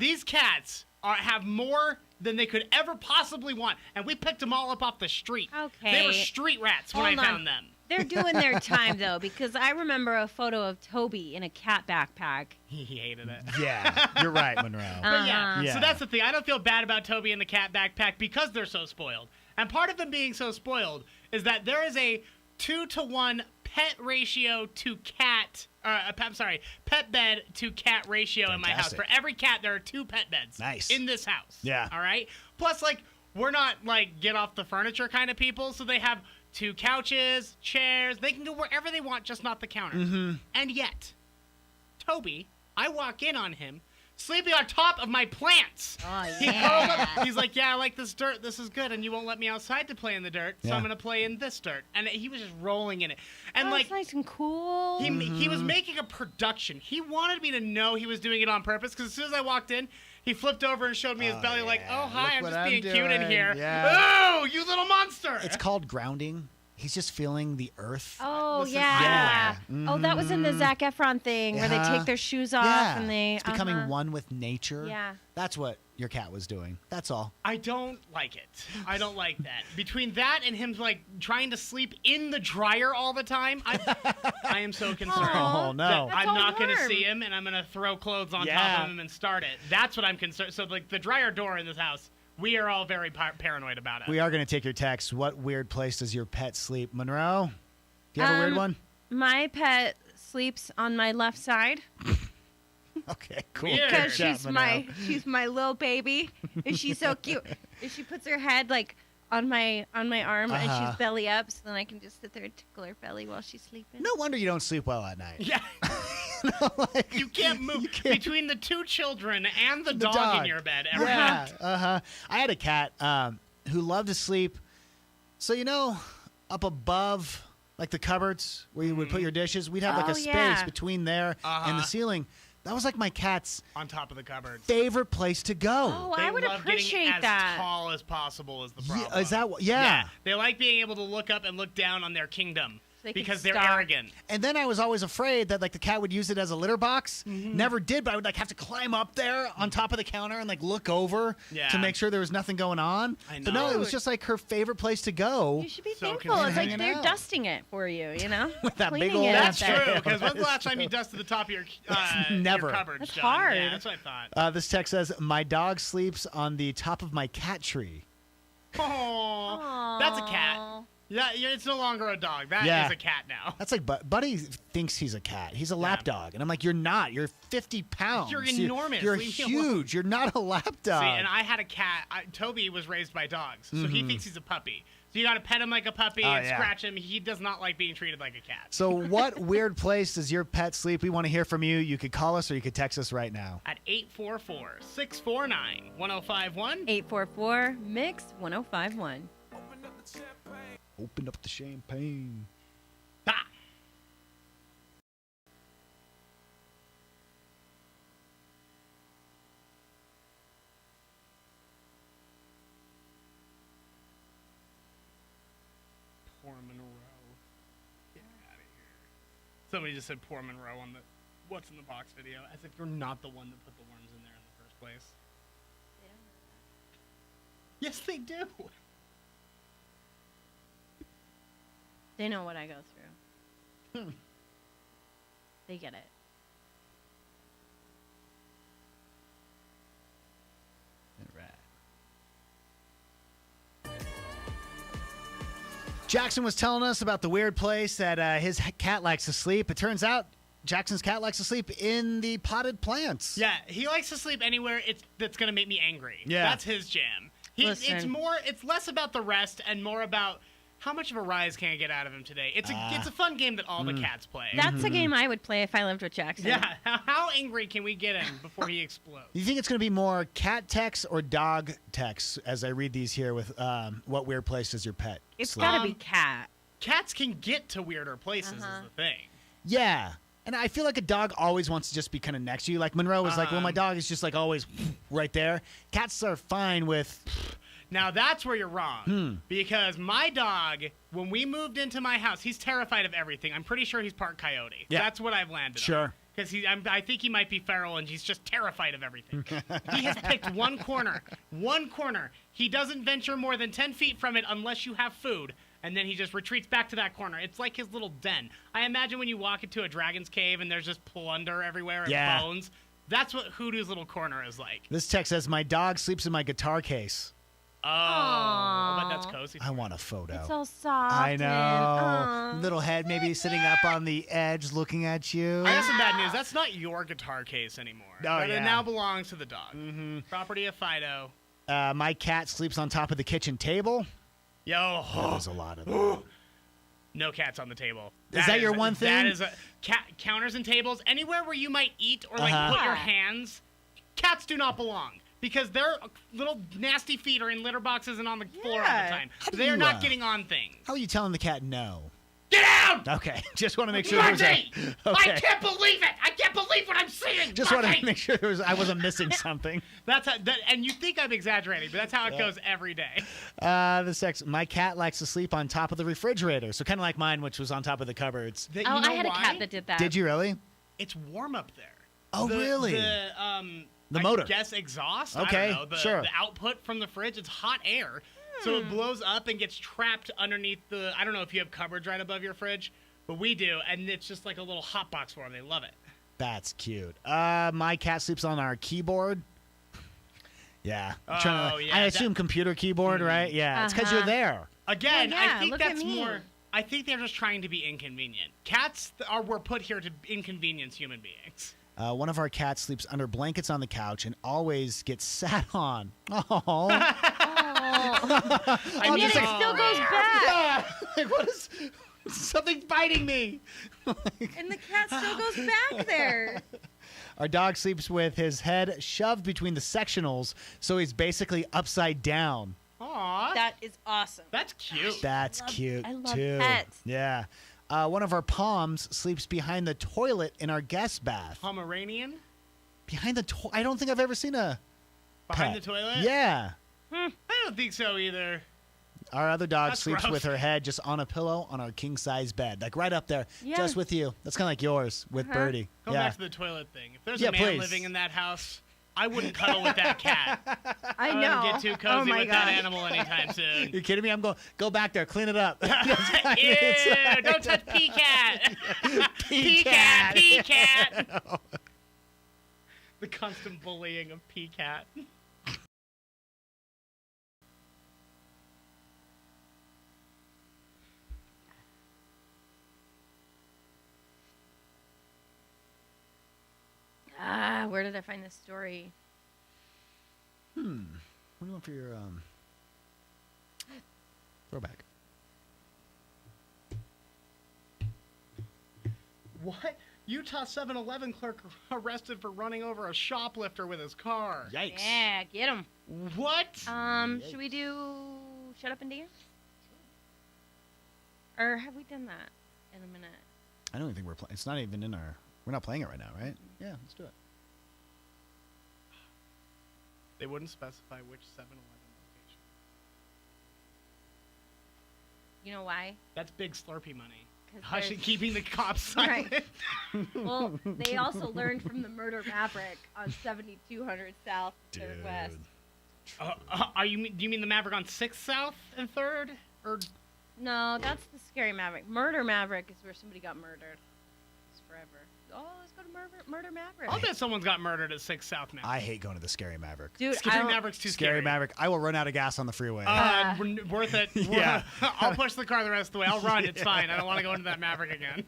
[SPEAKER 6] These cats have more than they could ever possibly want, and we picked them all up off the street.
[SPEAKER 5] Okay.
[SPEAKER 6] They were street rats when I found them.
[SPEAKER 5] They're doing their time, though, because I remember a photo of Toby in a cat backpack.
[SPEAKER 6] He hated it.
[SPEAKER 4] Yeah, you're right, Monroe.
[SPEAKER 6] But yeah, so that's the thing. I don't feel bad about Toby and the cat backpack because they're so spoiled. And part of them being so spoiled is that there is a 2-to-1 pet ratio to cat, pet bed to cat ratio in my house. For every cat, there are 2 pet beds.
[SPEAKER 4] Nice.
[SPEAKER 6] In this house.
[SPEAKER 4] Yeah.
[SPEAKER 6] All right? Plus, like, we're not, like, get off the furniture kind of people, so they have 2 couches, chairs. They can go wherever they want, just not the counter.
[SPEAKER 4] Mm-hmm.
[SPEAKER 6] And yet, Toby, I walk in on him sleeping on top of my plants.
[SPEAKER 5] Oh,
[SPEAKER 6] He curled up. He's like, yeah, I like this dirt. This is good. And you won't let me outside to play in the dirt, so
[SPEAKER 4] Yeah.
[SPEAKER 6] I'm going to play in this dirt. And he was just rolling in it. And,
[SPEAKER 5] Oh,
[SPEAKER 6] like,
[SPEAKER 5] it's nice and cool.
[SPEAKER 6] he was making a production. He wanted me to know he was doing it on purpose, because as soon as I walked in, he flipped over and showed me his belly like, oh, hi, I'm
[SPEAKER 4] Look
[SPEAKER 6] just
[SPEAKER 4] what
[SPEAKER 6] being
[SPEAKER 4] I'm
[SPEAKER 6] cute in
[SPEAKER 4] doing.
[SPEAKER 6] here.
[SPEAKER 4] Yeah.
[SPEAKER 6] Oh, you little monster.
[SPEAKER 4] It's called grounding. He's just feeling the earth.
[SPEAKER 5] Oh,
[SPEAKER 6] Listen,
[SPEAKER 5] yeah.
[SPEAKER 4] yeah.
[SPEAKER 5] Oh, that was in the Zac Efron thing where they
[SPEAKER 4] Uh-huh.
[SPEAKER 5] take their shoes off
[SPEAKER 4] Yeah.
[SPEAKER 5] and they...
[SPEAKER 4] It's becoming one with nature.
[SPEAKER 5] Yeah.
[SPEAKER 4] That's what your cat was doing. That's all.
[SPEAKER 6] I don't like it. I don't like that. Between that and him, like, trying to sleep in the dryer all the time, I am so concerned.
[SPEAKER 4] Oh, no.
[SPEAKER 6] that I'm
[SPEAKER 5] all
[SPEAKER 6] not going to
[SPEAKER 5] warm.
[SPEAKER 6] see him, and I'm going to throw clothes on
[SPEAKER 4] Yeah.
[SPEAKER 6] top of him and start it. That's what I'm concerned. So, like, the dryer door in this house, we are all very paranoid about it.
[SPEAKER 4] We are going to take your text. What weird place does your pet sleep? Monroe, do you have a weird one?
[SPEAKER 5] My pet sleeps on my left side
[SPEAKER 4] Okay, cool.
[SPEAKER 6] Weird.
[SPEAKER 4] Good
[SPEAKER 5] because
[SPEAKER 4] job,
[SPEAKER 5] she's my little baby, and she's so cute. And she puts her head like on my arm, and she's belly up, so then I can just sit there and tickle her belly while she's sleeping.
[SPEAKER 4] No wonder you don't sleep well at night.
[SPEAKER 6] Yeah. You can't move between the 2 children and the dog in your bed.
[SPEAKER 4] Yeah. I had a cat who loved to sleep. So, you know, up above, like the cupboards where you would put your dishes, we'd have like a space between there and the ceiling. That was like my cat's
[SPEAKER 6] on top of the cupboard.
[SPEAKER 4] favorite place to go.
[SPEAKER 5] Oh,
[SPEAKER 6] They
[SPEAKER 5] I would
[SPEAKER 6] love
[SPEAKER 5] appreciate
[SPEAKER 6] getting
[SPEAKER 5] that.
[SPEAKER 6] as tall as possible is the problem.
[SPEAKER 4] Yeah, is that what? Yeah.
[SPEAKER 6] They like being able to look up and look down on their kingdom
[SPEAKER 5] They can
[SPEAKER 6] because they're
[SPEAKER 5] stop.
[SPEAKER 6] arrogant.
[SPEAKER 4] And then I was always afraid that like the cat would use it as a litter box. Never did, but I would like have to climb up there on top of the counter and like look over
[SPEAKER 6] Yeah.
[SPEAKER 4] to make sure there was nothing going on.
[SPEAKER 6] I
[SPEAKER 4] But no,
[SPEAKER 6] know.
[SPEAKER 4] it was just like her favorite place to go.
[SPEAKER 5] You should be
[SPEAKER 6] So
[SPEAKER 5] thankful. It's like
[SPEAKER 4] hanging
[SPEAKER 5] they're
[SPEAKER 4] out.
[SPEAKER 5] dusting it for you, you know?
[SPEAKER 4] With that big
[SPEAKER 5] Cleaning
[SPEAKER 4] old
[SPEAKER 5] it up
[SPEAKER 6] That's
[SPEAKER 5] there.
[SPEAKER 6] true. Because when's
[SPEAKER 4] That
[SPEAKER 6] the
[SPEAKER 4] is
[SPEAKER 6] last time you
[SPEAKER 4] true.
[SPEAKER 6] dusted the top of your
[SPEAKER 4] Never.
[SPEAKER 6] your cupboard?
[SPEAKER 5] That's
[SPEAKER 6] John?
[SPEAKER 5] hard.
[SPEAKER 6] Yeah, that's what I thought.
[SPEAKER 4] This text says, my dog sleeps on the top of my cat tree.
[SPEAKER 6] Oh, that's a cat. Yeah, it's no longer a dog. That is
[SPEAKER 4] Yeah.
[SPEAKER 6] a cat now.
[SPEAKER 4] That's like, Buddy thinks he's a cat. He's a lap dog. And I'm like, you're not. You're 50 pounds.
[SPEAKER 6] You're enormous.
[SPEAKER 4] You're
[SPEAKER 6] Leave me alone.
[SPEAKER 4] huge. You're not a lap dog.
[SPEAKER 6] See, and I had a cat. Toby was raised by dogs, so he thinks he's a puppy. So you got to pet him like a puppy and
[SPEAKER 4] yeah.
[SPEAKER 6] scratch him. He does not like being treated like a cat.
[SPEAKER 4] So what weird place does your pet sleep? We want to hear from you. You could call us or you could text us right now.
[SPEAKER 6] At 844-649-1051.
[SPEAKER 5] 844-MIX-1051.
[SPEAKER 4] Open up the champagne.
[SPEAKER 6] Ah. Poor Monroe. Get out of here. Somebody just said poor Monroe on the What's in the Box video, as if you're not the one that put the worms in there in the first place. Yes, they do.
[SPEAKER 5] They know what I go through. They get it.
[SPEAKER 4] Jackson was telling us about the weird place that his cat likes to sleep. It turns out Jackson's cat likes to sleep in the potted plants.
[SPEAKER 6] Yeah, he likes to sleep anywhere that's going to make me angry.
[SPEAKER 4] Yeah.
[SPEAKER 6] That's his jam. It's less about the rest and more about how much of a rise can I get out of him today. It's a fun game that all the cats play.
[SPEAKER 5] That's a game I would play if I lived with Jackson.
[SPEAKER 6] Yeah, how angry can we get him before he explodes?
[SPEAKER 4] Do you think it's going to be more cat texts or dog texts as I read these here with what weird place does your pet
[SPEAKER 5] It's
[SPEAKER 4] sleep?
[SPEAKER 5] got to be cat.
[SPEAKER 6] Cats can get to weirder places is the thing.
[SPEAKER 4] Yeah. And I feel like a dog always wants to just be kind of next to you. Like Monroe was like, well, my dog is just like always right there. Cats are fine with...
[SPEAKER 6] Now that's where you're wrong. Because my dog, when we moved into my house, he's terrified of everything. I'm pretty sure he's part coyote.
[SPEAKER 4] Yeah.
[SPEAKER 6] That's what I've landed on.
[SPEAKER 4] Sure.
[SPEAKER 6] Because I think he might be feral and he's just terrified of everything. He has picked one corner. One corner. He doesn't venture more than 10 feet from it unless you have food. And then he just retreats back to that corner. It's like his little den. I imagine when you walk into a dragon's cave and there's just plunder everywhere and bones. That's what Hoodoo's little corner is like.
[SPEAKER 4] This text says, my dog sleeps in my guitar case.
[SPEAKER 6] Oh, but that's cozy.
[SPEAKER 4] I want a photo.
[SPEAKER 5] It's all soft.
[SPEAKER 4] I know. Little head maybe sitting up on the edge looking at you.
[SPEAKER 6] I got some bad news. That's not your guitar case anymore. But
[SPEAKER 4] yeah.
[SPEAKER 6] it now belongs to the dog. Property of Fido.
[SPEAKER 4] My cat sleeps on top of the kitchen table.
[SPEAKER 6] Yo.
[SPEAKER 4] There's a lot of that.
[SPEAKER 6] No cats on the table.
[SPEAKER 4] Is that your one thing?
[SPEAKER 6] That is counters and tables. Anywhere where you might eat or like put your hands. Cats do not belong. Because their little nasty feet are in litter boxes and on the floor all the time. They are not getting on things.
[SPEAKER 4] How are you telling the cat no?
[SPEAKER 6] Get out!
[SPEAKER 4] Okay, just want to make sure
[SPEAKER 6] Monday!
[SPEAKER 4] okay.
[SPEAKER 6] I can't believe it! I can't believe what I'm seeing!
[SPEAKER 4] Just want to make sure I wasn't missing something.
[SPEAKER 6] That's how, and you think I'm exaggerating, but that's how it goes every day.
[SPEAKER 4] My cat likes to sleep on top of the refrigerator, so kind of like mine, which was on top of the cupboards.
[SPEAKER 5] I had a cat that did that.
[SPEAKER 4] Did you really?
[SPEAKER 6] It's warm up there.
[SPEAKER 4] Oh, really? The motor.
[SPEAKER 6] I guess exhaust.
[SPEAKER 4] Okay,
[SPEAKER 6] I don't know.
[SPEAKER 4] sure.
[SPEAKER 6] The output from the fridge, it's hot air. So it blows up and gets trapped underneath the, I don't know if you have cupboards right above your fridge, but we do. And it's just like a little hot box for them. They love it.
[SPEAKER 4] That's cute. My cat sleeps on our keyboard. Yeah. I assume computer keyboard, right? Yeah. It's because you're there.
[SPEAKER 6] Again, I think that's more. I think they're just trying to be inconvenient. Cats were put here to inconvenience human beings.
[SPEAKER 4] One of our cats sleeps under blankets on the couch and always gets sat on. Oh.
[SPEAKER 5] I mean, it still goes back.
[SPEAKER 4] Yeah. Like, what is... Something's biting me.
[SPEAKER 5] And the cat still goes back there.
[SPEAKER 4] Our dog sleeps with his head shoved between the sectionals, so he's basically upside down.
[SPEAKER 6] Aww.
[SPEAKER 5] That is awesome.
[SPEAKER 6] That's cute.
[SPEAKER 4] That's cute,
[SPEAKER 5] I love
[SPEAKER 4] too.
[SPEAKER 5] pets.
[SPEAKER 4] Yeah. One of our Poms sleeps behind the toilet in our guest bath.
[SPEAKER 6] Pomeranian?
[SPEAKER 4] Behind the toilet? I don't think I've ever seen a
[SPEAKER 6] Behind
[SPEAKER 4] pet.
[SPEAKER 6] the toilet?
[SPEAKER 4] Yeah.
[SPEAKER 6] I don't think so either.
[SPEAKER 4] Our other dog
[SPEAKER 6] That's
[SPEAKER 4] sleeps
[SPEAKER 6] gross.
[SPEAKER 4] with her head just on a pillow on our king-size bed. Like right up there,
[SPEAKER 5] Yeah.
[SPEAKER 4] just with you. That's kind of like yours with Birdie.
[SPEAKER 6] Go
[SPEAKER 4] yeah.
[SPEAKER 6] back to the toilet thing. If there's
[SPEAKER 4] Yeah,
[SPEAKER 6] a man
[SPEAKER 4] please.
[SPEAKER 6] living in that house, I wouldn't cuddle with that cat.
[SPEAKER 5] I
[SPEAKER 6] wouldn't
[SPEAKER 5] know.
[SPEAKER 6] get too cozy
[SPEAKER 5] my
[SPEAKER 6] with
[SPEAKER 5] God.
[SPEAKER 6] that animal anytime soon.
[SPEAKER 4] You kidding me? I'm going go back there, clean it up.
[SPEAKER 6] Ew, don't touch P-Cat. P-Cat, P-Cat. The constant bullying of P-Cat.
[SPEAKER 5] Where did I find this story?
[SPEAKER 4] What do you want for your throwback?
[SPEAKER 6] What? Utah 7-Eleven clerk arrested for running over a shoplifter with his car.
[SPEAKER 4] Yikes.
[SPEAKER 5] Yeah, get him.
[SPEAKER 6] What?
[SPEAKER 5] Should we do Shut Up and Dance? Or have we done that in a minute?
[SPEAKER 4] I don't even think we're playing. It's not even in our... We're not playing it right now, right? Yeah, let's do it.
[SPEAKER 6] They wouldn't specify which 7-Eleven location.
[SPEAKER 5] You know why?
[SPEAKER 6] That's big Slurpee money.
[SPEAKER 5] 'Cause
[SPEAKER 6] Hush
[SPEAKER 5] there's-
[SPEAKER 6] keeping the cops silent.
[SPEAKER 5] Right. Well, they also learned from the Murder Maverick on 7200 South and 3rd West.
[SPEAKER 6] Do you mean the Maverick on 6th South and 3rd? Or
[SPEAKER 5] No, that's the Scary Maverick. Murder Maverick is where somebody got murdered. It's forever. oh, let's go to Murder Maverick.
[SPEAKER 6] I'll bet someone's got murdered at 6 South now.
[SPEAKER 4] I hate going to the Scary Maverick.
[SPEAKER 5] Dude,
[SPEAKER 6] Scary Maverick's too scary.
[SPEAKER 4] Scary Maverick. I will run out of gas on the freeway.
[SPEAKER 6] Worth it.
[SPEAKER 4] Yeah.
[SPEAKER 6] I'll push the car the rest of the way. I'll run. It's fine. I don't want to go into that Maverick again.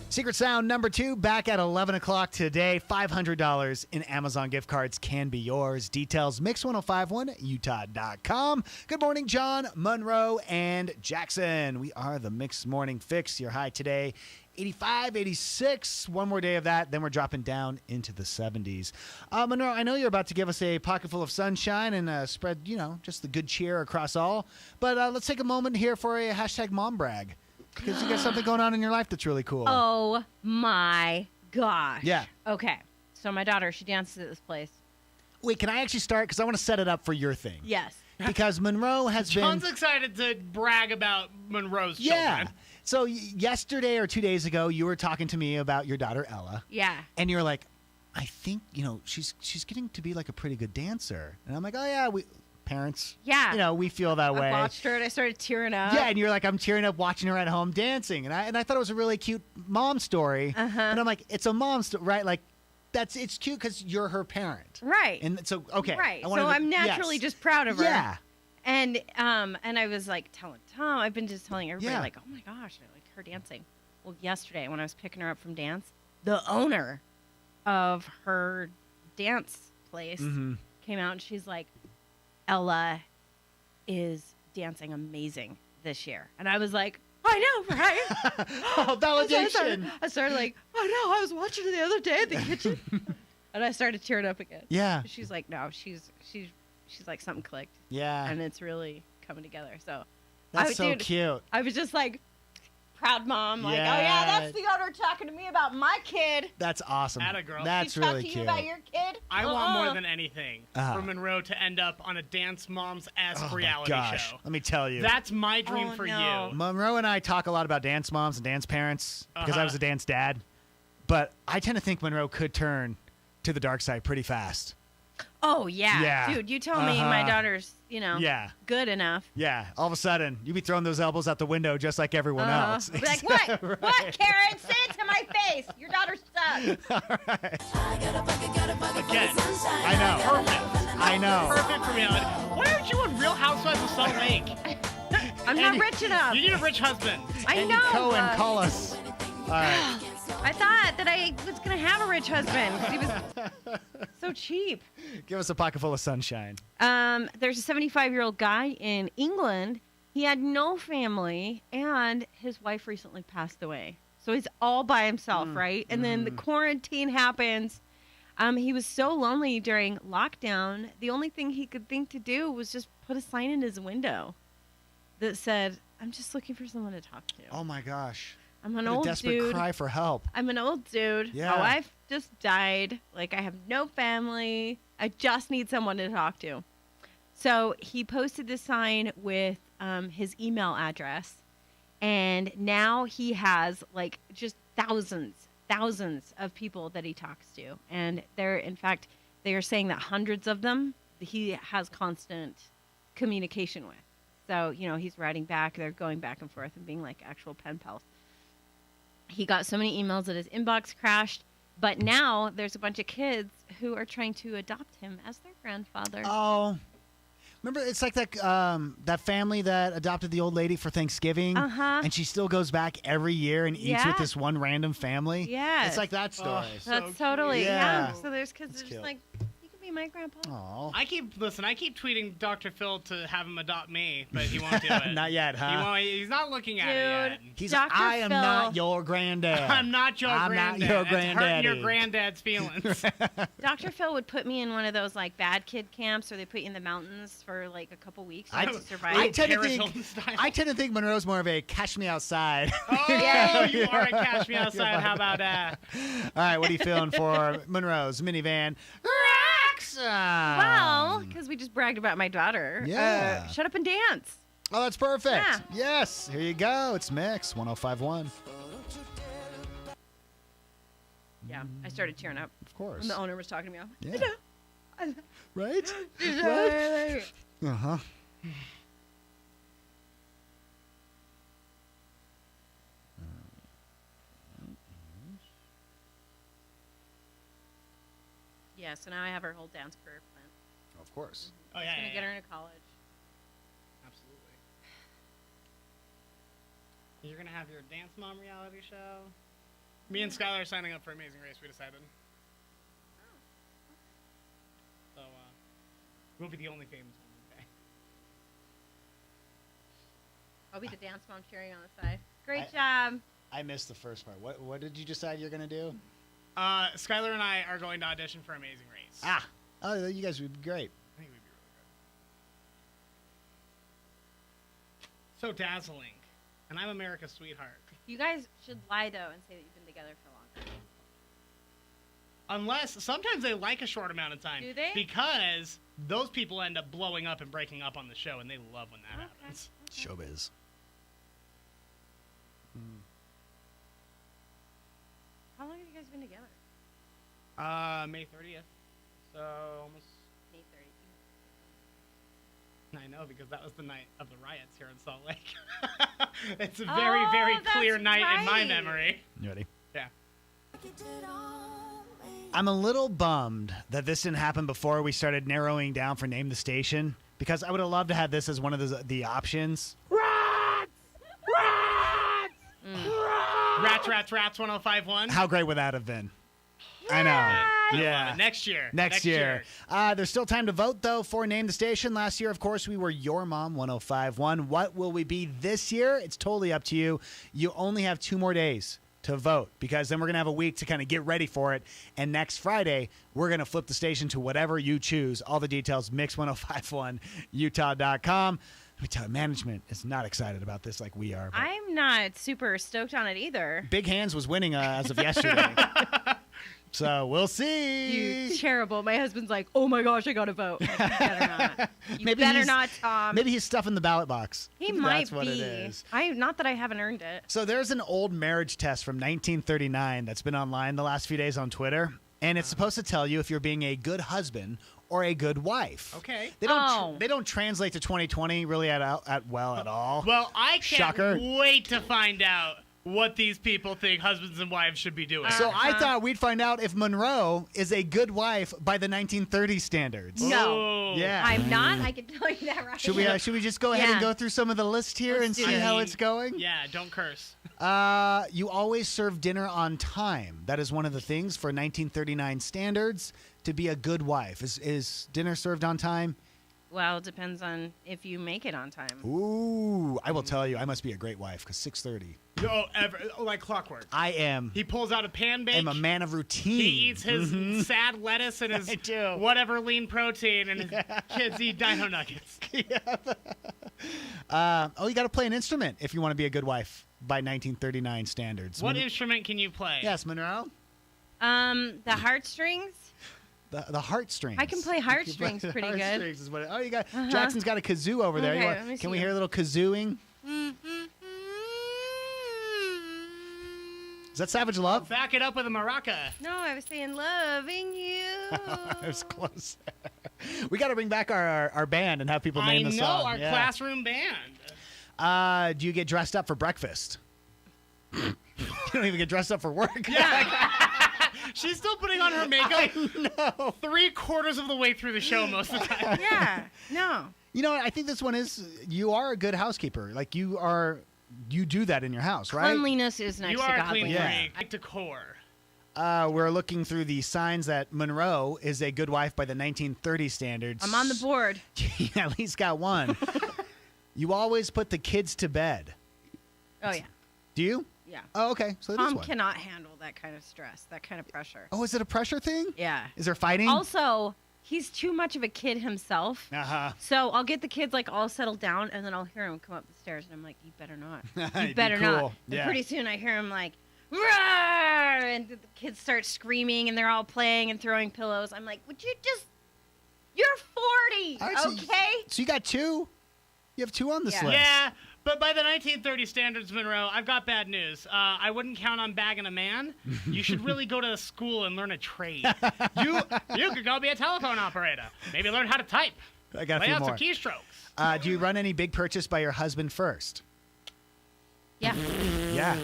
[SPEAKER 4] Secret Sound number 2 back at 11 o'clock today. $500 in Amazon gift cards can be yours. Details mix1051utah.com. Good morning, John, Monroe, and Jackson. We are the Mix Morning Fix. Your high today, 85, 86. One more day of that, then we're dropping down into the 70s. Monroe, I know you're about to give us a pocket full of sunshine and spread, just the good cheer across all. But let's take a moment here for a hashtag mom brag. Because you got something going on in your life that's really cool.
[SPEAKER 5] Oh my gosh.
[SPEAKER 4] Yeah.
[SPEAKER 5] Okay. So my daughter, she dances at this place.
[SPEAKER 4] Wait, can I actually start? Because I want to set it up for your thing.
[SPEAKER 5] Yes.
[SPEAKER 4] Because Monroe has
[SPEAKER 6] John's excited to brag about Monroe's children.
[SPEAKER 4] So yesterday or 2 days ago, you were talking to me about your daughter, Ella.
[SPEAKER 5] Yeah.
[SPEAKER 4] And you're like, I think, she's getting to be like a pretty good dancer. And I'm like, oh, yeah, parents.
[SPEAKER 5] Yeah.
[SPEAKER 4] We feel that way.
[SPEAKER 5] I watched her and I started tearing up.
[SPEAKER 4] Yeah, and you're like, I'm tearing up watching her at home dancing. And I thought it was a really cute mom story.
[SPEAKER 5] Uh-huh.
[SPEAKER 4] And I'm like, it's a mom story, right? Like, it's cute because you're her parent.
[SPEAKER 5] Right.
[SPEAKER 4] And so, okay.
[SPEAKER 5] Right. So I'm naturally just proud of her.
[SPEAKER 4] Yeah.
[SPEAKER 5] And I was like telling Tom, I've been just telling everybody,
[SPEAKER 4] Yeah.
[SPEAKER 5] like, oh my gosh, I like her dancing. Well, yesterday when I was picking her up from dance, the owner of her dance place came out and she's like, Ella is dancing amazing this year. And I was like, I know, right?
[SPEAKER 4] Oh, validation.
[SPEAKER 5] I started like, I know, I was watching her the other day at the kitchen. And I started tearing up again.
[SPEAKER 4] Yeah.
[SPEAKER 5] She's like, no, she's like something clicked.
[SPEAKER 4] Yeah.
[SPEAKER 5] And it's really coming together. So
[SPEAKER 4] That's so cute.
[SPEAKER 5] I was just like, proud mom. Like,
[SPEAKER 4] Yeah.
[SPEAKER 5] oh yeah, that's the owner talking to me about my kid.
[SPEAKER 4] That's awesome.
[SPEAKER 6] Atta girl.
[SPEAKER 4] That's
[SPEAKER 5] she
[SPEAKER 4] really
[SPEAKER 5] talked to
[SPEAKER 4] cute.
[SPEAKER 5] you about your kid?
[SPEAKER 6] I want more than anything
[SPEAKER 4] Uh-huh.
[SPEAKER 6] for Monroe to end up on a Dance Moms-esque
[SPEAKER 4] Oh,
[SPEAKER 6] reality
[SPEAKER 4] my gosh.
[SPEAKER 6] show.
[SPEAKER 4] Let me tell you.
[SPEAKER 6] That's my dream
[SPEAKER 5] Oh,
[SPEAKER 6] for
[SPEAKER 5] no.
[SPEAKER 6] you.
[SPEAKER 4] Monroe and I talk a lot about dance moms and dance parents because I was a dance dad. But I tend to think Monroe could turn to the dark side pretty fast.
[SPEAKER 5] Oh yeah.
[SPEAKER 4] Yeah.
[SPEAKER 5] Dude, you tell me my daughter's,
[SPEAKER 4] Yeah.
[SPEAKER 5] good enough.
[SPEAKER 4] Yeah. All of a sudden, you be throwing those elbows out the window just like everyone else.
[SPEAKER 5] I'll be like, what?
[SPEAKER 4] Right.
[SPEAKER 5] What, Karen? Say it to my face. Your daughter sucks.
[SPEAKER 6] Again.
[SPEAKER 4] I know.
[SPEAKER 6] Perfect.
[SPEAKER 4] I know.
[SPEAKER 6] Perfect for reality. Why aren't you on Real Housewives of Salt Lake?
[SPEAKER 5] I'm not rich enough.
[SPEAKER 6] You need a rich husband.
[SPEAKER 5] I
[SPEAKER 4] Andy
[SPEAKER 5] know.
[SPEAKER 4] Cohen,
[SPEAKER 5] but
[SPEAKER 4] call us. All right.
[SPEAKER 5] I thought that I was going to have a rich husband because he was so cheap.
[SPEAKER 4] Give us a pocket full of sunshine.
[SPEAKER 5] There's a 75-year-old guy in England. He had no family, and his wife recently passed away. So he's all by himself, right? And then the quarantine happens. He was so lonely during lockdown. The only thing he could think to do was just put a sign in his window that said, I'm just looking for someone to talk to.
[SPEAKER 4] Oh, my gosh.
[SPEAKER 5] I'm an
[SPEAKER 4] What
[SPEAKER 5] old
[SPEAKER 4] a desperate
[SPEAKER 5] dude.
[SPEAKER 4] cry for help.
[SPEAKER 5] I'm an old dude.
[SPEAKER 4] Yeah.
[SPEAKER 5] My wife just died. Like, I have no family. I just need someone to talk to. So he posted this sign with his email address. And now he has, like, just thousands of people that he talks to. And in fact, they are saying that hundreds of them he has constant communication with. So, he's writing back. They're going back and forth and being like actual pen pals. He got so many emails that his inbox crashed, but now there's a bunch of kids who are trying to adopt him as their grandfather.
[SPEAKER 4] Oh, remember it's like that family that adopted the old lady for Thanksgiving, and she still goes back every year and eats with this one random family.
[SPEAKER 5] Yeah,
[SPEAKER 4] it's like that story.
[SPEAKER 5] That's totally
[SPEAKER 4] Yeah.
[SPEAKER 5] So there's kids that are just
[SPEAKER 4] cute.
[SPEAKER 5] like, you can be my grandpa.
[SPEAKER 4] Oh,
[SPEAKER 6] I keep tweeting Dr. Phil to have him adopt me, but he won't do it.
[SPEAKER 4] Not yet, huh?
[SPEAKER 6] He's not looking at it yet.
[SPEAKER 4] He's
[SPEAKER 5] Dr.
[SPEAKER 4] I am
[SPEAKER 5] Phil.
[SPEAKER 4] not your granddad.
[SPEAKER 6] I'm not your
[SPEAKER 4] I'm
[SPEAKER 6] granddad.
[SPEAKER 4] not your
[SPEAKER 6] It's hurting
[SPEAKER 4] granddaddy.
[SPEAKER 6] your granddad's feelings.
[SPEAKER 5] Dr. Phil would put me in one of those like bad kid camps, or they put you in the mountains for like a couple weeks
[SPEAKER 4] I
[SPEAKER 5] to survive.
[SPEAKER 4] I tend to think Monroe's more of a cash me outside.
[SPEAKER 6] Oh, you are a cash me outside. How about that?
[SPEAKER 4] All right, what are you feeling for Monroe's minivan?
[SPEAKER 5] Well, because we just bragged about my daughter.
[SPEAKER 4] Yeah.
[SPEAKER 5] Shut up and dance.
[SPEAKER 4] Oh, that's perfect.
[SPEAKER 5] Yeah.
[SPEAKER 4] Yes, here you go. It's Mix 105.1.
[SPEAKER 5] Yeah, I started tearing up.
[SPEAKER 4] Of course.
[SPEAKER 5] When the owner was talking to me.
[SPEAKER 4] Yeah.
[SPEAKER 5] I know.
[SPEAKER 4] Right?
[SPEAKER 5] Right?
[SPEAKER 4] Uh-huh.
[SPEAKER 5] Yeah, so now I have her whole dance career planned.
[SPEAKER 4] Of course.
[SPEAKER 6] Oh,
[SPEAKER 5] It's gonna get her into college.
[SPEAKER 6] Absolutely. You're going to have your Dance Mom reality show. Me and Skylar are signing up for Amazing Race, we decided. So, we'll be the only famous one. Okay.
[SPEAKER 5] I'll be the dance mom cheering on the side. Great job.
[SPEAKER 4] I missed the first part. What did you decide you're going to do?
[SPEAKER 6] Skylar and I are going to audition for Amazing Race.
[SPEAKER 4] Oh, you guys would be great.
[SPEAKER 6] I think we'd be really good. So dazzling. And I'm America's sweetheart.
[SPEAKER 5] You guys should lie, though, and say that you've been together for longer.
[SPEAKER 6] Unless, sometimes they like a short amount of time.
[SPEAKER 5] Do they?
[SPEAKER 6] Because those people end up blowing up and breaking up on the show, and they love when that happens.
[SPEAKER 4] Showbiz.
[SPEAKER 5] How long have you guys been together?
[SPEAKER 6] May 30th. So, almost...
[SPEAKER 5] May 30th.
[SPEAKER 6] I know, because that was the night of the riots here in Salt Lake. It's a very, very clear night in my memory.
[SPEAKER 4] You ready?
[SPEAKER 6] Yeah.
[SPEAKER 4] I'm a little bummed that this didn't happen before we started narrowing down for Name the Station, because I would have loved to have this as one of the options.
[SPEAKER 6] Rats 1051.
[SPEAKER 4] How great would that have been? I know. Yeah.
[SPEAKER 6] Next year.
[SPEAKER 4] Next year. There's still time to vote, though, for Name the Station. Last year, of course, we were Your Mom 1051. What will we be this year? It's totally up to you. You only have 2 more days to vote, because then we're going to have a week to kind of get ready for it. And next Friday, we're going to flip the station to whatever you choose. All the details, mix1051utah.com. Let me tell you, management is not excited about this like we are.
[SPEAKER 5] I'm not super stoked on it either.
[SPEAKER 4] Big Hands was winning as of yesterday. So we'll see.
[SPEAKER 5] You terrible. My husband's like, oh my gosh, I got to vote. You better not. You better not, Tom.
[SPEAKER 4] Maybe he's stuffing the ballot box.
[SPEAKER 5] He might
[SPEAKER 4] That's what
[SPEAKER 5] be.
[SPEAKER 4] it is.
[SPEAKER 5] Not that I haven't earned it.
[SPEAKER 4] So there's an old marriage test from 1939 that's been online the last few days on Twitter, and it's supposed to tell you if you're being a good husband or a good wife.
[SPEAKER 6] Okay.
[SPEAKER 4] They don't translate to 2020 really at all.
[SPEAKER 6] Well, I can't
[SPEAKER 4] Shocker.
[SPEAKER 6] wait to find out what these people think husbands and wives should be doing.
[SPEAKER 4] So I thought we'd find out if Monroe is a good wife by the 1930 standards.
[SPEAKER 5] No.
[SPEAKER 4] Yeah.
[SPEAKER 5] I'm not. I can tell you that right
[SPEAKER 4] Should we just go ahead and go through some of the list here and see how it's going?
[SPEAKER 6] Yeah, don't curse.
[SPEAKER 4] You always serve dinner on time. That is one of the things for 1939 standards to be a good wife. Is dinner served on time?
[SPEAKER 5] Well, it depends on if you make it on time.
[SPEAKER 4] Ooh, I will tell you, I must be a great wife because 6:30.
[SPEAKER 6] Like clockwork.
[SPEAKER 4] I am.
[SPEAKER 6] He pulls out a pan bake.
[SPEAKER 4] I'm a man of routine.
[SPEAKER 6] He eats his sad lettuce and his whatever lean protein, and his kids eat dino nuggets.
[SPEAKER 4] You got to play an instrument if you want to be a good wife by 1939 standards.
[SPEAKER 6] What instrument can you play?
[SPEAKER 4] Yes, Monroe?
[SPEAKER 5] The heartstrings.
[SPEAKER 4] The heartstrings.
[SPEAKER 5] I can play heartstrings pretty good.
[SPEAKER 4] Heartstrings is what you got. Jackson's got a kazoo over there.
[SPEAKER 5] Okay, let me
[SPEAKER 4] Can
[SPEAKER 5] see
[SPEAKER 4] we
[SPEAKER 5] it.
[SPEAKER 4] hear a little kazooing? Is that Savage Love?
[SPEAKER 6] Back it up with a maraca.
[SPEAKER 5] No, I was saying loving you.
[SPEAKER 4] It was close. We got to bring back our band and have people name the song.
[SPEAKER 6] Our classroom band.
[SPEAKER 4] Do you get dressed up for breakfast? You don't even get dressed up for work.
[SPEAKER 6] Yeah. She's still putting on her makeup 3/4 of the way through the show most of the time.
[SPEAKER 5] Yeah. No.
[SPEAKER 4] You know what? I think this one is, you are a good housekeeper. Like you do that in your house, right?
[SPEAKER 5] Cleanliness is next
[SPEAKER 6] You
[SPEAKER 5] to
[SPEAKER 6] are a
[SPEAKER 5] godliness.
[SPEAKER 6] clean
[SPEAKER 4] Yeah.
[SPEAKER 6] freak. Like decor.
[SPEAKER 4] We're looking through the signs that Monroe is a good wife by the 1930 standards.
[SPEAKER 5] I'm on the board.
[SPEAKER 4] You at least got one. You always put the kids to bed.
[SPEAKER 5] Oh, yeah.
[SPEAKER 4] Do you?
[SPEAKER 5] Yeah.
[SPEAKER 4] Oh, okay. So
[SPEAKER 5] Tom
[SPEAKER 4] this one.
[SPEAKER 5] cannot handle that kind of stress, that kind of pressure.
[SPEAKER 4] Oh, is it a pressure thing?
[SPEAKER 5] Yeah.
[SPEAKER 4] Is there fighting?
[SPEAKER 5] Also, he's too much of a kid himself.
[SPEAKER 4] Uh-huh.
[SPEAKER 5] So I'll get the kids like all settled down, and then I'll hear him come up the stairs, and I'm like, "You better not. You
[SPEAKER 4] Be
[SPEAKER 5] better
[SPEAKER 4] cool.
[SPEAKER 5] not." And
[SPEAKER 4] Yeah.
[SPEAKER 5] pretty soon I hear him like, "Roar!" and the kids start screaming, and they're all playing and throwing pillows. I'm like, "Would you just? You're 40,
[SPEAKER 4] All right, so
[SPEAKER 5] okay?"
[SPEAKER 4] So you got 2? You have 2 on this list.
[SPEAKER 6] Yeah, but by the 1930 standards, Monroe, I've got bad news. I wouldn't count on bagging a man. You should really go to school and learn a trade. You could go be a telephone operator. Maybe learn how to type.
[SPEAKER 4] I got a
[SPEAKER 6] Lay
[SPEAKER 4] few
[SPEAKER 6] out
[SPEAKER 4] more.
[SPEAKER 6] some keystrokes.
[SPEAKER 4] Do you run any big purchase by your husband first?
[SPEAKER 8] Yeah.
[SPEAKER 4] Yeah.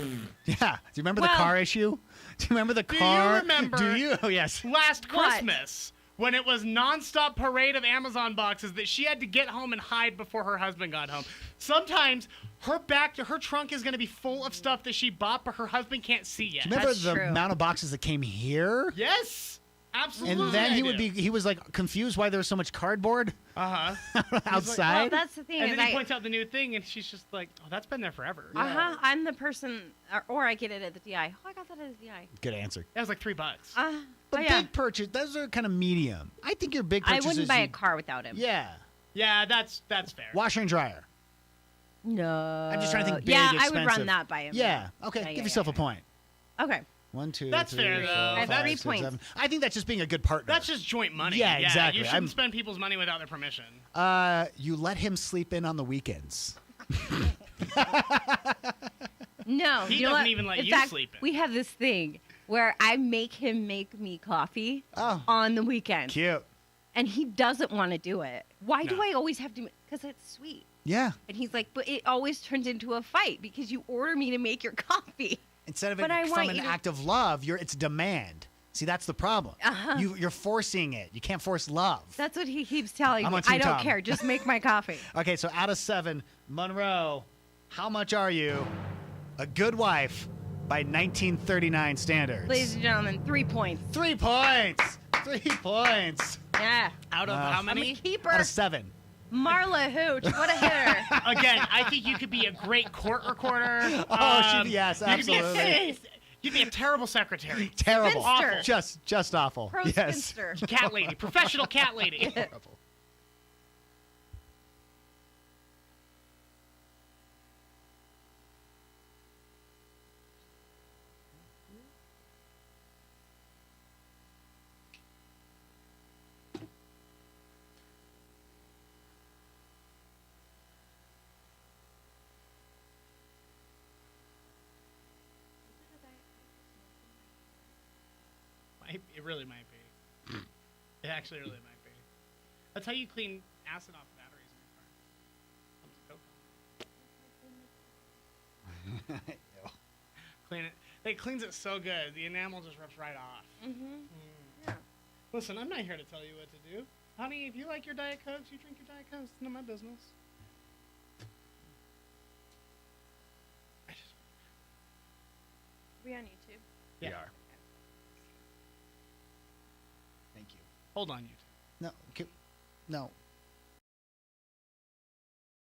[SPEAKER 4] Yeah. Do you remember the
[SPEAKER 5] Well-
[SPEAKER 4] car issue? Do you remember the
[SPEAKER 6] Do
[SPEAKER 4] car?
[SPEAKER 6] you remember?
[SPEAKER 4] Do you? Oh, yes.
[SPEAKER 6] Last
[SPEAKER 5] What?
[SPEAKER 6] Christmas, when it was nonstop parade of Amazon boxes that she had to get home and hide before her husband got home. Sometimes her trunk is going to be full of stuff that she bought, but her husband can't see yet.
[SPEAKER 4] Do you remember
[SPEAKER 8] That's
[SPEAKER 4] the
[SPEAKER 8] true.
[SPEAKER 4] amount of boxes that came here?
[SPEAKER 6] Yes, absolutely.
[SPEAKER 4] And then
[SPEAKER 6] I
[SPEAKER 4] he
[SPEAKER 6] do.
[SPEAKER 4] was like confused why there was so much cardboard outside.
[SPEAKER 8] Well, that's the thing.
[SPEAKER 6] And
[SPEAKER 8] is
[SPEAKER 6] then he points out the new thing, and she's just like, "Oh, that's been there forever."
[SPEAKER 5] I'm the person, or I get it at the DI. Oh, I got that at the DI.
[SPEAKER 4] Good answer.
[SPEAKER 6] That was like $3.
[SPEAKER 4] But
[SPEAKER 5] yeah.
[SPEAKER 4] big purchase, those are kind of medium. I think your big
[SPEAKER 8] I
[SPEAKER 4] purchases.
[SPEAKER 8] wouldn't buy a
[SPEAKER 4] you-
[SPEAKER 8] car without him.
[SPEAKER 4] Yeah.
[SPEAKER 6] Yeah, that's fair.
[SPEAKER 4] Washer and dryer.
[SPEAKER 8] No.
[SPEAKER 4] I'm just trying to think big,
[SPEAKER 8] Yeah, I
[SPEAKER 4] expensive.
[SPEAKER 8] would run that by him.
[SPEAKER 4] Yeah. Okay.
[SPEAKER 8] Yeah,
[SPEAKER 4] Give
[SPEAKER 8] yeah,
[SPEAKER 4] yourself a point.
[SPEAKER 5] Okay.
[SPEAKER 4] 1, 2,
[SPEAKER 6] That's
[SPEAKER 4] 3,
[SPEAKER 6] fair,
[SPEAKER 4] 4,
[SPEAKER 6] though. I have
[SPEAKER 4] 5,
[SPEAKER 8] 3
[SPEAKER 4] 6,
[SPEAKER 8] points.
[SPEAKER 4] 7. I think that's just being a good partner.
[SPEAKER 6] That's just joint money.
[SPEAKER 4] Yeah, exactly.
[SPEAKER 6] You shouldn't spend people's money without their permission.
[SPEAKER 4] You let him sleep in on the weekends.
[SPEAKER 8] No.
[SPEAKER 6] He
[SPEAKER 8] you know
[SPEAKER 6] doesn't
[SPEAKER 8] what?
[SPEAKER 6] even let
[SPEAKER 8] in
[SPEAKER 6] you
[SPEAKER 8] fact,
[SPEAKER 6] sleep in.
[SPEAKER 8] We have this thing where I make him make me coffee on the weekend.
[SPEAKER 4] Cute.
[SPEAKER 8] And he doesn't want to do it. Why do I always have to? Because it's sweet.
[SPEAKER 4] Yeah.
[SPEAKER 8] And he's like, but it always turns into a fight because you order me to make your coffee.
[SPEAKER 4] Instead of
[SPEAKER 8] But
[SPEAKER 4] it
[SPEAKER 8] I
[SPEAKER 4] from
[SPEAKER 8] want
[SPEAKER 4] an
[SPEAKER 8] you to-
[SPEAKER 4] act of love, it's demand. See, that's the problem. You're forcing it. You can't force love.
[SPEAKER 8] That's what he keeps telling
[SPEAKER 4] I'm
[SPEAKER 8] me.
[SPEAKER 4] on Team
[SPEAKER 8] I don't
[SPEAKER 4] Tom.
[SPEAKER 8] care. Just make my coffee.
[SPEAKER 4] Okay, so out of 7, Monroe, how much are you a good wife by 1939 standards?
[SPEAKER 8] Ladies and gentlemen, 3 points.
[SPEAKER 4] 3 points. 3 points.
[SPEAKER 8] Yeah.
[SPEAKER 6] Out of how many?
[SPEAKER 8] I'm a keeper.
[SPEAKER 4] Out of 7.
[SPEAKER 8] Marla Hooch, what a hitter.
[SPEAKER 6] Again, I think you could be a great court recorder.
[SPEAKER 4] Yes,
[SPEAKER 6] you could be
[SPEAKER 4] absolutely.
[SPEAKER 6] you'd be a terrible secretary.
[SPEAKER 4] Terrible.
[SPEAKER 8] Spinster.
[SPEAKER 6] Awful.
[SPEAKER 4] Just awful.
[SPEAKER 8] Pro
[SPEAKER 4] yes.
[SPEAKER 8] spinster.
[SPEAKER 6] Cat lady. Professional cat lady.
[SPEAKER 4] Horrible.
[SPEAKER 6] It really might be. It actually really might be. That's how you clean acid off batteries in your car. Clean it. It cleans it so good. The enamel just rips right off.
[SPEAKER 8] Yeah.
[SPEAKER 6] Listen, I'm not here to tell you what to do. Honey, if you like your Diet Cokes, you drink your Diet Cokes. It's none of my business.
[SPEAKER 5] We on YouTube?
[SPEAKER 6] Yeah.
[SPEAKER 4] We are. Thank you.
[SPEAKER 6] Hold on, YouTube.
[SPEAKER 4] No. No.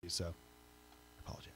[SPEAKER 4] So, I apologize.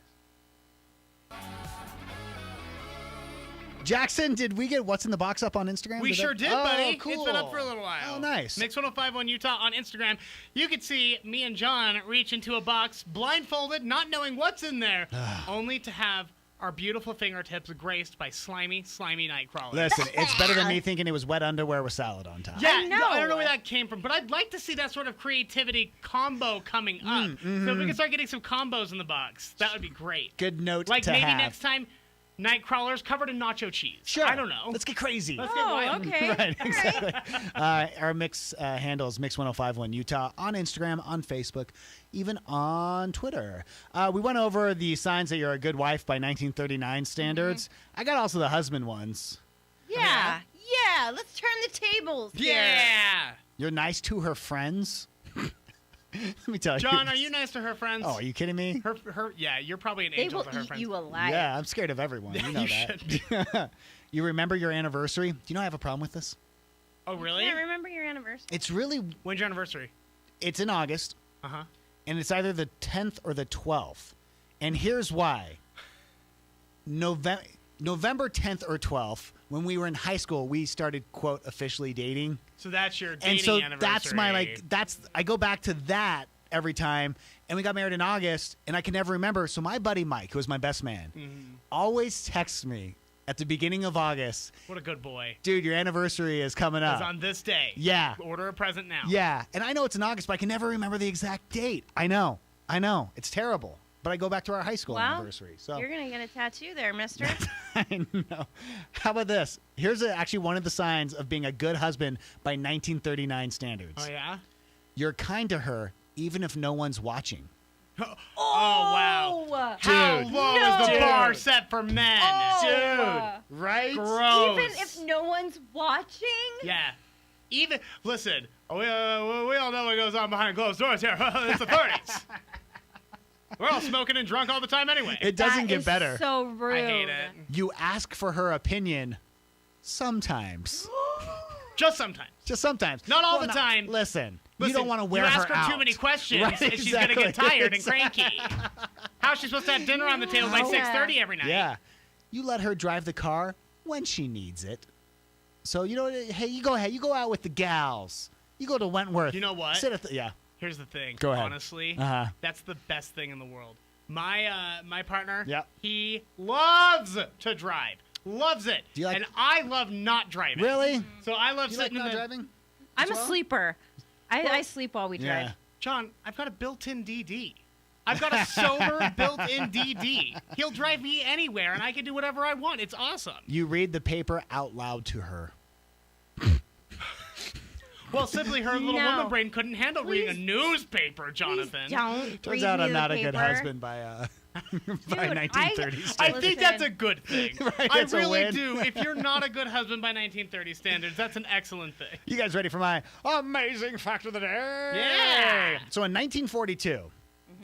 [SPEAKER 4] Jackson, did we get What's in the Box up on Instagram?
[SPEAKER 6] We sure did, buddy.
[SPEAKER 4] Cool.
[SPEAKER 6] It's been up for a little while.
[SPEAKER 4] Oh, nice.
[SPEAKER 6] Mix 1051 Utah on Instagram. You could see me and John reach into a box blindfolded, not knowing what's in there, only to have our beautiful fingertips graced by slimy night crawlers.
[SPEAKER 4] Listen, it's better than me thinking it was wet underwear with salad on top.
[SPEAKER 6] Yeah,
[SPEAKER 8] I know.
[SPEAKER 6] I don't know where that came from, but I'd like to see that sort of creativity combo coming up. So if we can start getting some combos in the box, that would be great.
[SPEAKER 4] Good note
[SPEAKER 6] Like
[SPEAKER 4] to
[SPEAKER 6] maybe
[SPEAKER 4] have.
[SPEAKER 6] next time, night crawlers covered in nacho cheese.
[SPEAKER 4] Sure.
[SPEAKER 6] I don't know.
[SPEAKER 4] Let's get crazy.
[SPEAKER 6] Let's get wild.
[SPEAKER 5] Okay.
[SPEAKER 4] Right, exactly. Our mix handle is Mix1051 Utah on Instagram, on Facebook, even on Twitter. We went over the signs that you're a good wife by 1939 standards. I got also the husband ones.
[SPEAKER 5] Yeah. Yeah. Let's turn the tables. here.
[SPEAKER 6] Yeah.
[SPEAKER 4] You're nice to her friends. Let me tell you.
[SPEAKER 6] John, are you nice to her friends?
[SPEAKER 4] Oh, are you kidding me?
[SPEAKER 6] Yeah, you're probably an
[SPEAKER 8] They
[SPEAKER 6] angel
[SPEAKER 8] will
[SPEAKER 6] to her
[SPEAKER 8] eat
[SPEAKER 6] friends.
[SPEAKER 8] you alive.
[SPEAKER 4] Yeah, I'm scared of everyone. You know
[SPEAKER 6] You
[SPEAKER 4] that. You remember your anniversary? Do you know I have a problem with this?
[SPEAKER 6] Oh, really?
[SPEAKER 5] Yeah, remember your anniversary?
[SPEAKER 4] It's really.
[SPEAKER 6] When's your anniversary?
[SPEAKER 4] It's in August.
[SPEAKER 6] Uh-huh.
[SPEAKER 4] And it's either the 10th or the 12th. And here's why. November 10th or 12th, when we were in high school, we started, quote, officially dating.
[SPEAKER 6] So that's your dating
[SPEAKER 4] And so
[SPEAKER 6] anniversary.
[SPEAKER 4] that's my, I go back to that every time. And we got married in August, and I can never remember. So my buddy Mike, who was my best man, always texts me at the beginning of August,
[SPEAKER 6] What a good boy.
[SPEAKER 4] dude, your anniversary is coming up.
[SPEAKER 6] It's on this day.
[SPEAKER 4] Yeah.
[SPEAKER 6] Order a present now.
[SPEAKER 4] Yeah, and I know it's in August, but I can never remember the exact date. I know. It's terrible. But I go back to our high school
[SPEAKER 5] Well,
[SPEAKER 4] anniversary. So
[SPEAKER 5] You're going to get a tattoo there, mister.
[SPEAKER 4] I know. How about this? Here's actually one of the signs of being a good husband by 1939 standards.
[SPEAKER 6] Oh, yeah?
[SPEAKER 4] You're kind to her even if no one's watching.
[SPEAKER 6] Oh, wow. How low is the bar set for men?
[SPEAKER 4] Dude, right?
[SPEAKER 6] Gross.
[SPEAKER 8] Even if no one's watching?
[SPEAKER 6] Yeah. Listen, we all know what goes on behind closed doors here. It's the 30s. We're all smoking and drunk all the time anyway.
[SPEAKER 4] It doesn't get better.
[SPEAKER 8] So rude.
[SPEAKER 6] I hate it.
[SPEAKER 4] You ask for her opinion sometimes.
[SPEAKER 6] Just sometimes.
[SPEAKER 4] Just sometimes.
[SPEAKER 6] Not all the time.
[SPEAKER 4] Listen, you don't want to wear
[SPEAKER 6] you
[SPEAKER 4] her
[SPEAKER 6] ask her
[SPEAKER 4] out.
[SPEAKER 6] too many questions,
[SPEAKER 4] Right,
[SPEAKER 6] and she's going to get tired and cranky.
[SPEAKER 4] Exactly.
[SPEAKER 6] How's she supposed to have dinner on the table by 6:30 every night?
[SPEAKER 4] Yeah. You let her drive the car when she needs it. So, you know, hey, you go ahead. You go out with the gals. You go to Wentworth.
[SPEAKER 6] You know what?
[SPEAKER 4] Sit at the, yeah.
[SPEAKER 6] Here's the thing.
[SPEAKER 4] Go ahead.
[SPEAKER 6] Honestly,
[SPEAKER 4] Uh-huh.
[SPEAKER 6] that's the best thing in the world. My partner,
[SPEAKER 4] Yep.
[SPEAKER 6] he loves to drive. Loves it.
[SPEAKER 4] Do you like-
[SPEAKER 6] and I love not driving.
[SPEAKER 4] Really?
[SPEAKER 6] So I love
[SPEAKER 4] Do you like
[SPEAKER 6] sitting
[SPEAKER 4] not
[SPEAKER 6] in the
[SPEAKER 4] driving?
[SPEAKER 8] I'm a sleeper. I sleep while we drive.
[SPEAKER 4] Yeah.
[SPEAKER 6] John, I've got a built-in DD. I've got a sober built-in DD. He'll drive me anywhere, and I can do whatever I want. It's awesome.
[SPEAKER 4] You read the paper out loud to her.
[SPEAKER 6] Well, simply her little
[SPEAKER 8] No.
[SPEAKER 6] woman brain couldn't handle reading a newspaper, Jonathan.
[SPEAKER 8] Don't
[SPEAKER 4] Turns
[SPEAKER 8] read
[SPEAKER 4] out
[SPEAKER 8] me
[SPEAKER 4] I'm
[SPEAKER 8] the
[SPEAKER 4] not a good
[SPEAKER 8] paper.
[SPEAKER 4] husband by by
[SPEAKER 8] Dude,
[SPEAKER 4] 1930s.
[SPEAKER 6] I
[SPEAKER 8] Listen.
[SPEAKER 6] think that's a good thing.
[SPEAKER 4] Right,
[SPEAKER 6] I
[SPEAKER 4] that's a
[SPEAKER 6] really
[SPEAKER 4] win.
[SPEAKER 6] do. If you're not a good husband by 1930 standards, that's an excellent thing.
[SPEAKER 4] You guys ready for my amazing fact of the day?
[SPEAKER 6] Yeah.
[SPEAKER 4] So in 1942,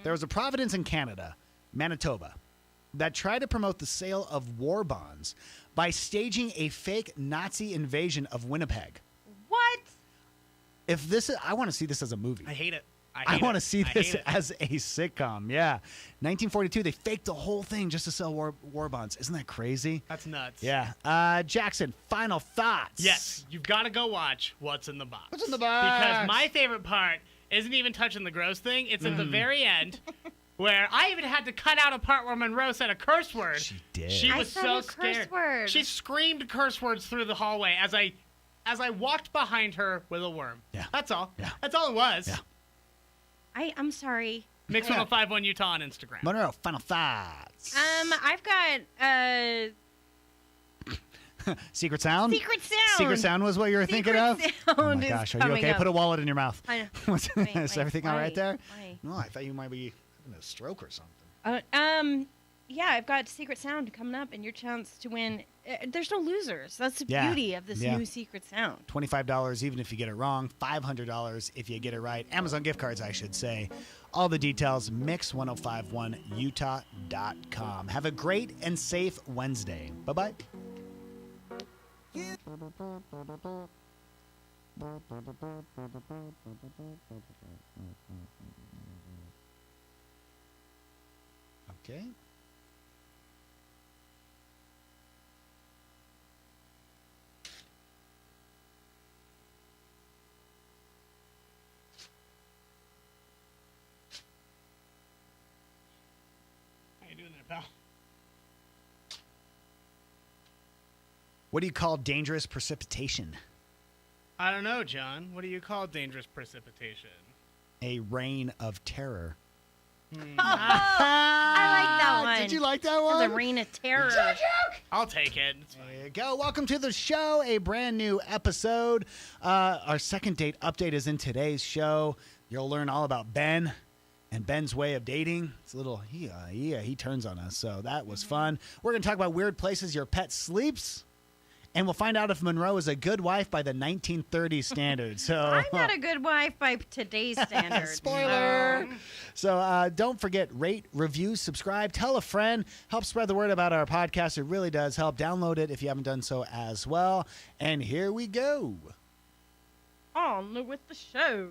[SPEAKER 4] there was a province in Canada, Manitoba, that tried to promote the sale of war bonds by staging a fake Nazi invasion of Winnipeg.
[SPEAKER 8] What?
[SPEAKER 4] If this is, I want to see this as a movie.
[SPEAKER 6] I hate it.
[SPEAKER 4] I want to see
[SPEAKER 6] I
[SPEAKER 4] this
[SPEAKER 6] hate it.
[SPEAKER 4] as a sitcom. Yeah. 1942, they faked the whole thing just to sell war bonds. Isn't that crazy?
[SPEAKER 6] That's nuts.
[SPEAKER 4] Yeah. Jackson, final thoughts.
[SPEAKER 6] Yes, you've got to go watch What's in the Box.
[SPEAKER 4] What's in the box?
[SPEAKER 6] Because my favorite part isn't even touching the gross thing. It's at the very end, where I even had to cut out a part where Monroe said a curse word.
[SPEAKER 4] She did.
[SPEAKER 6] She
[SPEAKER 8] I
[SPEAKER 6] was
[SPEAKER 8] said
[SPEAKER 6] so
[SPEAKER 8] a curse
[SPEAKER 6] scared.
[SPEAKER 8] word.
[SPEAKER 6] She screamed curse words through the hallway as I walked behind her with a worm.
[SPEAKER 4] Yeah.
[SPEAKER 6] That's all.
[SPEAKER 4] Yeah.
[SPEAKER 6] That's all it was.
[SPEAKER 4] Yeah.
[SPEAKER 8] I'm sorry.
[SPEAKER 6] Mix 1051 Utah on Instagram.
[SPEAKER 4] Monroe, final thoughts.
[SPEAKER 8] I've got
[SPEAKER 4] Secret sound?
[SPEAKER 8] Secret Sound.
[SPEAKER 4] Secret sound was what you were thinking of?
[SPEAKER 8] Sound
[SPEAKER 4] Oh my
[SPEAKER 8] is
[SPEAKER 4] gosh, are you
[SPEAKER 8] coming
[SPEAKER 4] okay?
[SPEAKER 8] up.
[SPEAKER 4] Put a wallet in your mouth.
[SPEAKER 8] I know.
[SPEAKER 4] What's-
[SPEAKER 8] Wait,
[SPEAKER 4] Is everything all right
[SPEAKER 8] why?
[SPEAKER 4] there?
[SPEAKER 8] Why?
[SPEAKER 4] No, I thought you might be having a stroke or something.
[SPEAKER 8] Yeah, I've got Secret Sound coming up, and your chance to win. There's no losers. That's the
[SPEAKER 4] Yeah.
[SPEAKER 8] beauty of this
[SPEAKER 4] Yeah.
[SPEAKER 8] new Secret Sound.
[SPEAKER 4] $25 even if you get it wrong. $500 if you get it right. Amazon gift cards, I should say. All the details, mix1051utah.com. Have a great and safe Wednesday. Bye-bye. Okay.
[SPEAKER 6] How you doing there, pal?
[SPEAKER 4] What do you call dangerous precipitation?
[SPEAKER 6] I don't know, John. What do you call dangerous precipitation?
[SPEAKER 4] A reign of terror.
[SPEAKER 8] I like that one.
[SPEAKER 4] Did you like that one?
[SPEAKER 8] The Reign of Terror.
[SPEAKER 6] I'll take it. It's fine.
[SPEAKER 4] There you go. Welcome to the show. A brand new episode. Our second date update is in today's show. You'll learn all about Ben and Ben's way of dating. It's a little, he turns on us. So that was fun. We're going to talk about weird places your pet sleeps. And we'll find out if Monroe is a good wife by the 1930s standards. So
[SPEAKER 8] I'm not a good wife by today's standards.
[SPEAKER 4] Spoiler. So don't forget, rate, review, subscribe, tell a friend. Help spread the word about our podcast. It really does help. Download it if you haven't done so as well. And here we go.
[SPEAKER 5] On with the show.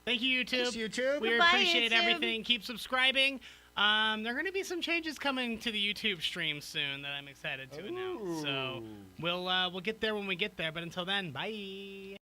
[SPEAKER 6] Thank you, YouTube.
[SPEAKER 4] Thanks, YouTube.
[SPEAKER 6] We
[SPEAKER 8] Goodbye,
[SPEAKER 6] appreciate
[SPEAKER 8] YouTube.
[SPEAKER 6] everything. Keep subscribing. There are going to be some changes coming to the YouTube stream soon that I'm excited to announce. So we'll get there when we get there. But until then, bye.